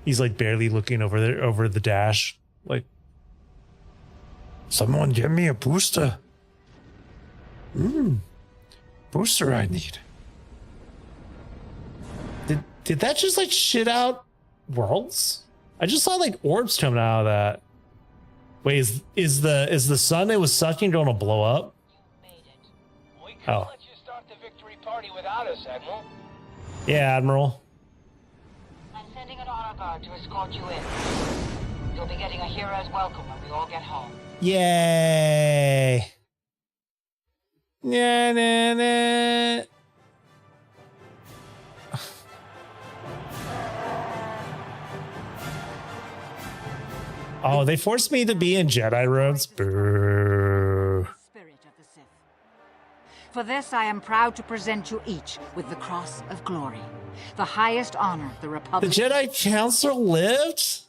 He's like barely looking over the dash. Like, someone give me a booster. Booster I need. Did that just like shit out worlds? I just saw like orbs coming out of that. Wait, is the sun it was sucking going to blow up? We couldn't let you start the victory party without us, Admiral. Yeah, Admiral. I'm sending an honor guard to escort you in. You'll be getting a hero's welcome when we all get home. Yay! Nah, nah, nah. Oh, they forced me to be in Jedi robes. Boo. For this, I am proud to present you each with the Cross of Glory, the highest honor the Republic. The Jedi Council lived?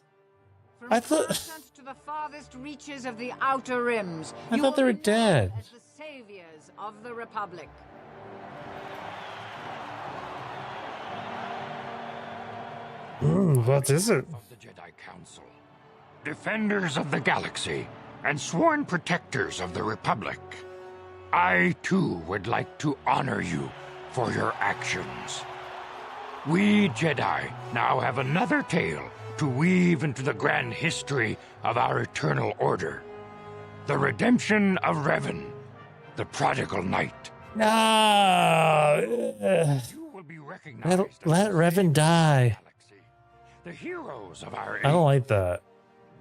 I thought to the farthest reaches of the Outer Rims. I thought they were dead. As the saviors of the Republic. What is it? Of the Jedi Council, defenders of the galaxy, and sworn protectors of the Republic. I, too, would like to honor you for your actions. We Jedi now have another tale to weave into the grand history of our eternal order. The redemption of Revan, the prodigal knight. No. You will be recognized. Let Revan die. The heroes of our I don't age. like that.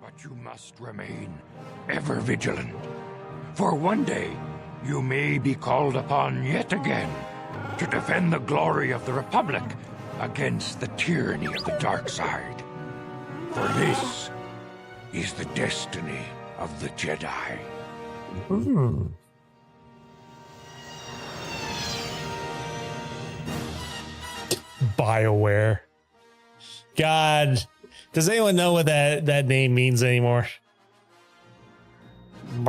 But you must remain ever vigilant. For one day, you may be called upon yet again to defend the glory of the Republic against the tyranny of the dark side. For this is the destiny of the Jedi. BioWare. God, does anyone know what that name means anymore? All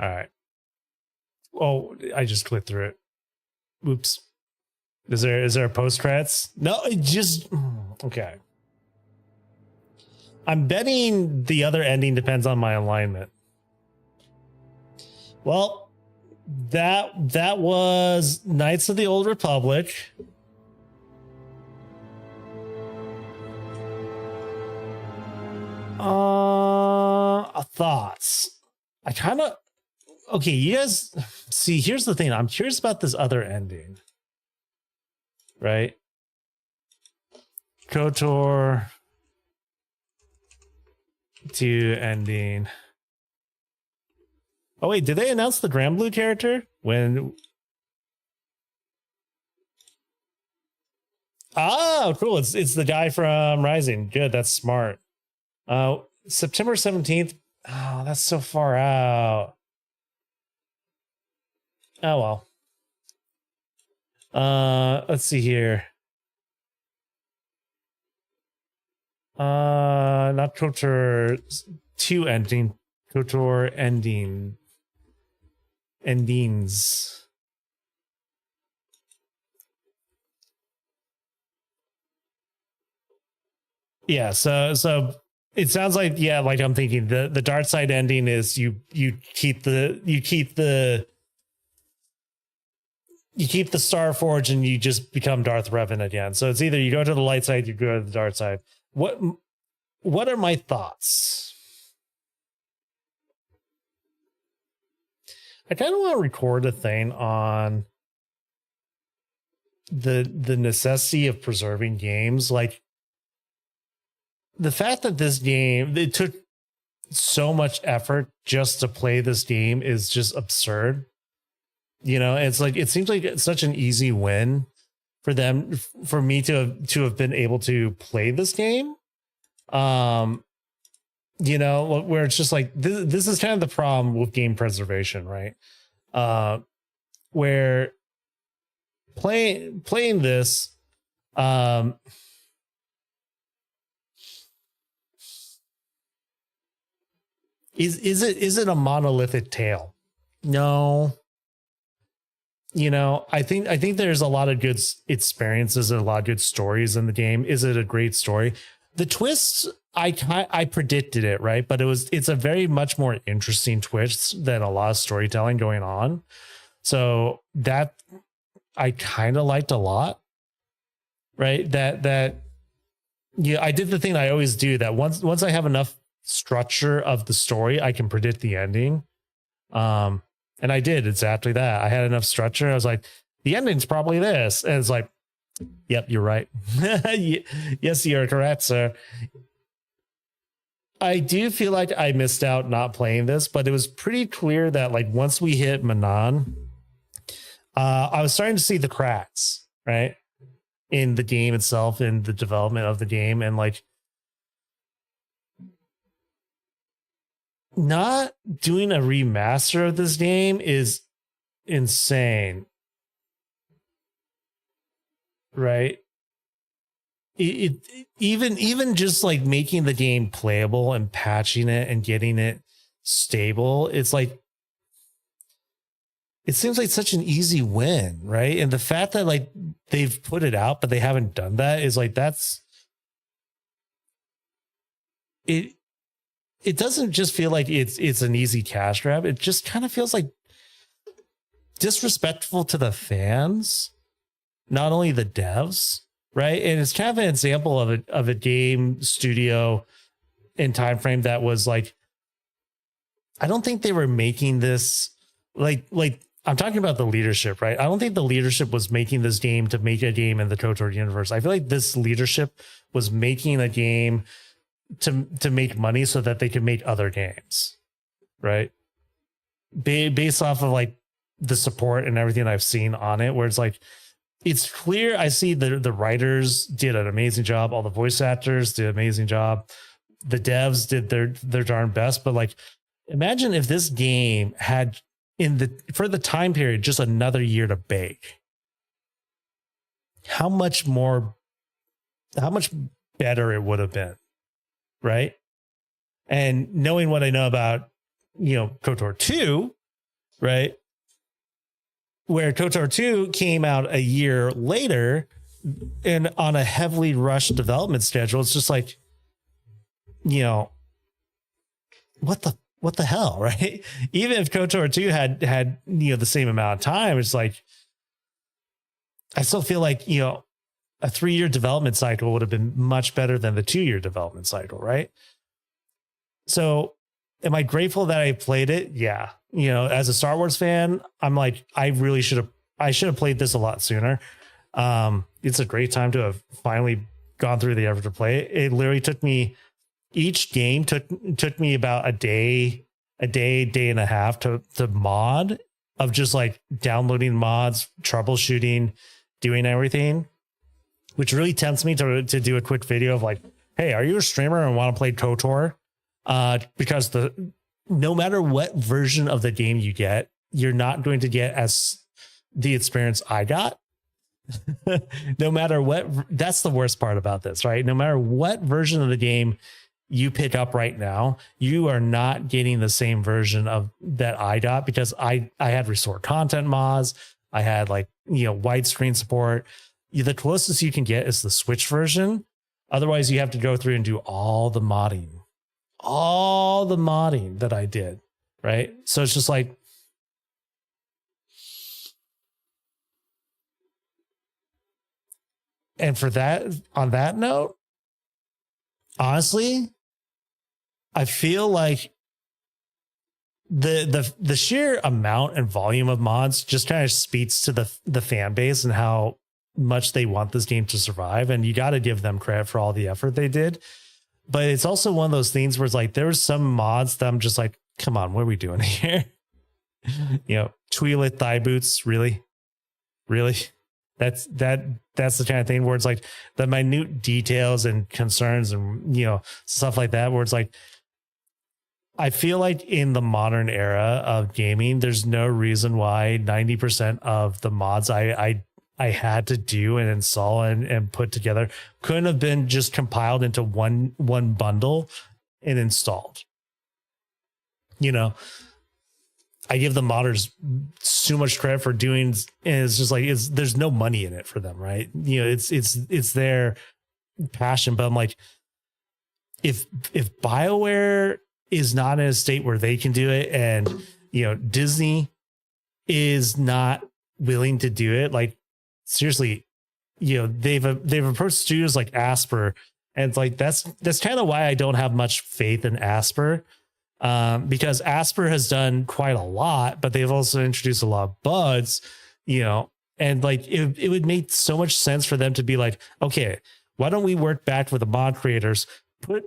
right. Oh, I just clicked through it. Oops. Is there a post credits? No, it just okay. I'm betting the other ending depends on my alignment. Well, that was Knights of the Old Republic. Thoughts. I kind of okay, you guys see, here's the thing. I'm curious about this other ending. Right? KOTOR 2 ending. Oh wait, did they announce the Grand Blue character? When oh, cool. It's the guy from Rising. Good, that's smart. September 17th. Oh, that's so far out. Oh well. Let's see here. Not KOTOR 2 ending. KOTOR ending. Endings. Yeah, so it sounds like, yeah, like I'm thinking the dark side ending is you keep the Star Forge and you just become Darth Revan again. So it's either you go to the light side, you go to the dark side. What are my thoughts? I kind of want to record a thing on the necessity of preserving games. Like the fact that this game, it took so much effort just to play this game is just absurd. You know, it's like, it seems like it's such an easy win for them, for me to have been able to play this game. You know, where it's just like, this is kind of the problem with game preservation, right? Where playing this, is it a monolithic tale? No. You know, I think there's a lot of good experiences and a lot of good stories in the game. Is it a great story? The twists, I predicted it, right? But it's a very much more interesting twist than a lot of storytelling going on. So that I kind of liked a lot, right? That yeah, I did the thing I always do, that once I have enough structure of the story, I can predict the ending. And I did exactly that. I had enough structure. I was like, the ending's probably this. And it's like, yep, you're right. Yes, you're correct, sir. I do feel like I missed out not playing this, but it was pretty clear that like once we hit Manan, I was starting to see the cracks, right? In the game itself, in the development of the game. And like, not doing a remaster of this game is insane, right? It even just like making the game playable and patching it and getting it stable, it's like, it seems like such an easy win, right? And the fact that like they've put it out but they haven't done that is like, that's it. It doesn't just feel like it's an easy cash grab. It just kind of feels like disrespectful to the fans, not only the devs, right? And it's kind of an example of a game studio in time frame that was like, I don't think they were making this like I'm talking about the leadership, right? I don't think the leadership was making this game to make a game in the KOTOR universe. I feel like this leadership was making a game to make money so that they could make other games, right? Based off of like the support and everything I've seen on it, where it's like, it's clear. I see the writers did an amazing job. All the voice actors did an amazing job. The devs did their darn best. But like, imagine if this game had for the time period, just another year to bake. How much better it would have been, right? And knowing what I know about, KOTOR 2, right? Where KOTOR 2 came out a year later and on a heavily rushed development schedule, it's just like, what the hell, right? Even if KOTOR 2 had the same amount of time, it's like, I still feel like, a 3-year development cycle would have been much better than the 2-year development cycle, right? So am I grateful that I played it? Yeah. As a Star Wars fan, I'm like, I should have played this a lot sooner. It's a great time to have finally gone through the effort to play it. It literally took me, each game took me about a day and a half to mod, of just like downloading mods, troubleshooting, doing everything, which really tempts me to do a quick video of like, hey, are you a streamer and want to play KOTOR? Because no matter what version of the game you get, you're not going to get as the experience I got. No matter what, that's the worst part about this, right? No matter what version of the game you pick up right now, you are not getting the same version of that I got, because I had restore content mods. I had like, widescreen support. The closest you can get is the Switch version. Otherwise you have to go through and do all the modding that I did. Right. So it's just like, and for that, on that note, honestly, I feel like the sheer amount and volume of mods just kind of speaks to the fan base and how much they want this game to survive. And you got to give them credit for all the effort they did. But it's also one of those things where it's like, there was some mods that I'm just like, come on, what are we doing here? Twi'lek thigh boots, really? That's the kind of thing where it's like the minute details and concerns and, stuff like that, where it's like, I feel like in the modern era of gaming, there's no reason why 90% of the mods I had to do and install and put together couldn't have been just compiled into one bundle and installed. I give the modders so much credit for doing, and it's just like, there's no money in it for them, right? It's their passion. But I'm like, if BioWare is not in a state where they can do it, and Disney is not willing to do it, like, seriously, they've approached studios like Asper, and it's like, that's kind of why I don't have much faith in Asper. Because Asper has done quite a lot, but they've also introduced a lot of bugs, and like, it would make so much sense for them to be like, okay, why don't we work back with the mod creators, put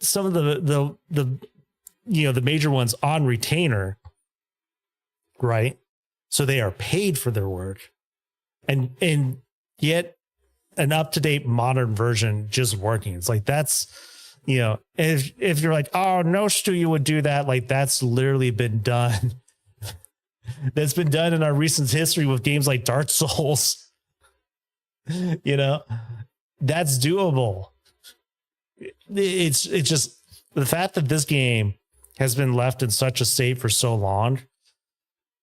some of the major ones on retainer, right? So they are paid for their work, and yet an up-to-date modern version just working. It's like, that's, if you're like, oh, no studio would do that, like, that's literally been done. That's been done in our recent history with games like Dark Souls. That's doable. It's just the fact that this game has been left in such a state for so long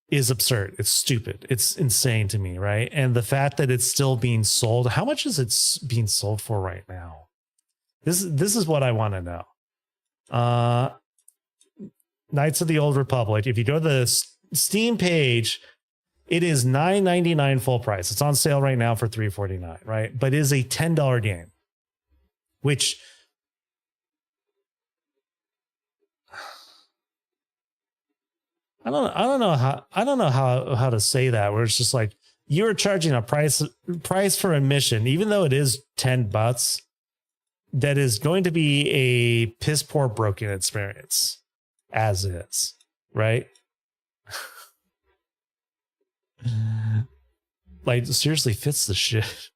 is absurd. It's stupid. It's insane to me, right? And the fact that it's still being sold, how much is it being sold for right now? This is what I want to know. Knights of the Old Republic. If you go to the Steam page, It is $9.99 full price. It's on sale right now for $3.49, right? But it is a $10 game, which I don't know how to say that, where it's just like you're charging a price for admission, even though it is $10, that is going to be a piss poor broken experience as is, right? Like, seriously, fits the shit.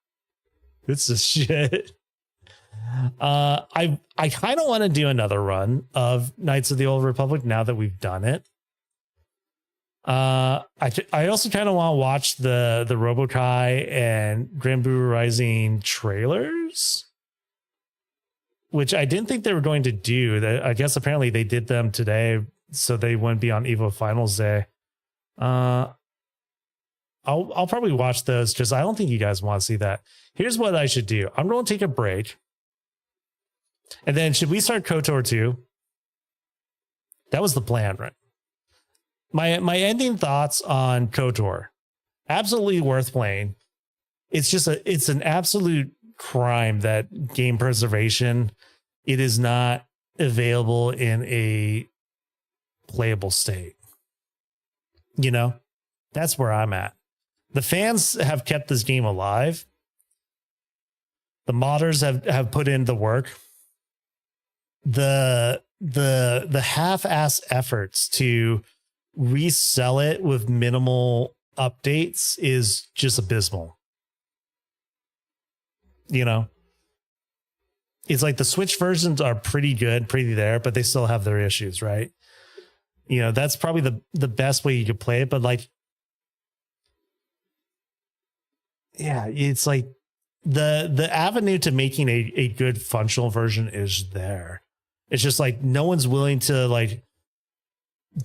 I kind of want to do another run of Knights of the Old Republic now that we've done it. I also kind of want to watch the Robokai and Grand Blue Rising trailers, which I didn't think they were going to do. I guess apparently they did them today, so they wouldn't be on Evo Finals Day. I'll probably watch those because I don't think you guys want to see that. Here's what I should do. I'm going to take a break. And then should we start KOTOR 2? That was the plan, right? My ending thoughts on KOTOR. Absolutely worth playing. It's an absolute crime that game preservation, it is not available in a playable state. You know, that's where I'm at. The fans have kept this game alive. The modders have put in the work. The half-ass efforts to resell it with minimal updates is just abysmal. You know, it's like the Switch versions are pretty good, pretty there, but they still have their issues, right? You know, that's probably the best way you could play it, but like, yeah, it's like the avenue to making a good functional version is there. It's just like no one's willing to like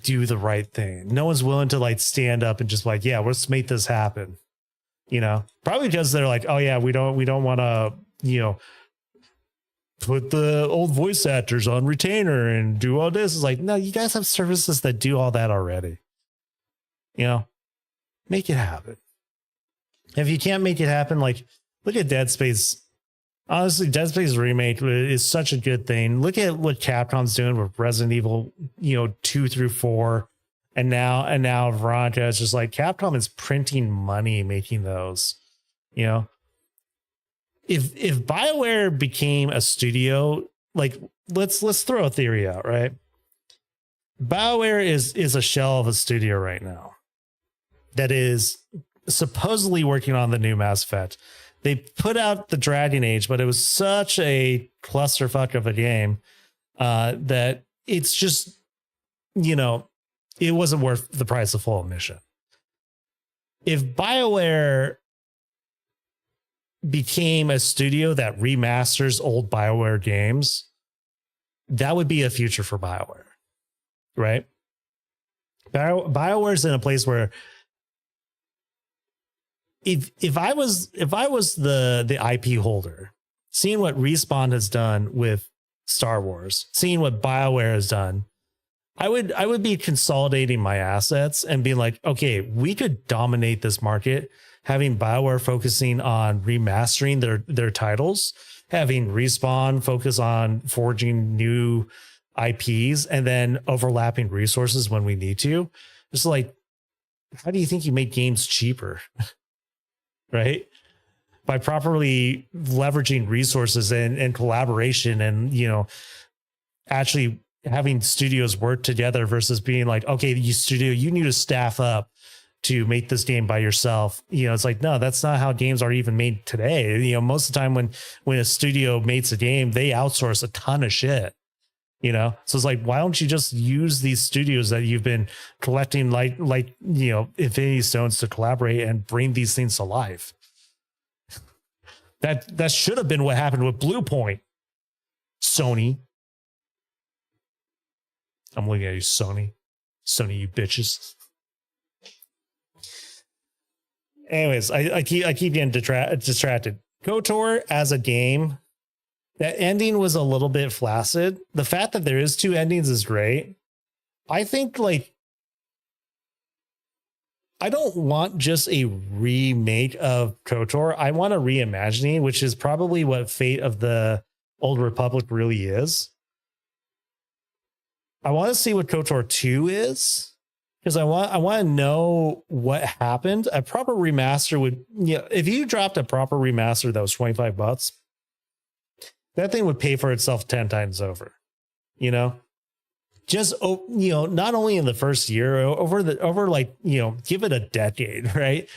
do the right thing. No one's willing to like stand up and just like, yeah, let's make this happen. You know, probably because they're like, oh yeah, we don't want to, you know, put the old voice actors on retainer and do all this. It's like, no, you guys have services that do all that already. You know, make it happen. If you can't make it happen, like look at Dead Space. Honestly, Dead Space remake is such a good thing. Look at what Capcom's doing with Resident Evil, 2 through 4. And now Veronica is just like, Capcom is printing money making those, you know. If BioWare became a studio, like let's throw a theory out, right? BioWare is a shell of a studio right now that is supposedly working on the new Mass Effect. They put out the Dragon Age, but it was such a clusterfuck of a game that it's just, it wasn't worth the price of full admission. If BioWare became a studio that remasters old BioWare games, that would be a future for BioWare, right? BioWare's in a place where if I was the IP holder, seeing what Respawn has done with Star Wars, seeing what BioWare has done, I would be consolidating my assets and being like, okay, we could dominate this market, having BioWare focusing on remastering their titles, having Respawn focus on forging new IPs, and then overlapping resources when we need to. It's like, how do you think you make games cheaper? Right? By properly leveraging resources and collaboration and, actually having studios work together versus being like, okay, you need to staff up to make this game by yourself. It's like, no, that's not how games are even made today. Most of the time when a studio makes a game, they outsource a ton of shit. So it's like, why don't you just use these studios that you've been collecting like Infinity Stones to collaborate and bring these things to life? That should have been what happened with Blue Point. Sony. I'm looking at you, Sony, you bitches. Anyways, I keep getting distracted. KOTOR as a game, that ending was a little bit flaccid. The fact that there is 2 endings is great. I think I don't want just a remake of KOTOR. I want a reimagining, which is probably what Fate of the Old Republic really is. I want to see what KOTOR 2 is, because I want to know what happened. A proper remaster would, if you dropped a proper remaster that was $25, that thing would pay for itself 10 times over. Just not only in the first year, over like give it a decade, right?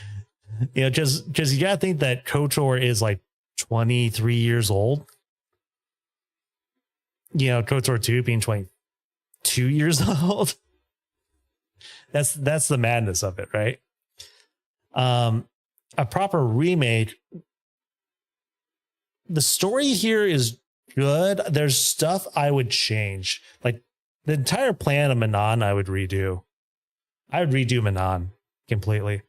Just because you gotta think that KOTOR is like 23 years old. KOTOR 2 being 22 years old. That's the madness of it, right? A proper remake. The story here is good. There's stuff I would change, like the entire plan of Manon. I would redo Manon completely.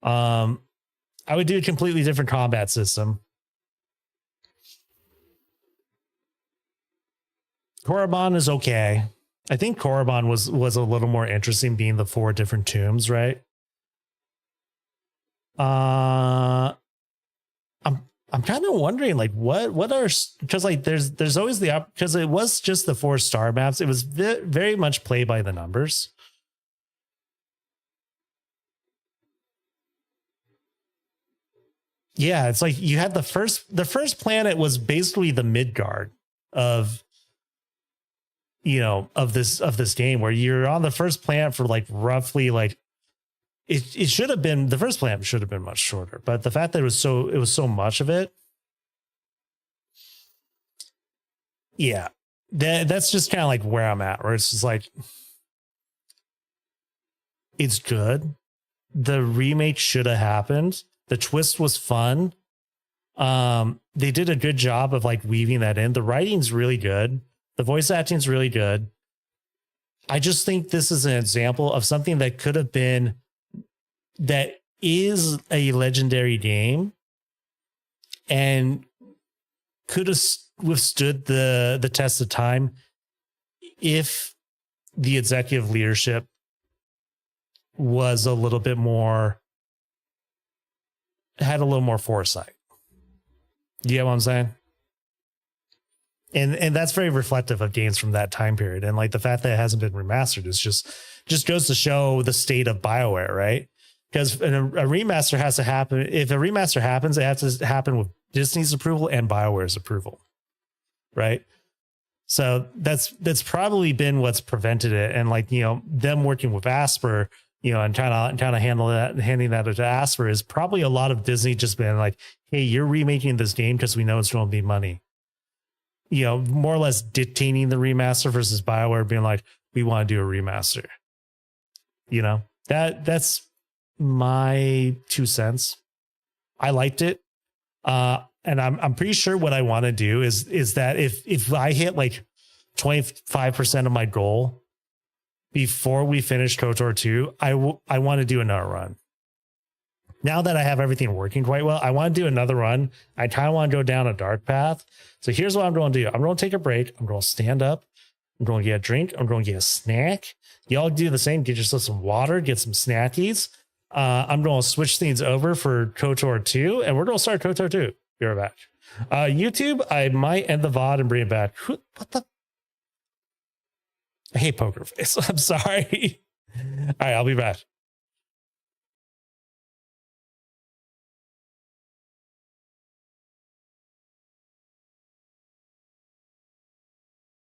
I would do a completely different combat system. Korriban is okay. I think Korriban was a little more interesting, being the 4 different tombs, right? I'm kind of wondering, like, what are, because like there's always because it was just the 4 star maps. It was very much play by the numbers. Yeah, it's like you had the first planet was basically the Midgard of this game, where you're on the first planet for like roughly like it should have been, the first planet should have been much shorter, but the fact that it was so much of it. Yeah, that's just kind of like where I'm at, where it's just like, it's good. The remake should have happened. The twist was fun. They did a good job of like weaving that in. The writing's really good. The voice acting's really good. I just think this is an example of something that could have been, that is a legendary game and could have withstood the test of time if the executive leadership was a little bit more, had a little more foresight. You get what I'm saying? And that's very reflective of games from that time period. And like the fact that it hasn't been remastered is just goes to show the state of BioWare, right? Because a remaster has to happen. If a remaster happens, it has to happen with Disney's approval and BioWare's approval, right? So that's probably been what's prevented it. And like, them working with Asper, and kind of handing that to Asper is probably a lot of Disney just being like, hey, you're remaking this game because we know it's going to be money. More or less dictating the remaster versus BioWare being like, we want to do a remaster. That's my 2 cents. I liked it. And I'm pretty sure what I want to do is that if I hit like 25% of my goal before we finish KOTOR 2, I want to do another run. Now that I have everything working quite well, I want to do another run. I kind of want to go down a dark path. So here's what I'm going to do. I'm going to take a break. I'm going to stand up. I'm going to get a drink. I'm going to get a snack. Y'all do the same. Get yourself some water. Get some snackies. I'm going to switch things over for KOTOR 2, and we're going to start KOTOR 2. Be right back. YouTube, I might end the VOD and bring it back. What the? I hate Poker Face. I'm sorry. All right, I'll be back.